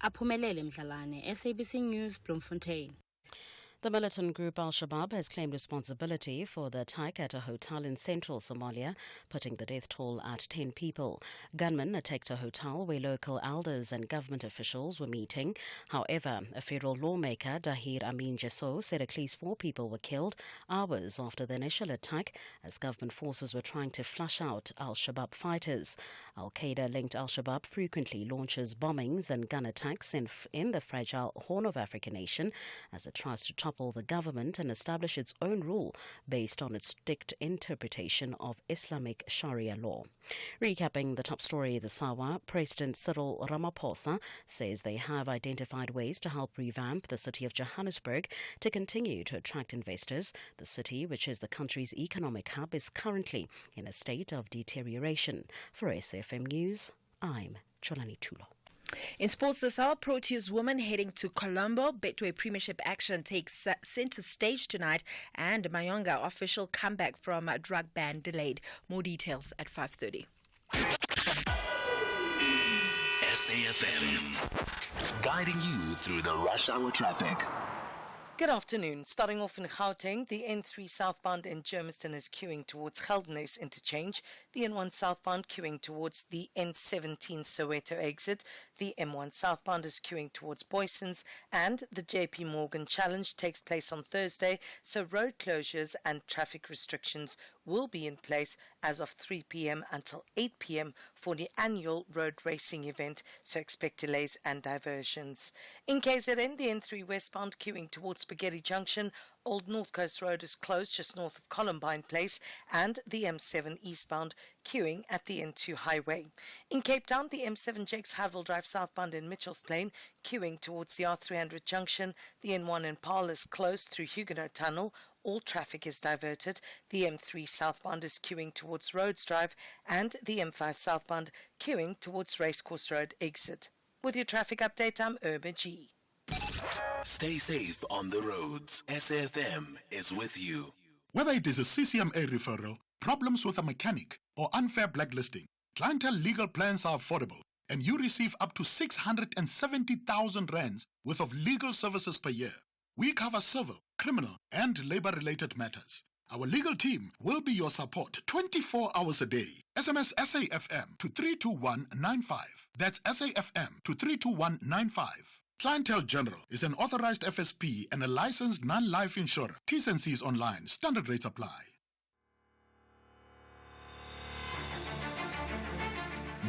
Aphumelele Mdlalani, SABC News, Bloemfontein. The militant group Al-Shabaab has claimed responsibility for the attack at a hotel in central Somalia, putting the death toll at 10 people. Gunmen attacked a hotel where local elders and government officials were meeting. However, a federal lawmaker, Dahir Amin Jesso, said at least 4 people were killed hours after the initial attack as government forces were trying to flush out Al-Shabaab fighters. Al-Qaeda-linked Al-Shabaab frequently launches bombings and gun attacks in the fragile Horn of Africa nation as it tries to topple the government and establish its own rule based on its strict interpretation of Islamic Sharia law. Recapping the top story this hour, President Cyril Ramaphosa says they have identified ways to help revamp the city of Johannesburg to continue to attract investors. The city, which is the country's economic hub, is currently in a state of deterioration. For SFM News, I'm Cholani Tulo. In sports this hour, Proteas women heading to Colombo. Betway Premiership action takes centre stage tonight, and Mayonga official comeback from a drug ban delayed. More details at 5:30. SAFM, guiding you through the rush hour traffic. Good afternoon. Starting off in Gauteng, the N3 southbound in Germiston is queuing towards Geldenhuys interchange. The N1 southbound queuing towards the N17 Soweto exit. The M1 southbound is queuing towards Boysons, and the JP Morgan Challenge takes place on Thursday, so road closures and traffic restrictions will be in place as of 3 p.m. until 8 p.m. for the annual road racing event, so expect delays and diversions. In KZN, the N3 westbound queuing towards Spaghetti Junction, Old North Coast Road is closed just north of Columbine Place, and the M7 eastbound queuing at the N2 highway. In Cape Town, the M7 Jakes Haville Drive southbound in Mitchells Plain queuing towards the R300 junction. The N1 in Paarl is closed through Huguenot Tunnel. All traffic is diverted. The M3 southbound is queuing towards Rhodes Drive, and the M5 southbound queuing towards Racecourse Road exit. With your traffic update, I'm Irma G. Stay safe on the roads. SAFM is with you. Whether it is a CCMA referral, problems with a mechanic, or unfair blacklisting, Clientele legal plans are affordable, and you receive up to 670,000 rands worth of legal services per year. We cover civil, criminal, and labor-related matters. Our legal team will be your support 24 hours a day. SMS SAFM to 32195. That's SAFM to 32195. Clientele General is an authorized FSP and a licensed non-life insurer. T's and C's online. Standard rates apply.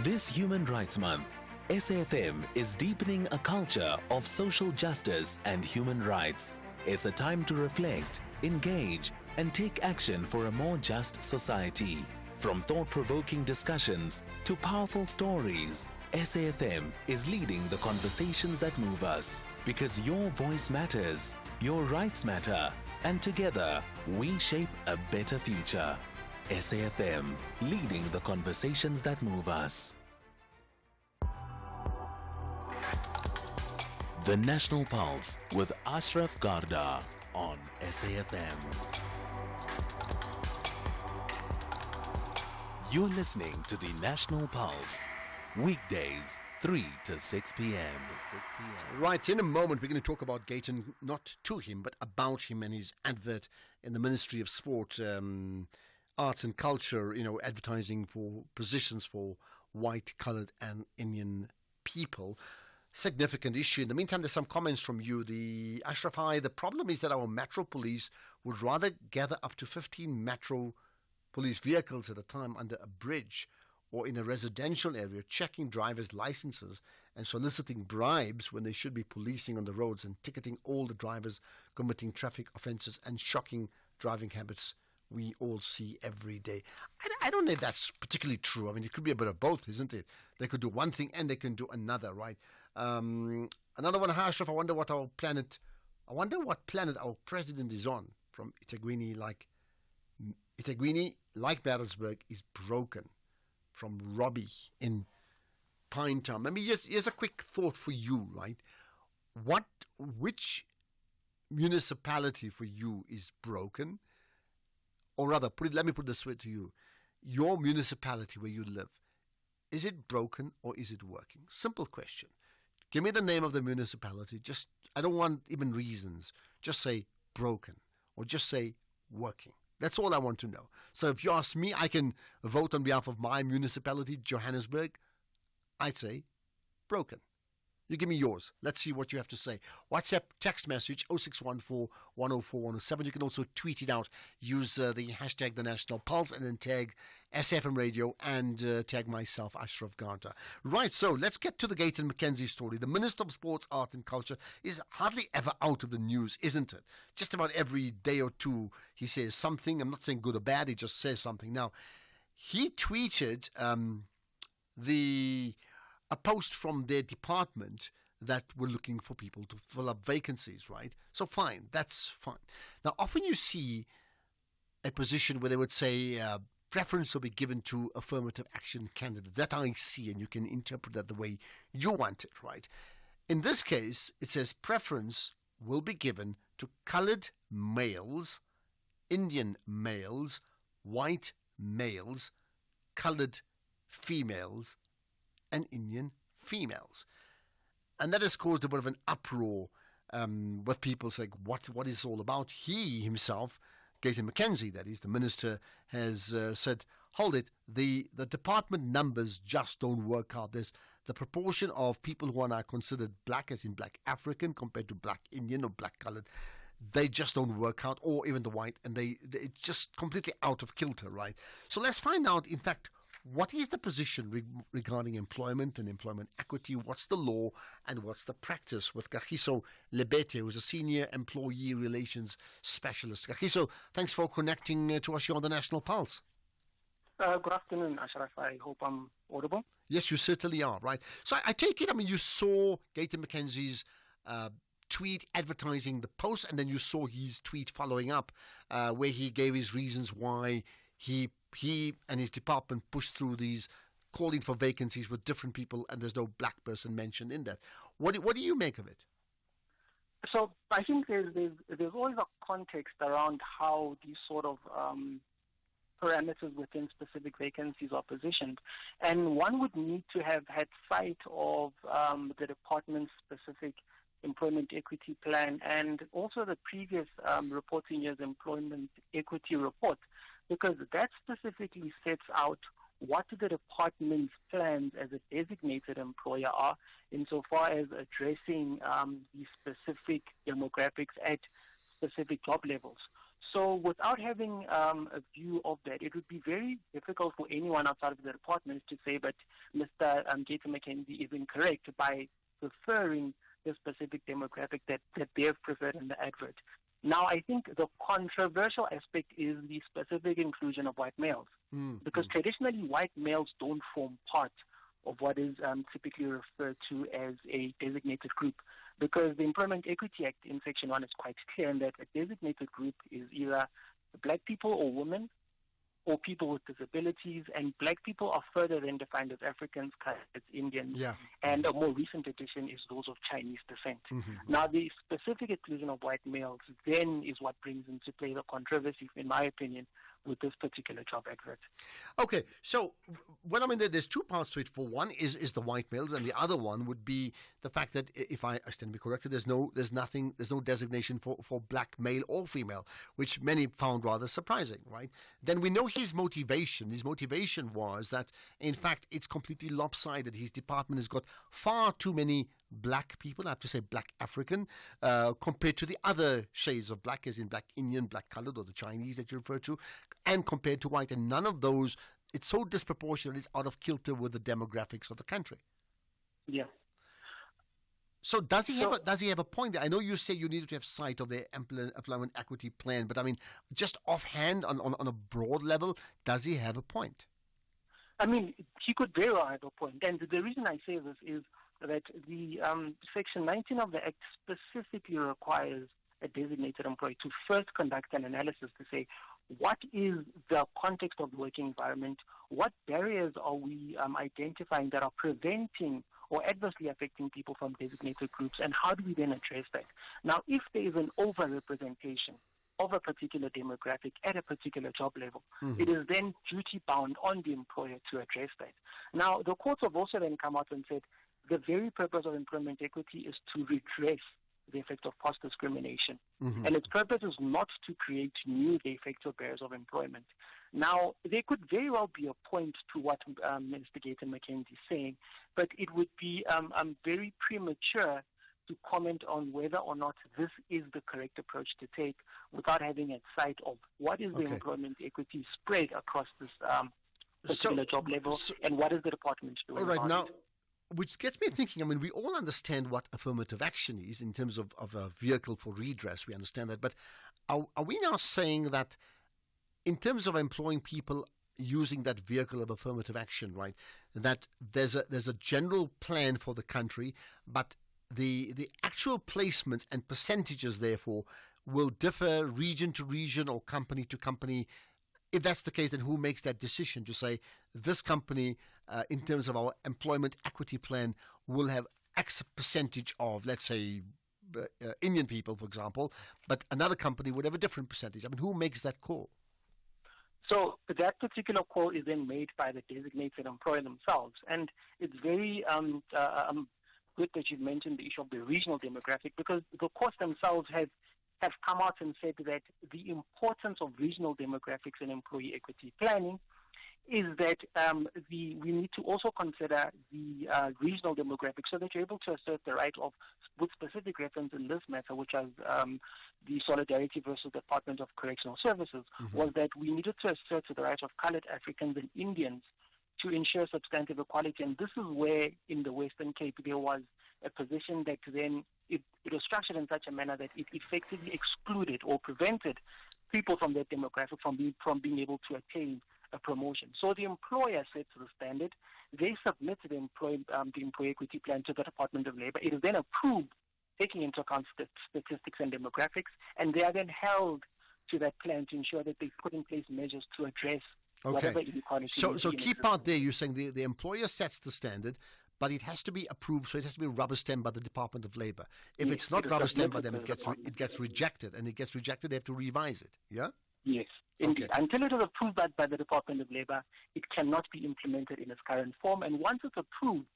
This Human Rights Month, SAFM is deepening a culture of social justice and human rights. It's a time to reflect, engage, and take action for a more just society. From thought-provoking discussions to powerful stories, SAFM is leading the conversations that move us, because your voice matters, your rights matter, and together we shape a better future. SAFM, leading the conversations that move us. The National Pulse with Ashraf Garda on SAFM. You're listening to the National Pulse. Weekdays, 3 to 6 p.m. Right, in a moment we're going to talk about Gayton, not to him, but about him and his advert in the Ministry of Sport, Arts and Culture, advertising for positions for white, coloured and Indian people. Significant issue. In the meantime, there's some comments from you. The Ashraf High, the problem is that our Metro Police would rather gather up to 15 Metro Police vehicles at a time under a bridge or in a residential area checking drivers' licenses and soliciting bribes when they should be policing on the roads and ticketing all the drivers committing traffic offences and shocking driving habits we all see every day. I don't know if that's particularly true. I mean, it could be a bit of both, isn't it? They could do one thing and they can do another, right? Another one, Ashraf, I wonder what planet our president is on. From eThekwini, like Maritzburg, is broken. From Robbie in Pinetown. Maybe here's a quick thought for you, right? Which municipality for you is broken? Or rather, let me put this way to you. Your municipality where you live, is it broken or is it working? Simple question. Give me the name of the municipality. I don't want even reasons. Just say broken or just say working. That's all I want to know. So if you ask me, I can vote on behalf of my municipality, Johannesburg. I'd say broken. You give me yours. Let's see what you have to say. WhatsApp text message 0614 104 107. You can also tweet it out. Use the hashtag The National Pulse and then tag SFM Radio and tag myself, Ashraf Garda. Right, so let's get to the Gayton McKenzie story. The Minister of Sports, Art and Culture is hardly ever out of the news, isn't it? Just about every day or two he says something. I'm not saying good or bad, he just says something. Now, he tweeted a post from their department that were looking for people to fill up vacancies, right? So fine, that's fine. Now, often you see a position where they would say preference will be given to affirmative action candidates. That I see, and you can interpret that the way you want it, right? In this case, it says preference will be given to coloured males, Indian males, white males, coloured females, and Indian females. And that has caused a bit of an uproar with people saying, what is this all about? He himself, Gayton McKenzie, that is, the minister, has said, hold it, the department numbers just don't work out. There's the proportion of people who are now considered black, as in black African, compared to black Indian or black coloured, they just don't work out, or even the white, and it's just completely out of kilter, right? So let's find out, in fact, what is the position regarding employment and employment equity? What's the law and what's the practice with Kagiso Lebete, who's a senior employee relations specialist. Kagiso, thanks for connecting to us here on the National Pulse. Good afternoon, Ashraf. I hope I'm audible. Yes, you certainly are, right? So I take it, you saw Gayton McKenzie's tweet advertising the post, and then you saw his tweet following up where he gave his reasons why he and his department pushed through these, calling for vacancies with different people, and there's no black person mentioned in that. What do you make of it? So I think there's always a context around how these sort of parameters within specific vacancies are positioned, and one would need to have had sight of the department's specific employment equity plan and also the previous reporting year's employment equity report, because that specifically sets out what the department's plans as a designated employer are insofar as addressing the specific demographics at specific job levels. So without having a view of that, it would be very difficult for anyone outside of the department to say that Mr. Gayton McKenzie is incorrect by preferring the specific demographic that they've preferred in the advert. Now, I think the controversial aspect is the specific inclusion of white males, because traditionally white males don't form part of what is typically referred to as a designated group, because the Employment Equity Act in Section 1 is quite clear in that a designated group is either black people or women or people with disabilities, and black people are further then defined as Africans, as Indians, and a more recent addition is those of Chinese descent. Now, the specific inclusion of white males then is what brings into play the controversy, in my opinion, with this particular job advert. Okay, so there's two parts to it. For one is the white males, and the other one would be the fact that, if I stand to be corrected, there's no designation for black male or female, which many found rather surprising, right? Then we know his motivation. His motivation was that, in fact, it's completely lopsided. His department has got far too many black people, I have to say black African, compared to the other shades of black, as in black Indian, black colored, or the Chinese that you refer to, and compared to white. And none of those it's so disproportionate, it's out of kilter with the demographics of the country. Yeah. So does he have a point there? I know you say you needed to have sight of the employment equity plan, but I mean, just offhand on a broad level, does he have a point? I mean, he could very well have a point. And the reason I say this is that the Section 19 of the Act specifically requires a designated employee to first conduct an analysis to say, what is the context of the working environment? What barriers are we identifying that are preventing or adversely affecting people from designated groups, and how do we then address that? Now, if there is an overrepresentation of a particular demographic at a particular job level, it is then duty-bound on the employer to address that. Now, the courts have also then come out and said the very purpose of employment equity is to redress the effect of past discrimination. And its purpose is not to create new defects or barriers of employment. Now, there could very well be a point to what Mr. Gayton McKenzie is saying, but it would be very premature to comment on whether or not this is the correct approach to take without having a sight of what is the employment equity spread across this particular job level, and what is the department doing. All right, now, which gets me thinking, I mean, we all understand what affirmative action is in terms of a vehicle for redress. We understand that. But are we now saying that in terms of employing people using that vehicle of affirmative action, right, that there's a general plan for the country, but the actual placements and percentages, therefore, will differ region to region or company to company? If that's the case, then who makes that decision to say this company, in terms of our employment equity plan, will have X percentage of, let's say, Indian people, for example, but another company would have a different percentage? I mean, who makes that call? So that particular call is then made by the designated employer themselves. And it's very good that you've mentioned the issue of the regional demographic, because the courts themselves have come out and said that the importance of regional demographics in employee equity planning is that we need to also consider the regional demographics so that you're able to assert the right of, with specific reference in this matter, which is the Solidarity versus Department of Correctional Services, was that we needed to assert the right of colored Africans and Indians to ensure substantive equality. And this is where, in the Western Cape, there was a position that then it was structured in such a manner that it effectively excluded or prevented people from that demographic from being able to attain a promotion. So the employer sets the standard. They submit the employee equity plan to the Department of Labor. It is then approved, taking into account statistics and demographics, and they are then held to that plan to ensure that they put in place measures to address whatever inequality. So key part there, you're saying the employer sets the standard, but it has to be approved, so it has to be rubber stamped by the Department of Labor. If it's not rubber stamped by them, it gets rejected, and it gets rejected, they have to revise it. Yeah? Yes, indeed. Okay. Until it is approved by the Department of Labor, it cannot be implemented in its current form. And once it's approved,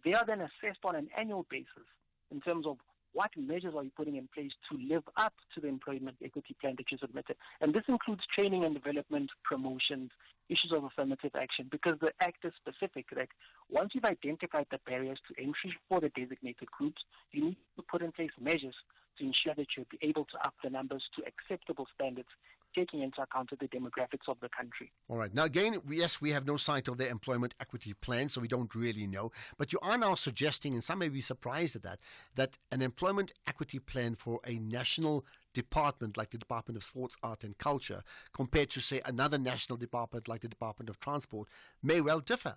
they are then assessed on an annual basis in terms of what measures are you putting in place to live up to the employment equity plan that you submitted. And this includes training and development, promotions, issues of affirmative action, because the Act is specific that once you've identified the barriers to entry for the designated groups, you need to put in place measures to ensure that you'll be able to up the numbers to acceptable standards, taking into account the demographics of the country. All right. Now, again, yes, we have no sight of their employment equity plan, so we don't really know. But you are now suggesting, and some may be surprised at that an employment equity plan for a national department like the Department of Sports, Art and Culture, compared to, say, another national department like the Department of Transport, may well differ.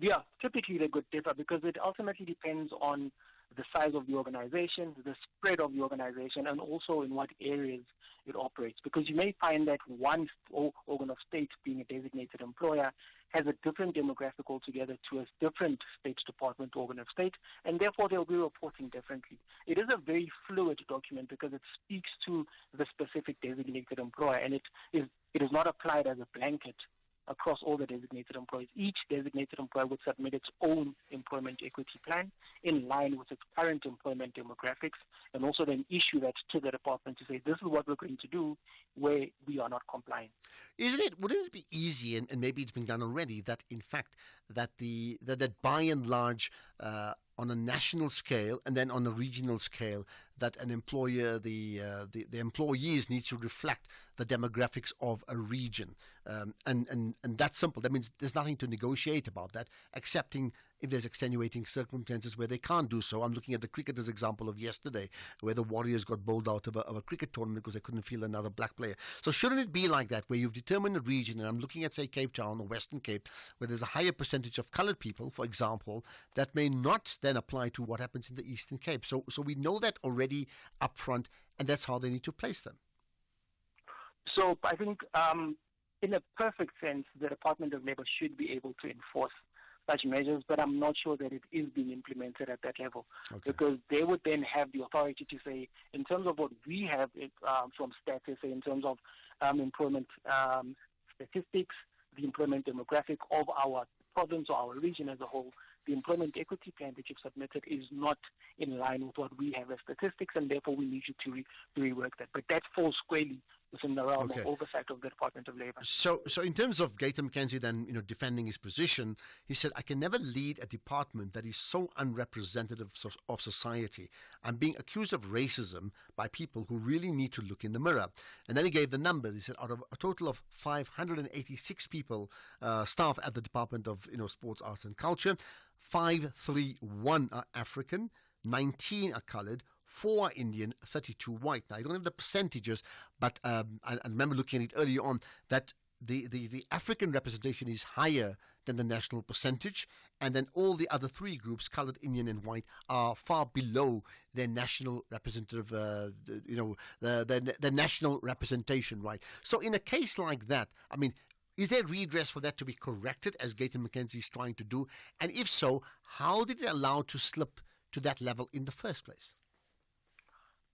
Yeah, typically they could differ because it ultimately depends on the size of the organization, the spread of the organization, and also in what areas it operates. Because you may find that one organ of state, being a designated employer, has a different demographic altogether to a different state department organ of state, and therefore they'll be reporting differently. It is a very fluid document because it speaks to the specific designated employer, and it is not applied as a blanket across all the designated employees. Each designated employer would submit its own employment equity plan in line with its current employment demographics, and also then issue that to the department to say, this is what we're going to do where we are not complying. Wouldn't it be easy, and maybe it's been done already, that in fact that by and large on a national scale and then on a regional scale, that an employer, the employees need to reflect the demographics of a region. And that's simple. That means there's nothing to negotiate about that, excepting if there's extenuating circumstances where they can't do so. I'm looking at the cricketers' example of yesterday, where the Warriors got bowled out of a cricket tournament because they couldn't field another black player. So shouldn't it be like that, where you've determined a region, and I'm looking at, say, Cape Town or Western Cape, where there's a higher percentage of coloured people, for example, that may not then apply to what happens in the Eastern Cape. So we know that already up front, and that's how they need to place them. So I think in a perfect sense, the Department of Labour should be able to enforce such measures, but I'm not sure that it is being implemented at that level, because they would then have the authority to say, in terms of what we have from stats, say in terms of employment statistics, the employment demographic of our province or our region as a whole, the employment equity plan that you've submitted is not in line with what we have as statistics, and therefore we need you to rework that. But that falls squarely within the realm of oversight of the Department of Labour. So in terms of Gayton McKenzie then, defending his position, he said, I can never lead a department that is so unrepresentative of society. I'm being accused of racism by people who really need to look in the mirror. And then he gave the numbers. He said out of a total of 586 people, staff at the Department of Sports, Arts and Culture, 531 are African, 19 are coloured, 4 are Indian, 32 white. Now, I don't have the percentages, but I remember looking at it earlier on that the African representation is higher than the national percentage, and then all the other 3 groups, coloured, Indian and white, are far below their national representative, the national representation, right? So in a case like that, I mean, is there redress for that to be corrected, as Gayton McKenzie is trying to do? And if so, how did it allow to slip to that level in the first place?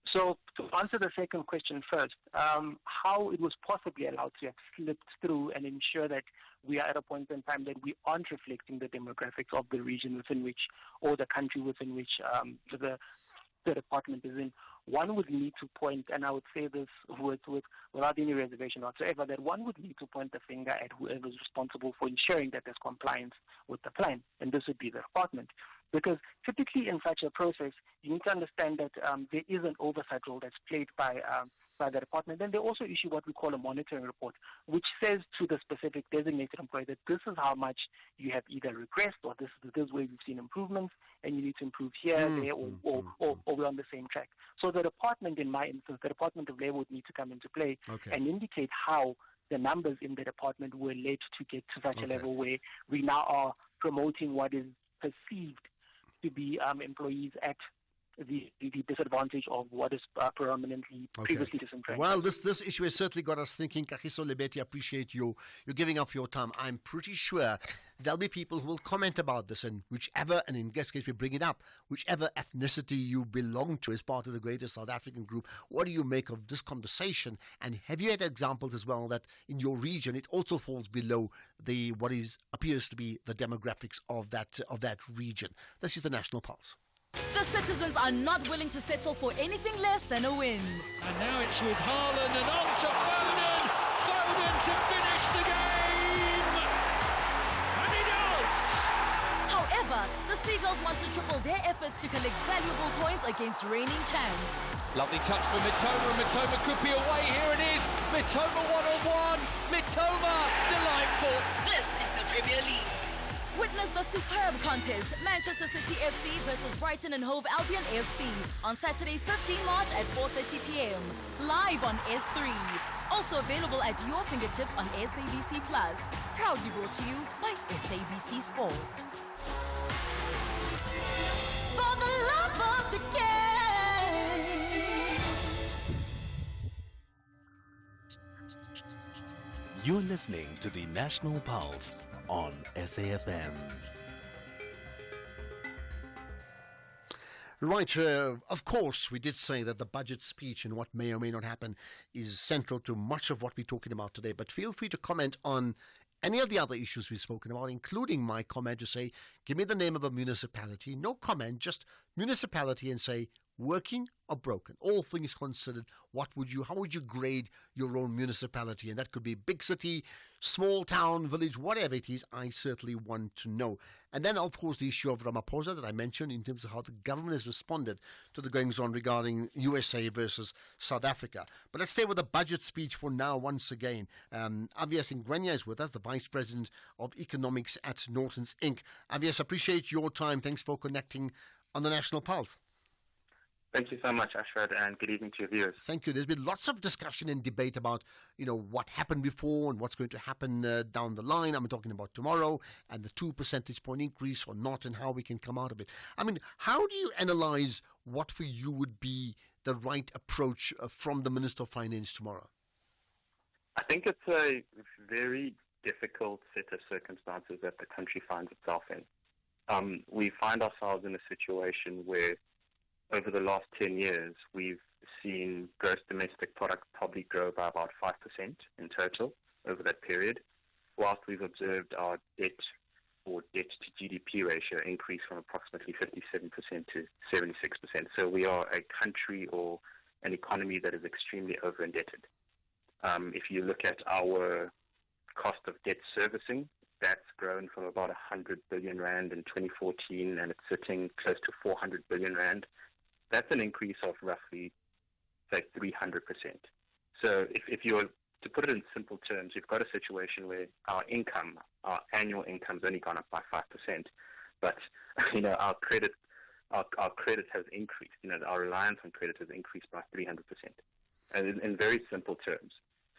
So to answer the second question first, how it was possibly allowed to have slipped through and ensure that we are at a point in time that we aren't reflecting the demographics of the region within which, or the country within which the department is in, one would need to point, and I would say this without any reservation whatsoever, that one would need to point the finger at whoever is responsible for ensuring that there's compliance with the plan, and this would be the department. Because typically in such a process, you need to understand that there is an oversight role that's played by the department. Then they also issue what we call a monitoring report, which says to the specific designated employee that this is how much you have either regressed, or this is where you've seen improvements, and you need to improve here, there, or we're on the same track. So the department, in my instance, the Department of Labour would need to come into play and indicate how the numbers in the department were led to get to such a level where we now are promoting what is perceived to be employees at the disadvantage of what is predominantly previously disenfranchised. Well, this issue has certainly got us thinking. Kagiso Lebeti, I appreciate you giving up your time. I'm pretty sure there'll be people who will comment about this, and whichever, and in this case we bring it up, whichever ethnicity you belong to as part of the greater South African group, what do you make of this conversation? And have you had examples as well that in your region it also falls below what appears to be the demographics of that region? This is the National Pulse. The citizens are not willing to settle for anything less than a win. And now it's with Haaland and on to Foden. Foden to finish the game. And he does. However, the Seagulls want to triple their efforts to collect valuable points against reigning champs. Lovely touch from Mitoma, and Mitoma could be away. Here it is. Mitoma one-on-one. Mitoma, delightful. This is the Premier League. Witness the superb contest, Manchester City FC versus Brighton and Hove Albion FC, on Saturday 15 March at 4:30 p.m. live on S3. Also available at your fingertips on SABC Plus. Proudly brought to you by SABC Sport. For the love of the game. You're listening to the National Pulse on SAFM. Right, of course, we did say that the budget speech and what may or may not happen is central to much of what we're talking about today. But feel free to comment on any of the other issues we've spoken about, including my comment to say, give me the name of a municipality. No comment, just municipality, and say, working or broken? All things considered, how would you grade your own municipality? And that could be big city, small town, village, whatever it is. I certainly want to know. And then, of course, the issue of Ramaphosa that I mentioned in terms of how the government has responded to the goings-on regarding USA versus South Africa. But let's stay with the budget speech for now once again. Avias Ngwenya is with us, the Vice President of Economics at Norton's Inc. Avias, appreciate your time. Thanks for connecting on the National Pulse. Thank you so much, Ashford, and good evening to your viewers. Thank you. There's been lots of discussion and debate about, what happened before and what's going to happen down the line. I'm talking about tomorrow and the 2 percentage point increase or not and how we can come out of it. I mean, how do you analyze what for you would be the right approach from the Minister of Finance tomorrow? I think it's a very difficult set of circumstances that the country finds itself in. We find ourselves in a situation where over the last 10 years, we've seen gross domestic product probably grow by about 5% in total over that period, whilst we've observed our debt or debt to GDP ratio increase from approximately 57% to 76%. So we are a country or an economy that is extremely over-indebted. If you look at our cost of debt servicing, that's grown from about 100 billion rand in 2014, and it's sitting close to 400 billion rand. That's an increase of roughly, say, 300%. So if you're to put it in simple terms, you've got a situation where our annual income's only gone up by 5%, but our credit has increased. Our reliance on credit has increased by 300%, and in very simple terms.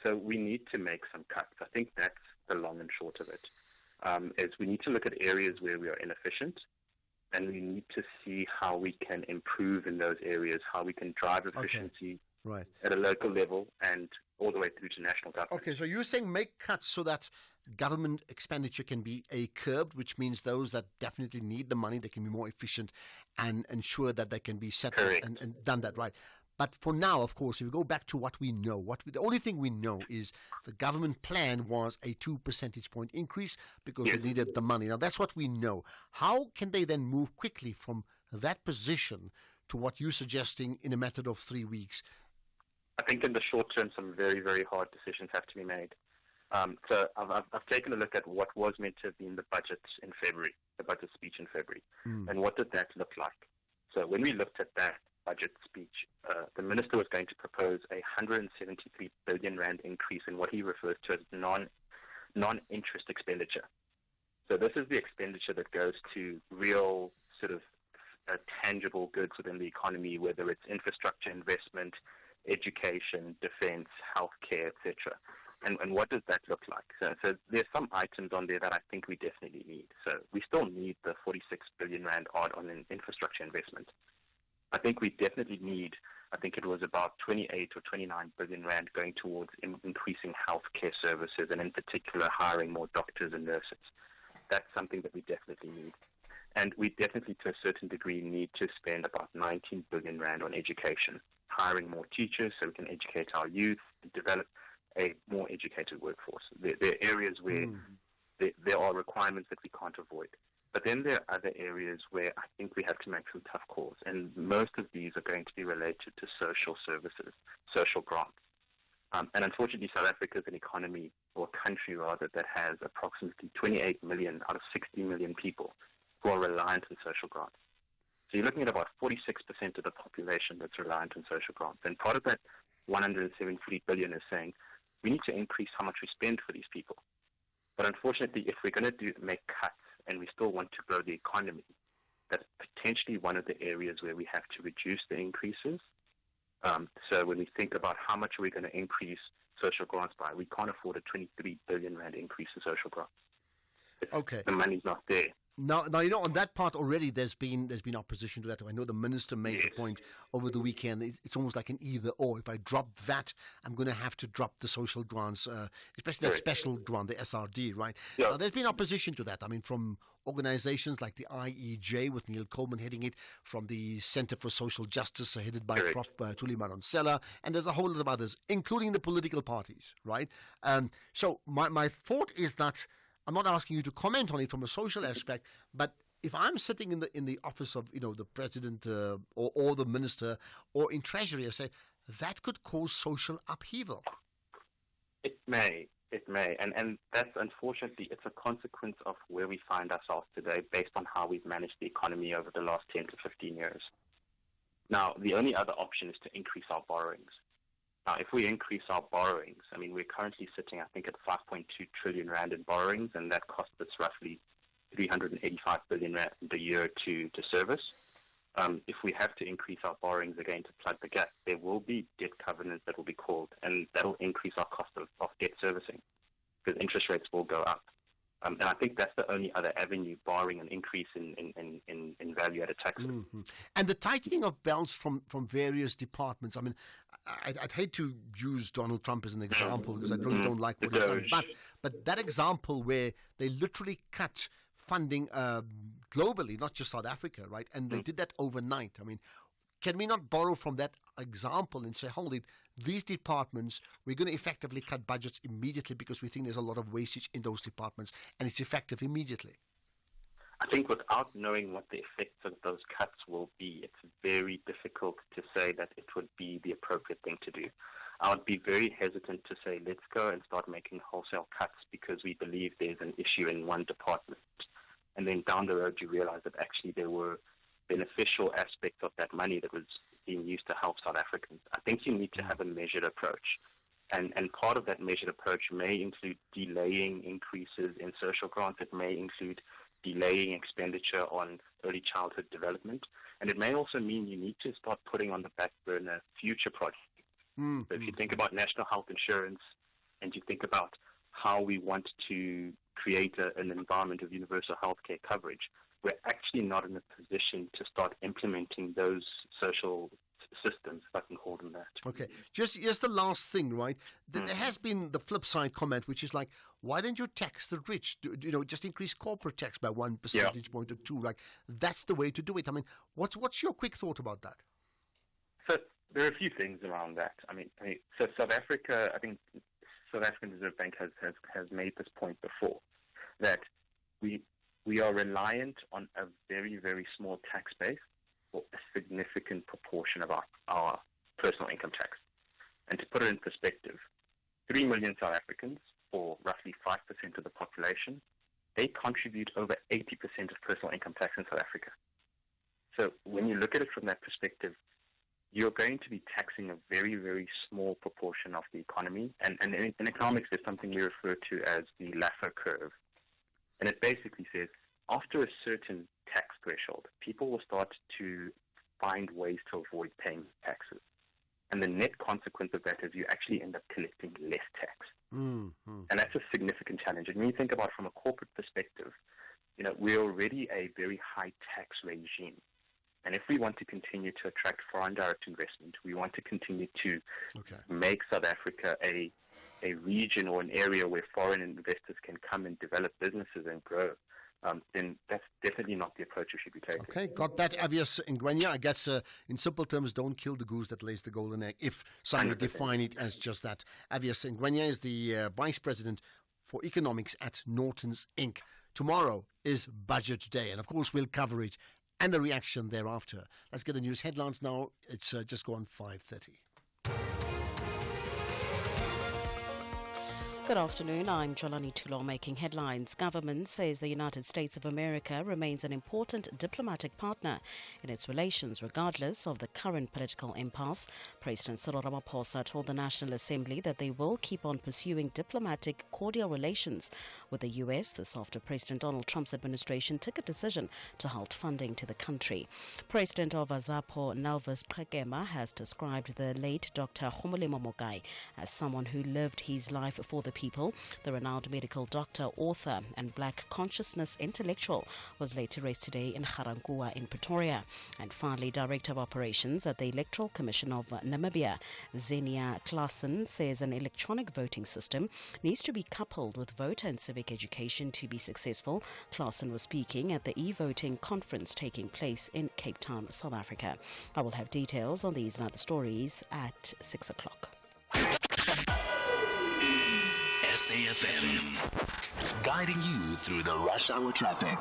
So we need to make some cuts. I think that's the long and short of it. Is we need to look at areas where we are inefficient, and we need to see how we can improve in those areas, how we can drive efficiency at a local level and all the way through to national government. Okay, so you're saying make cuts so that government expenditure can be curbed, which means those that definitely need the money, they can be more efficient and ensure that they can be settled and done that right. But for now, of course, if we go back to what we know, the only thing we know is the government plan was a 2 percentage point increase because they needed the money. Now, that's what we know. How can they then move quickly from that position to what you're suggesting in a matter of 3 weeks? I think in the short term, some very, very hard decisions have to be made. So I've taken a look at what was meant to have been the budget in February, the budget speech in February, and what did that look like? So when we looked at that budget speech, the minister was going to propose a 173 billion rand increase in what he refers to as non-interest expenditure. So this is the expenditure that goes to real sort of tangible goods within the economy, whether it's infrastructure investment, education, defense, healthcare, etc. And what does that look like? So there's some items on there that I think we definitely need. So we still need the 46 billion rand odd on an infrastructure investment. I think we definitely need, I think it was about 28 or 29 billion rand going towards increasing healthcare services and in particular hiring more doctors and nurses. That's something that we definitely need. And we definitely, to a certain degree, need to spend about 19 billion rand on education, hiring more teachers so we can educate our youth and develop a more educated workforce. There are areas where there are requirements that we can't avoid. But then there are other areas where I think we have to make some tough calls, and most of these are going to be related to social services, social grants. And unfortunately, South Africa is an economy, or a country rather, that has approximately 28 million out of 60 million people who are reliant on social grants. So you're looking at about 46% of the population that's reliant on social grants. And part of that 173 billion is saying we need to increase how much we spend for these people. But unfortunately, if we're going to make cuts and we still want to grow the economy, that's potentially one of the areas where we have to reduce the increases. So when we think about how much we're going to increase social grants by, we can't afford a 23 billion rand increase in social grants. The money's not there. Now, on that part already, there's been opposition to that. I know the minister made the point over the weekend. It's almost like an either or. If I drop that, I'm going to have to drop the social grants, especially that special grant, the SRD, right? Yeah. Now, there's been opposition to that. I mean, from organizations like the IEJ, with Neil Coleman heading it, from the Center for Social Justice, headed by Prof. Thuli Madonsela, and there's a whole lot of others, including the political parties, right? So my thought is that I'm not asking you to comment on it from a social aspect, but if I'm sitting in the office of the president or the minister or in treasury, I say that could cause social upheaval. It may, and that's unfortunately it's a consequence of where we find ourselves today, based on how we've managed the economy over the last 10 to 15 years. Now, the only other option is to increase our borrowings. Now, if we increase our borrowings, I mean, we're currently sitting, I think, at 5.2 trillion rand in borrowings, and that costs us roughly 385 billion rand a year to service. If we have to increase our borrowings again to plug the gap, there will be debt covenants that will be called, and that will increase our cost of debt servicing, because interest rates will go up. And I think that's the only other avenue, barring an increase in value-added taxes. Mm-hmm. And the tightening of belts from various departments. I mean, I'd hate to use Donald Trump as an example because I really don't like what he's done. But that example where they literally cut funding globally, not just South Africa, right? And they did that overnight. I mean, can we not borrow from that example and say, hold it, these departments, we're going to effectively cut budgets immediately because we think there's a lot of wastage in those departments and it's effective immediately? I think without knowing what the effects of those cuts will be, it's very difficult to say that it would be the appropriate thing to do. I would be very hesitant to say, let's go and start making wholesale cuts because we believe there's an issue in one department. And then down the road, you realize that actually there were beneficial aspects of that money that was being used to help South Africans. I think you need to have a measured approach. And part of that measured approach may include delaying increases in social grants. It may include delaying expenditure on early childhood development. And it may also mean you need to start putting on the back burner future projects. So if you think about national health insurance and you think about how we want to create an environment of universal healthcare coverage, we're actually not in a position to start implementing those social systems, if I can call them that. Okay, just the last thing, right? There has been the flip side comment, which is like, why don't you tax the rich? Just increase corporate tax by 1 percentage point or 2. Like, that's the way to do it. I mean, what's your quick thought about that? So there are a few things around that. I mean, so South Africa, I think South African Reserve Bank has made this point before, that we are reliant on a very, very small tax base for a significant proportion of our personal income tax. And to put it in perspective, 3 million South Africans, or roughly 5% of the population, they contribute over 80% of personal income tax in South Africa. So when you look at it from that perspective, you're going to be taxing a very, very small proportion of the economy. And in economics, there's something we refer to as the Laffer curve. And it basically says, after a certain tax threshold, people will start to find ways to avoid paying taxes. And the net consequence of that is you actually end up collecting less tax. And that's a significant challenge. And when you think about it from a corporate perspective, we're already a very high tax regime. And if we want to continue to attract foreign direct investment, we want to continue to make South Africa a region or an area where foreign investors can come and develop businesses and grow, then that's definitely not the approach we should be taking. Okay, got that, Avius Ngwenya. I guess in simple terms, don't kill the goose that lays the golden egg, if some would define it as just that. Avius Ngwenya is the Vice President for Economics at Norton's Inc. Tomorrow is Budget Day, and of course we'll cover it and the reaction thereafter. Let's get the news headlines now. It's just gone 5:30. Good afternoon, I'm Jolani Tulo making headlines. Government says the United States of America remains an important diplomatic partner in its relations regardless of the current political impasse. President Cyril Ramaphosa told the National Assembly that they will keep on pursuing diplomatic cordial relations with the U.S. this after President Donald Trump's administration took a decision to halt funding to the country. President of Azapo, Nelvis Kekema, has described the late Dr. Khumulimo Mogai as someone who lived his life for the people. The renowned medical doctor, author and black consciousness intellectual was laid to rest today in Ga-Rankuwa in Pretoria. And finally, Director of Operations at the Electoral Commission of Namibia, Zenia Klassen, says an electronic voting system needs to be coupled with voter and civic education to be successful. Klassen was speaking at the e-voting conference taking place in Cape Town, South Africa. I will have details on these and other stories at 6 o'clock. SAFM, guiding you through the rush hour traffic.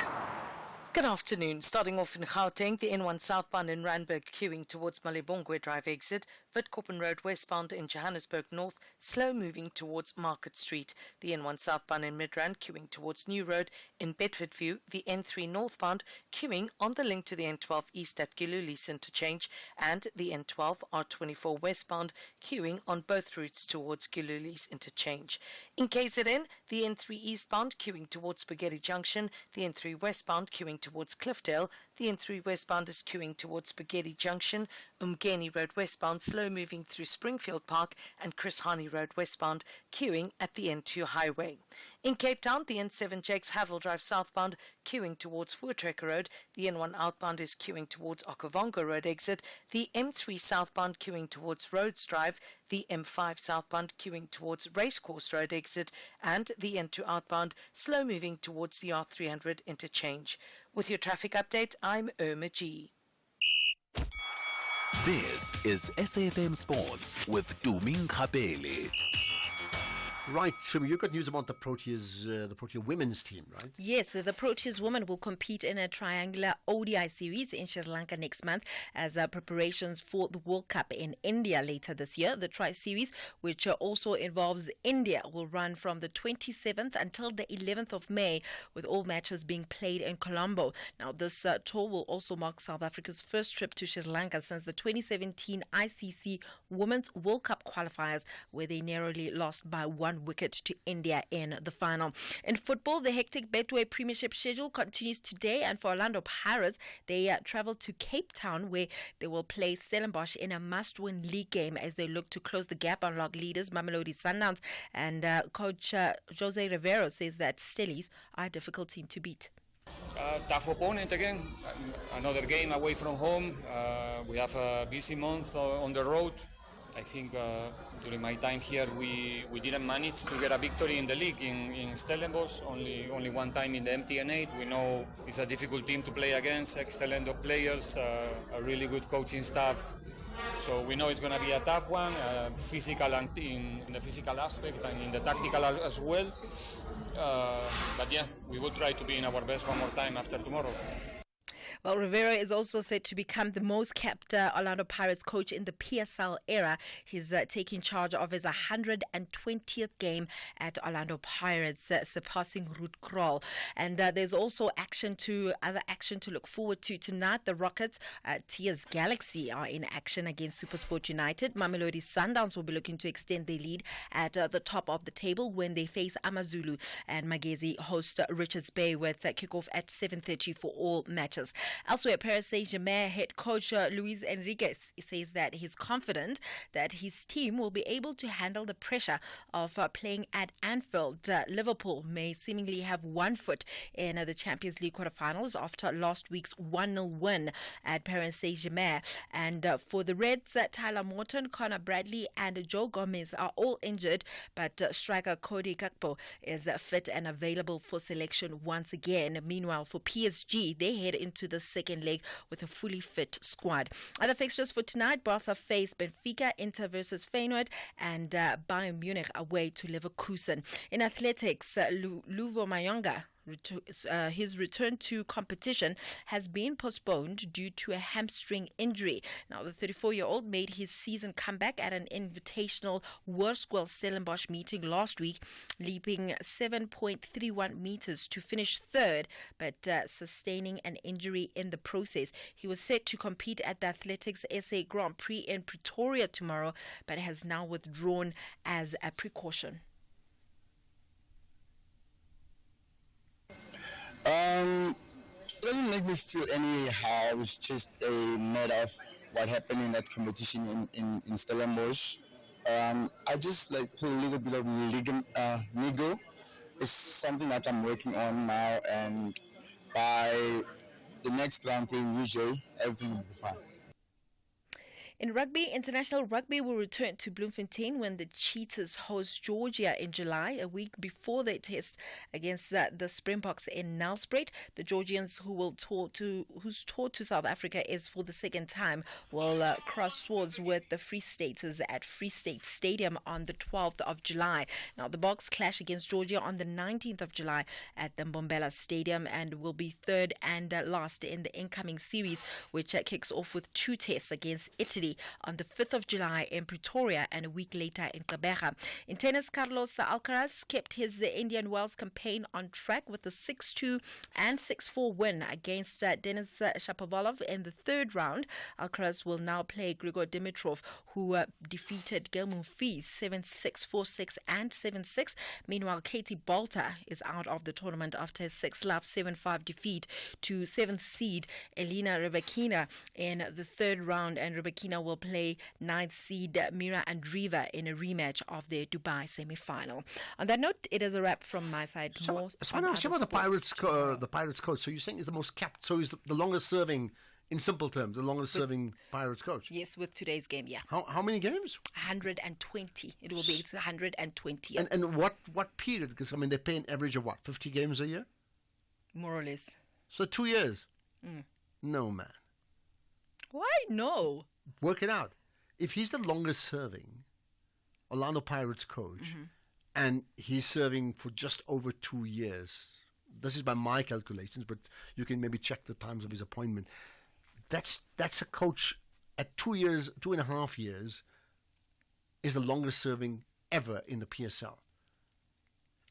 Good afternoon. Starting off in Gauteng, the N1 southbound in Randburg queuing towards Malibongwe Drive exit, Witkoppen Road westbound in Johannesburg North, slow moving towards Market Street. The N1 southbound in Midrand queuing towards New Road in Bedfordview, the N3 northbound queuing on the link to the N12 east at Gilulis interchange, and the N12 R24 westbound queuing on both routes towards Gilulis interchange. In KZN, the N3 eastbound queuing towards Spaghetti Junction, the N3 westbound queuing towards Cliffdale, the N3 westbound is queuing towards Spaghetti Junction, Umgeni Road westbound slow moving through Springfield Park, and Chris Hani Road westbound queuing at the N2 highway. In Cape Town, the N7 Jakes Havel Drive southbound queuing towards Voortrekker Road, the N1 outbound is queuing towards Okavango Road exit, the M3 southbound queuing towards Rhodes Drive, the M5 southbound queuing towards Racecourse Road exit, and the N2 outbound slow moving towards the R300 interchange. With your traffic update, I'm Irma G. This is SAFM Sports with Tuming Khapele. Right, Shum, you got news about the Protea women's team, right? Yes, the Proteas women will compete in a triangular ODI series in Sri Lanka next month as preparations for the World Cup in India later this year. The Tri-Series, which also involves India, will run from the 27th until the 11th of May, with all matches being played in Colombo. Now, this tour will also mark South Africa's first trip to Sri Lanka since the 2017 ICC Women's World Cup qualifiers, where they narrowly lost by 1 wicket to India in the final. In football, the hectic Betway Premiership schedule continues today, and for Orlando Pirates, they travel to Cape Town, where they will play Stellenbosch in a must-win league game as they look to close the gap on log leaders Mamelodi Sundowns. And coach Jose Rivero says that Stellies are a difficult team to beat. Tough opponent again, another game away from home. We have a busy month on the road. I think during my time here we didn't manage to get a victory in the league in Stellenbosch, only one time in the MTN8. We know it's a difficult team to play against, excellent players, a really good coaching staff. So we know it's going to be a tough one, physical and in the physical aspect and in the tactical as well. But yeah, we will try to be in our best one more time after tomorrow. Well, Rivera is also said to become the most capped Orlando Pirates coach in the PSL era. He's taking charge of his 120th game at Orlando Pirates, surpassing Ruud Krol. And there's also other action to look forward to tonight. The Rockets, Tia's Galaxy, are in action against SuperSport United. Mamelodi Sundowns will be looking to extend their lead at the top of the table when they face Amazulu, and Magezi host Richards Bay with kickoff at 7:30 for all matches. Elsewhere, Paris Saint-Germain head coach Luis Enrique says that he's confident that his team will be able to handle the pressure of playing at Anfield. Liverpool may seemingly have one foot in the Champions League quarterfinals after last week's 1-0 win at Paris Saint-Germain. And for the Reds, Tyler Morton, Connor Bradley and Joe Gomez are all injured, but striker Cody Gakpo is fit and available for selection once again. Meanwhile, for PSG, they head into the second leg with a fully fit squad. Other fixtures for tonight: Barca face Benfica, Inter versus Feyenoord, and Bayern Munich away to Leverkusen. In athletics, Luvo Mayonga, his return to competition has been postponed due to a hamstring injury. Now, the 34-year-old made his season comeback at an invitational Hoërskool Stellenbosch meeting last week, leaping 7.31 meters to finish third, but sustaining an injury in the process. He was set to compete at the Athletics SA Grand Prix in Pretoria tomorrow, but has now withdrawn as a precaution. It doesn't make me feel anyhow. It's just a matter of what happened in that competition in Stellenbosch. I just pull a little bit of nigo. It's something that I'm working on now, and by the next Grand Prix in UJ, everything will be fine. In rugby, international rugby will return to Bloemfontein when the Cheetahs host Georgia in July, a week before their test against the Springboks in Nelspruit. The Georgians, whose tour to South Africa is for the second time, will cross swords with the Free Staters at Free State Stadium on the 12th of July. Now, the Boks clash against Georgia on the 19th of July at the Mbombela Stadium and will be third and last in the incoming series, which kicks off with 2 tests against Italy on the 5th of July in Pretoria and a week later in Gqeberha. In tennis, Carlos Alcaraz kept his Indian Wells campaign on track with a 6-2 and 6-4 win against Denis Shapovalov in the third round. Alcaraz will now play Grigor Dimitrov, who defeated Gael Monfils 7-6, 4-6 and 7-6. Meanwhile, Katie Bolter is out of the tournament after a 6-love 7-5 defeat to 7th seed Elena Rybakina in the third round, and Rybakina will play 9th seed Mira Andreeva in a rematch of their Dubai semi-final. On that note, it is a wrap from my side. So I want to ask you about the Pirates coach. So you're saying he's the most capped, so he's the longest serving, in simple terms, the longest serving Pirates coach? Yes, with today's game, yeah. How many games? 120. It will be 120. And what period? Because, I mean, they play an average of what, 50 games a year? More or less. So 2 years? No, man. Why no? Work it out. If he's the longest serving Orlando Pirates coach, and he's serving for just over 2 years, this is by my calculations, but you can maybe check the times of his appointment. That's a coach at 2 years, 2.5 years, is the longest serving ever in the PSL.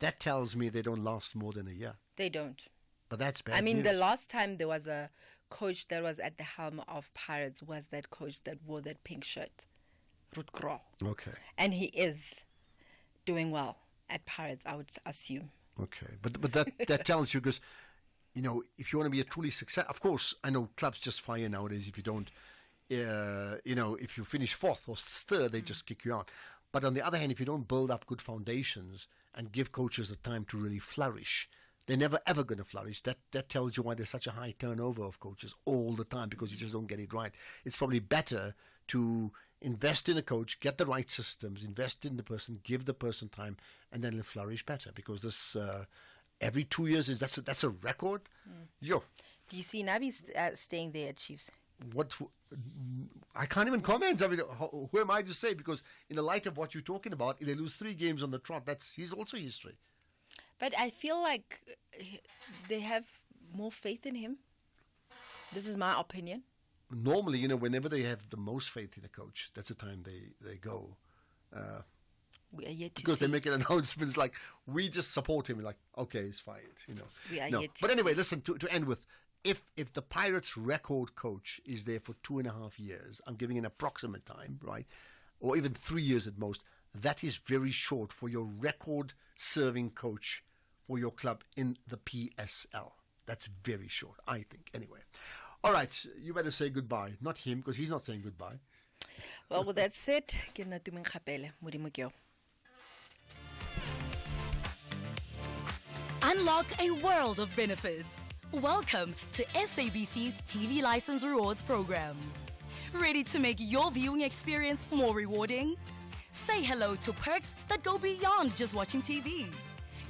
That tells me they don't last more than a year. They don't. But that's bad. I mean, news. the last time there was a coach that was at the helm of Pirates was that coach that wore that pink shirt, Ruud Krol. Okay. And he is doing well at Pirates, I would assume. Okay, but that tells you, because, you know, if you want to be a truly success, of course, I know clubs just fire nowadays if you don't, if you finish 4th or 3rd, they just kick you out. But on the other hand, if you don't build up good foundations and give coaches the time to really flourish, they're never ever going to flourish. That tells you why there's such a high turnover of coaches all the time, because you just don't get it right. It's probably better to invest in a coach, get the right systems, invest in the person, give the person time, and then they'll flourish better. Because this every 2 years that's a record. Yo, do you see Nabi staying there at Chiefs? What? I can't even comment. I mean, who am I to say? Because in the light of what you're talking about, if they lose 3 games on the trot, he's also history. But I feel like they have more faith in him. This is my opinion. Normally, whenever they have the most faith in a coach, that's the time they go. We are yet to because see. They make an announcement like, we just support him. Like, okay, he's fired. We are no. yet to But anyway, see. listen, to end with, if the Pirates' record coach is there for 2.5 years, I'm giving an approximate time, right? Or even 3 years at most, that is very short for your record-serving coach for your club in the PSL. That's very short, I think. Anyway. All right, you better say goodbye. Not him, because he's not saying goodbye. Well, with that said, ke nna Tumeng Kgapele, Modimo ke yo. Unlock a world of benefits. Welcome to SABC's TV License Rewards program. Ready to make your viewing experience more rewarding? Say hello to perks that go beyond just watching TV.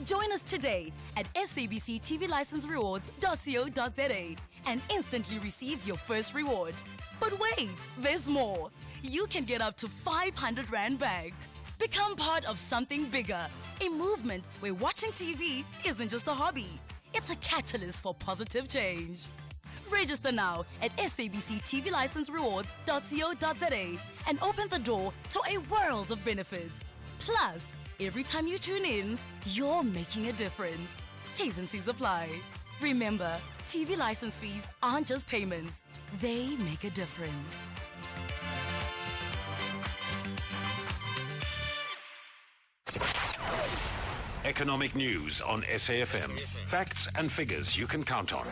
Join us today at sabctvlicenserewards.co.za and instantly receive your first reward. But wait, there's more. You can get up to 500 Rand back. Become part of something bigger, a movement where watching TV isn't just a hobby. It's a catalyst for positive change. Register now at sabctvlicenserewards.co.za and open the door to a world of benefits. Plus, every time you tune in, you're making a difference. T's and C's apply. Remember, TV license fees aren't just payments. They make a difference. Economic news on SAFM. Facts and figures you can count on.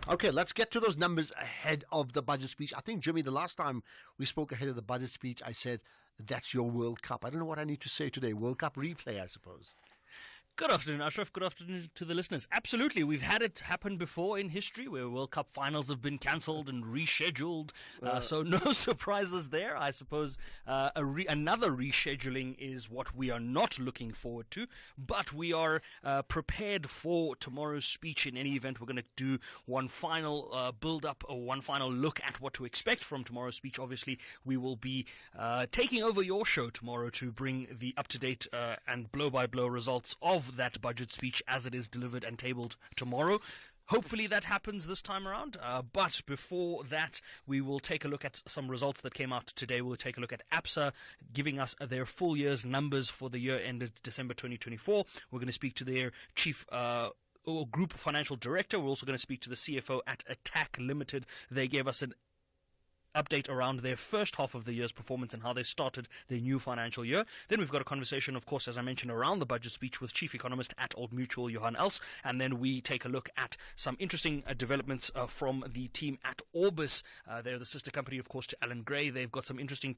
Okay, let's get to those numbers ahead of the budget speech. I think, Jimmy, the last time we spoke ahead of the budget speech, I said, that's your World Cup. I don't know what I need to say today. World Cup replay, I suppose. Good afternoon, Ashraf. Good afternoon to the listeners. Absolutely. We've had it happen before in history where World Cup finals have been cancelled and rescheduled. So no surprises there. I suppose another rescheduling is what we are not looking forward to. But we are prepared for tomorrow's speech. In any event, we're going to do one final build-up or one final look at what to expect from tomorrow's speech. Obviously, we will be taking over your show tomorrow to bring the up-to-date and blow-by-blow results of that budget speech as it is delivered and tabled tomorrow. Hopefully that happens this time around. But before that, we will take a look at some results that came out today. We'll take a look at ABSA giving us their full year's numbers for the year ended December 2024. We're going to speak to their chief group financial director. We're also going to speak to the CFO at Attack Limited. They gave us an update around their first half of the year's performance and how they started their new financial year. Then we've got a conversation, of course, as I mentioned, around the budget speech with Chief Economist at Old Mutual, Johan Els. And then we take a look at some interesting developments from the team at Orbis. They're the sister company, of course, to Allan Gray. They've got some interesting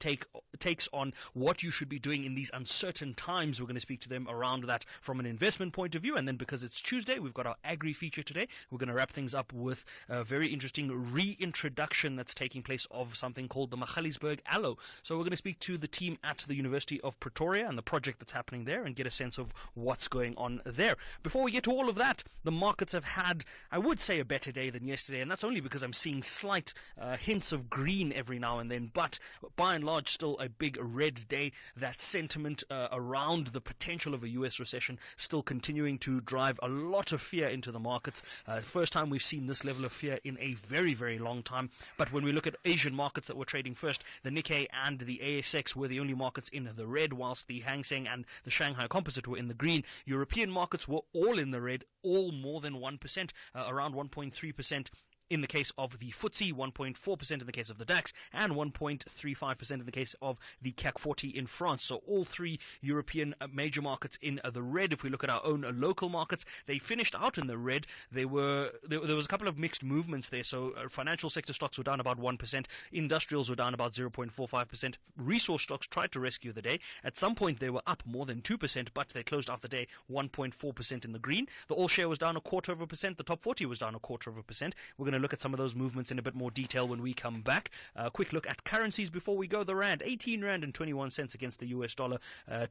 takes on what you should be doing in these uncertain times. We're going to speak to them around that from an investment point of view. And then because it's Tuesday, we've got our agri feature today. We're going to wrap things up with a very interesting reintroduction that's taking place of something called the Magaliesburg Aloe. So we're going to speak to the team at the University of Pretoria and the project that's happening there and get a sense of what's going on there. Before we get to all of that, the markets have had, I would say, a better day than yesterday, and that's only because I'm seeing slight hints of green every now and then, but by and large still a big red day. That sentiment around the potential of a US recession still continuing to drive a lot of fear into the markets. First time we've seen this level of fear in a very, very long time. But when we look at Asian markets that were trading first, the Nikkei and the ASX were the only markets in the red, whilst the Hang Seng and the Shanghai Composite were in the green. European markets were all in the red, all more than 1%, around 1.3%. In the case of the FTSE, 1.4% in the case of the DAX, and 1.35% in the case of the CAC 40 in France. So all three European major markets in the red. If we look at our own local markets, they finished out in the red. There was a couple of mixed movements there. So financial sector stocks were down about 1%. Industrials were down about 0.45%. Resource stocks tried to rescue the day. At some point, they were up more than 2%, but they closed out the day 1.4% in the green. The all share was down 0.25%. The top 40 was down 0.25%. We're going to look at some of those movements in a bit more detail when we come back. A quick look at currencies before we go. The rand, 18 rand and 21 cents against the US dollar,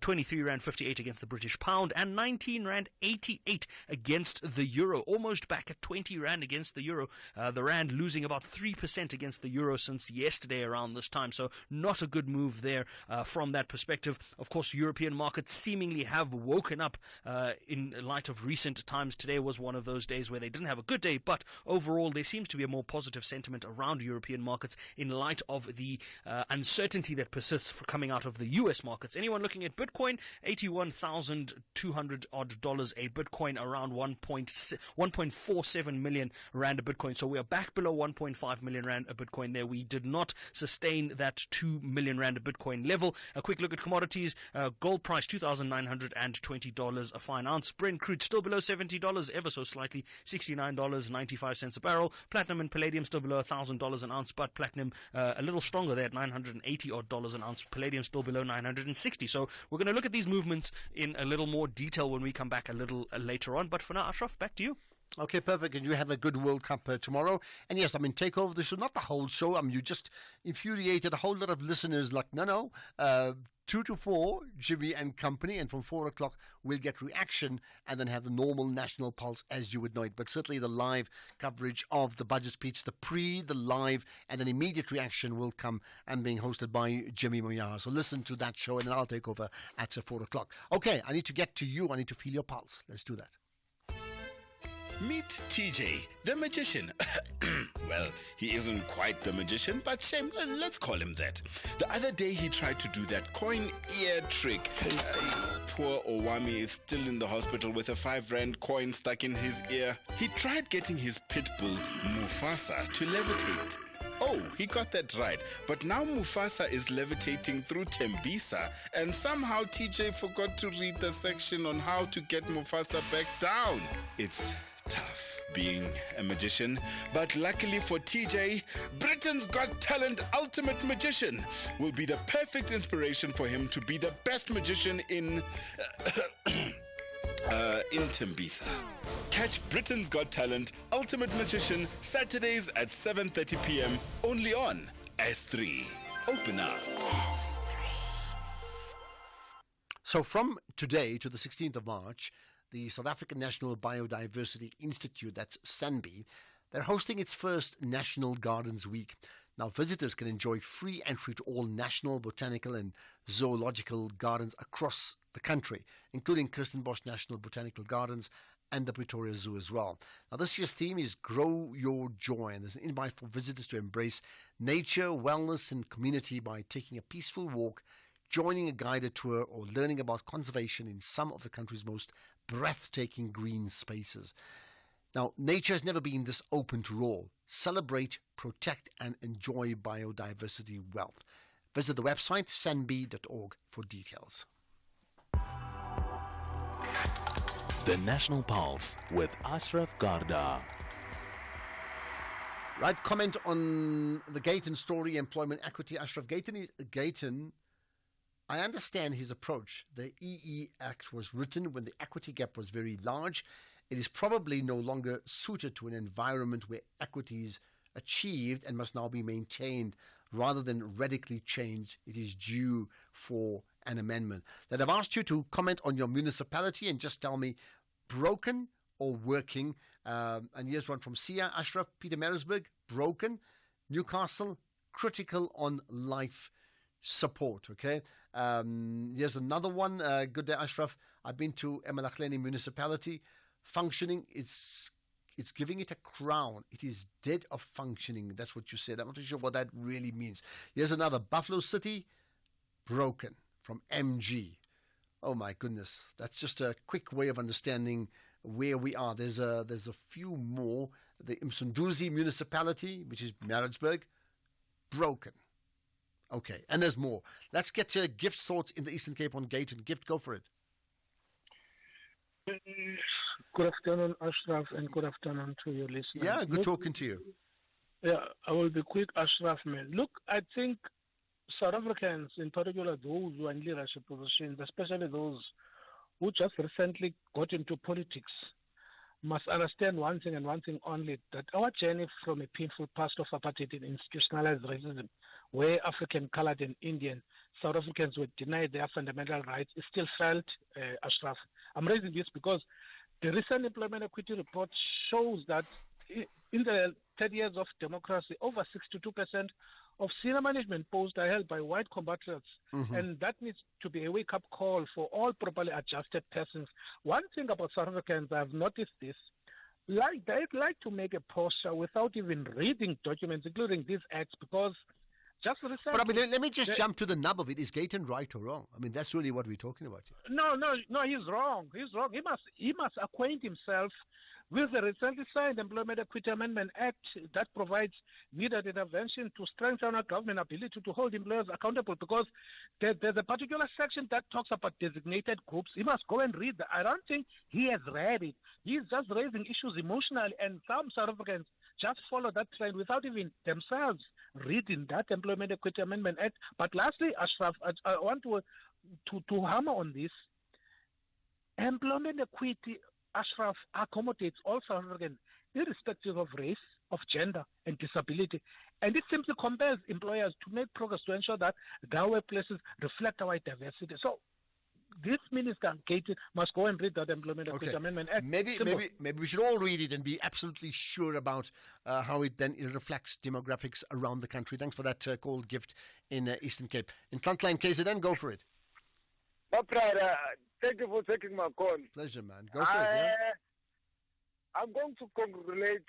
23 rand 58 against the British pound, and 19 rand 88 against the euro. Almost back at 20 rand against the euro. The rand losing about 3% against the euro since yesterday around this time. So not a good move there from that perspective. Of course, European markets seemingly have woken up in light of recent times. Today was one of those days where they didn't have a good day, but overall there seems to be a more positive sentiment around European markets in light of the uncertainty that persists for coming out of the US markets. Anyone looking at Bitcoin, $81,200 odd a Bitcoin, around 1.47 million rand a Bitcoin. So we are back below 1.5 million rand a Bitcoin there. We did not sustain that 2 million rand a Bitcoin level. A quick look at commodities. Gold price $2,920 a fine ounce. Brent crude still below $70 ever so slightly, $69.95 a barrel. Platinum and palladium still below $1,000 an ounce, but platinum a little stronger there at $980 odd an ounce. Palladium still below $960. So we're going to look at these movements in a little more detail when we come back a little later on. But for now, Ashraf, back to you. Okay, perfect. And you have a good World Cup tomorrow. And yes, take over the show, not the whole show. You just infuriated a whole lot of listeners like, no. 2 to 4, Jimmy and company, and from 4 o'clock we'll get reaction and then have the normal national pulse as you would know it. But certainly the live coverage of the budget speech, the live, and then immediate reaction will come and being hosted by Jimmy Moyara. So listen to that show and then I'll take over at 4 o'clock. Okay, I need to get to you. I need to feel your pulse. Let's do that. Meet TJ, the magician. Well, he isn't quite the magician, but shame, let's call him that. The other day he tried to do that coin ear trick. Poor Owami is still in the hospital with a 5 rand coin stuck in his ear. He tried getting his pit bull, Mufasa, to levitate. Oh, he got that right. But now Mufasa is levitating through Tembisa, and somehow TJ forgot to read the section on how to get Mufasa back down. It's tough being a magician, but luckily for TJ, Britain's Got Talent Ultimate Magician will be the perfect inspiration for him to be the best magician in in Tembisa. Catch Britain's Got Talent Ultimate Magician Saturdays at 7:30 p.m. only on S3. Open up. So from today to the 16th of March, the South African National Biodiversity Institute, that's SANBI, they're hosting its first National Gardens Week. Now, visitors can enjoy free entry to all national botanical and zoological gardens across the country, including Kirstenbosch National Botanical Gardens and the Pretoria Zoo as well. Now, this year's theme is Grow Your Joy, and there's an invite for visitors to embrace nature, wellness, and community by taking a peaceful walk, joining a guided tour, or learning about conservation in some of the country's most breathtaking green spaces. Now, nature has never been this open to all. Celebrate, protect, and enjoy biodiversity wealth. Visit the website sanbi.org for details. The National Pulse with Ashraf Garda. Right, comment on the Gayton story, employment equity. Ashraf, Gayton, I understand his approach. The EE Act was written when the equity gap was very large. It is probably no longer suited to an environment where equity is achieved and must now be maintained rather than radically changed. It is due for an amendment. That I've asked you to comment on your municipality and just tell me broken or working. And here's one from Sia Ashraf, Pietermaritzburg, broken. Newcastle, critical on life support. Okay. Here's another one. Good day, Ashraf. I've been to eMalahleni municipality. Functioning, it's giving it a crown. It is dead of functioning. That's what you said. I'm not too sure what that really means. Here's another. Buffalo City, broken, from MG. Oh my goodness. That's just a quick way of understanding where we are. There's a few more. The Msunduzi municipality, which is Maritzburg, broken. Okay, and there's more. Let's get to Gift's thoughts in the Eastern Cape on Gayton. Gift, go for it. Good afternoon, Ashraf, and good afternoon to your listeners. Yeah, good talking to you. Yeah, I will be quick, Ashraf, man. Look, I think South Africans, in particular those who are in leadership positions, especially those who just recently got into politics, must understand one thing and one thing only, that our journey from a painful past of apartheid and institutionalized racism, where African, colored, and Indian South Africans were denied their fundamental rights, is still felt, Ashraf. I'm raising this because the recent employment equity report shows that in the 30 years of democracy, over 62% of senior management posts are held by white compatriots. Mm-hmm. And that needs to be a wake-up call for all properly adjusted persons. One thing about South Africans, I've noticed this, they'd like to make a posture without even reading documents, including these acts, because just for the sake. But I mean, let me just jump to the nub of it. Is Gayton right or wrong? I mean, that's really what we're talking about here. No, he's wrong. He's wrong. He must acquaint himself with the recently signed Employment Equity Amendment Act that provides needed intervention to strengthen our government ability to hold employers accountable, because there's a particular section that talks about designated groups. He must go and read that. I don't think he has read it. He's just raising issues emotionally, and some South Africans just follow that trend without even themselves reading that Employment Equity Amendment Act. But lastly, Ashraf, I want to hammer on this. Employment equity, Ashraf, accommodates all South Africans, irrespective of race, of gender, and disability. And it simply compels employers to make progress to ensure that their workplaces reflect our diversity. So this minister, Gayton, must go and read that Employment Equity Amendment Act. Maybe we should all read it and be absolutely sure about how it reflects demographics around the country. Thanks for that call, Gift, in Eastern Cape. In Frontline KZN, go for it. No problem. Thank you for taking my call. Pleasure, man. Go for it. Yeah? I'm going to congratulate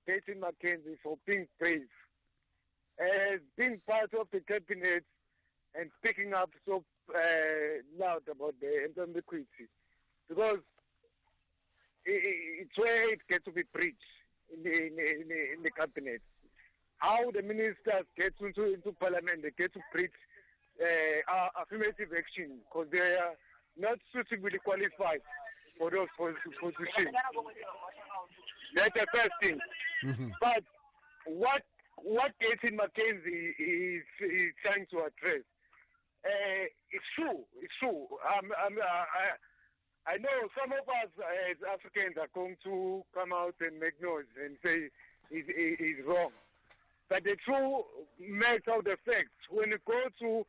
Gayton McKenzie for being brave, being part of the cabinet and speaking up so loud about the employment equity, because it's where it gets to be preached in the cabinet. How the ministers get into parliament, they get to preach affirmative action because they are not suitably qualified for those positions. That's the first thing. Mm-hmm. But what Gayton McKenzie is trying to address, it's true. I know some of us as Africans are going to come out and make noise and say he's wrong. But the true matter of the facts, when you go to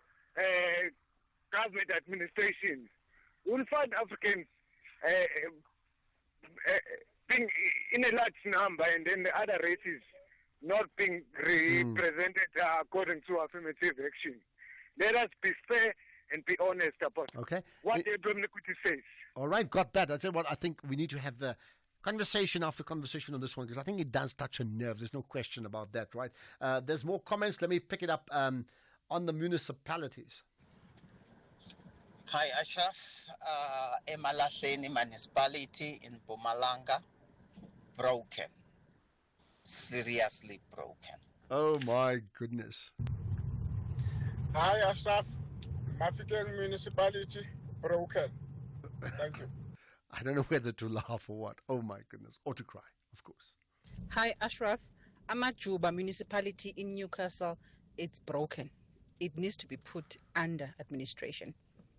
government administrations, you'll find Africans being in a large number, and then the other races not being represented according to affirmative action. Let us be fair and be honest about what the Abraham Equity says. All right, got that. I tell you what, I think we need to have conversation after conversation on this one, because I think it does touch a nerve. There's no question about that, right? There's more comments. Let me pick it up on the municipalities. Hi, Ashraf. Emalahleni municipality in Mpumalanga, broken. Seriously broken. Oh, my goodness. Hi, Ashraf. Mafikeng municipality, broken. Thank you. I don't know whether to laugh or what. Oh, my goodness. Or to cry, of course. Hi, Ashraf. Amajuba municipality in Newcastle, it's broken. It needs to be put under administration.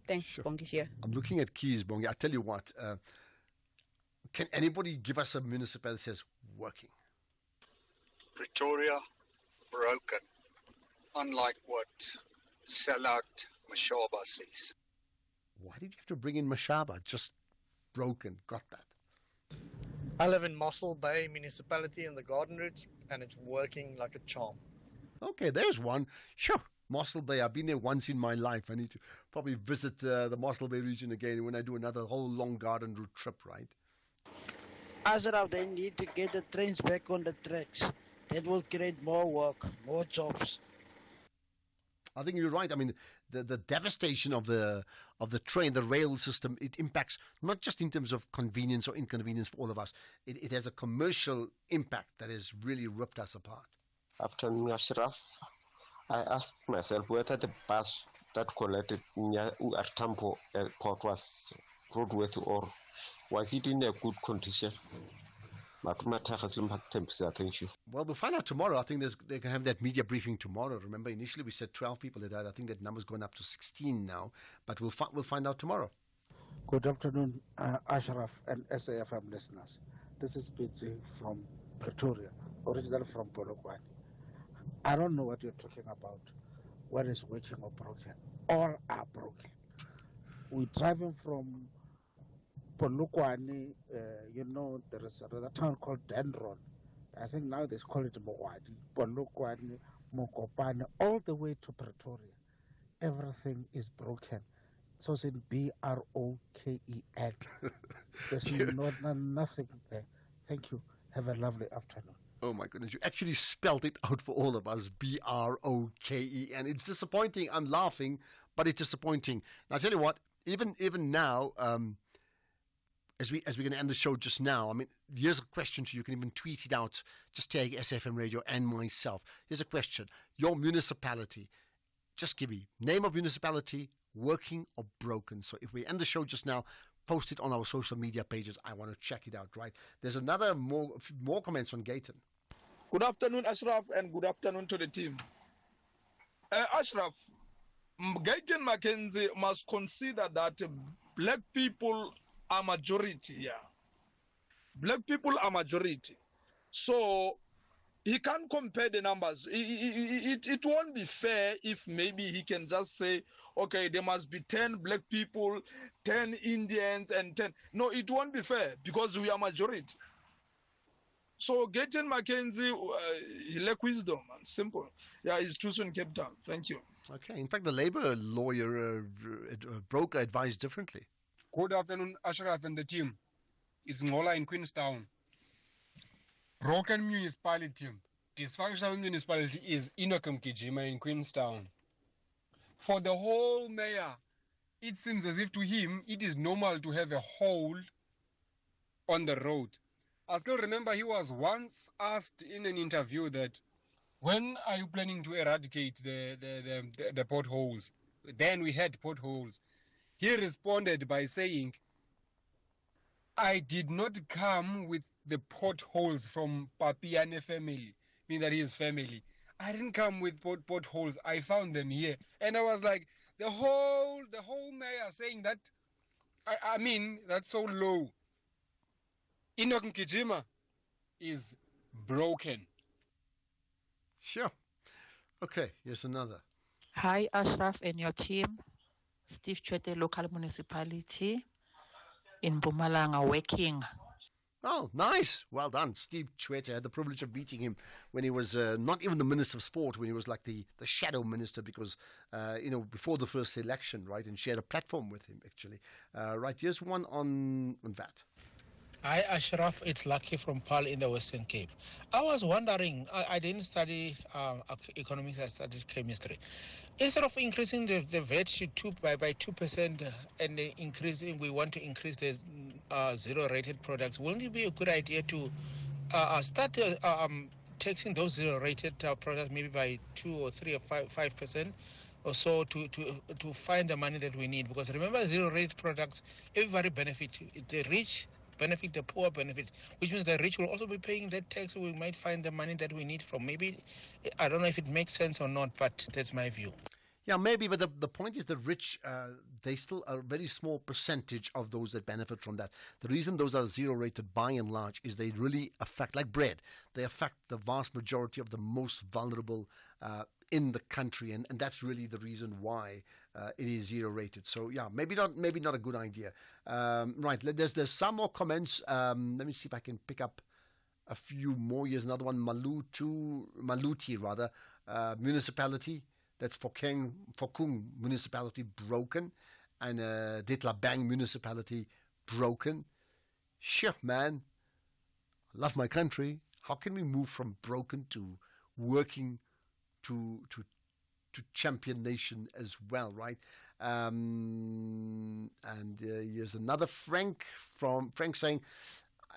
Thanks, sure. Bongi here. I'm looking at keys, Bongi. I tell you what, can anybody give us a municipality that says working? Pretoria, broken. Unlike what sellout Mashaba says. Why did you have to bring in Mashaba? Just broken. Got that. I live in Mossel Bay municipality in the Garden Route, and it's working like a charm. Okay, there's one. Sure. Mossel Bay, I've been there once in my life. I need to probably visit the Mossel Bay region again when I do another whole long garden route trip, right? Ashraf, they need to get the trains back on the tracks. That will create more work, more jobs. I think you're right. I mean, the devastation of the train, the rail system, it impacts not just in terms of convenience or inconvenience for all of us. It has a commercial impact that has really ripped us apart. Afternoon, Ashraf. I asked myself whether the bus that collected near Tampo airport was roadworthy or was it in a good condition. Thank you. Well, we'll find out tomorrow. I think they can have that media briefing tomorrow. Remember, initially we said 12 people that died. I think that number's gone up to 16 now. But we'll find out tomorrow. Good afternoon, Ashraf and SAFM listeners. This is Bitsy from Pretoria, originally from Polokwane. I don't know what you're talking about. What is working or broken? All are broken. We're driving from Polokwane, there is another town called Dendron. I think now they call it Mowadi. Polokwane, Mokopane, all the way to Pretoria. Everything is broken. So it's in B-R-O-K-E-N. There's nothing there. Thank you. Have a lovely afternoon. Oh, my goodness. You actually spelled it out for all of us. B-R-O-K-E-N. It's disappointing. I'm laughing, but it's disappointing. Now, I'll tell you what, even now, as we're going to end the show just now, I mean, here's a question to you. You can even tweet it out. Just take SFM Radio and myself. Here's a question. Your municipality, just give me name of municipality, working or broken. So if we end the show just now, post it on our social media pages. I want to check it out, right? There's another more comments on Gayton. Good afternoon, Ashraf, and good afternoon to the team. Ashraf, Gayton Mackenzie must consider that black people are majority here. Black people are majority. So he can't compare the numbers. It won't be fair if maybe he can just say, okay, there must be 10 black people, 10 Indians, and 10. No, it won't be fair because we are majority. So Gayton Mackenzie, he lack wisdom. Simple. Yeah, he's too soon Cape Town. Thank you. Okay. In fact, the labor lawyer, broker advised differently. Good afternoon, Ashraf and the team. It's Ngola in Queenstown. Broken municipality. Dysfunctional municipality is Inokum Kijima in Queenstown. For the whole mayor, it seems as if to him it is normal to have a hole on the road. I still remember he was once asked in an interview that, when are you planning to eradicate the potholes? Then we had potholes. He responded by saying, I did not come with the potholes from Papiane family, meaning that his family. I didn't come with potholes. I found them here. And I was like, the whole mayor saying that I mean, that's so low. Enoch Nkijima is broken. Sure. Okay, here's another. Hi, Ashraf and your team. Steve Chwete, local municipality in Mpumalanga, working. Oh, nice. Well done. Steve Chwete. I had the privilege of meeting him when he was not even the Minister of Sport, when he was like the shadow minister, because, before the first election, right, and shared a platform with him, actually. Right, here's one on that. Hi, Ashraf. It's Lucky from Paarl in the Western Cape. I was wondering, I didn't study economics, I studied chemistry. Instead of increasing the VAT by 2% and we want to increase the zero-rated products, wouldn't it be a good idea to start taxing those zero-rated products maybe by 2 or 3 or 5% or so to find the money that we need? Because remember, zero-rated products, everybody benefit. The rich benefit, the poor benefit, which means the rich will also be paying that tax. We might find the money that we need from. Maybe, I don't know if it makes sense or not, but that's my view. Yeah, maybe, but the point is the rich, they still are a very small percentage of those that benefit from that. The reason those are zero-rated by and large is they really affect, like bread, they affect the vast majority of the most vulnerable in the country, and that's really the reason why it is zero-rated. So, yeah, maybe not a good idea. Right, there's some more comments. Let me see if I can pick up a few more. Here's another one, Maluti, municipality. That's Phokung municipality, broken. And Ditlabang municipality, broken. Sure, man. I love my country. How can we move from broken to working to champion nation as well, right? And here's another Frank saying,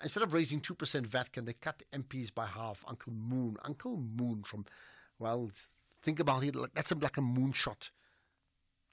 instead of raising 2% VAT, can they cut MPs by half? Uncle Moon from, well, think about it, that's like a moonshot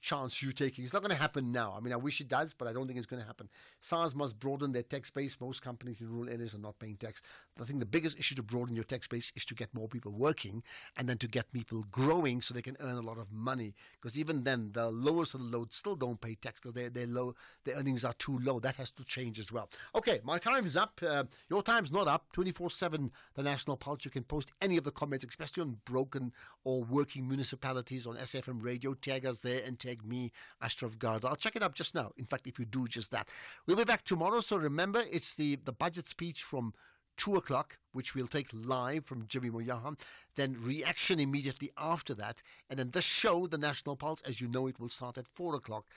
chance you're taking. It's not going to happen now. I mean, I wish it does, but I don't think it's going to happen. SARS must broaden their tax base. Most companies in rural areas are not paying tax. I think the biggest issue to broaden your tax base is to get more people working and then to get people growing so they can earn a lot of money. Because even then, the lowest of the load still don't pay tax because their earnings are too low. That has to change as well. Okay, my time's up. Your time's not up. 24/7, the National Pulse. You can post any of the comments, especially on broken or working municipalities on SFM radio. Tag us there and tag me, Ashraf Garda. I'll check it up just now. In fact, if you do just that. We'll be back tomorrow, so remember, it's the budget speech from 2 o'clock, which we'll take live from Jimmy Moyahan, then reaction immediately after that, and then this show, the National Pulse, as you know, it will start at 4 o'clock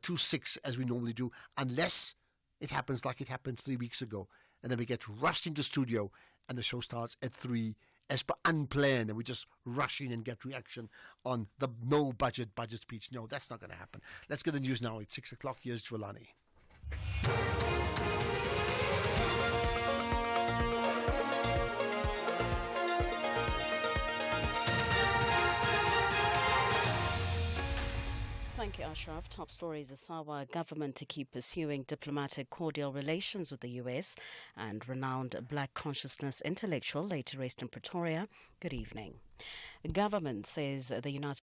to 6, as we normally do, unless it happens like it happened 3 weeks ago, and then we get rushed into studio, and the show starts at 3 as per unplanned, and we just rush in and get reaction on the no budget speech. No, that's not going to happen. Let's get the news now. It's 6 o'clock. Here's Jwalani. Thank you, Ashraf. Top stories. The Sawa government to keep pursuing diplomatic cordial relations with the U.S. and renowned black consciousness intellectual later raised in Pretoria. Good evening. Government says the United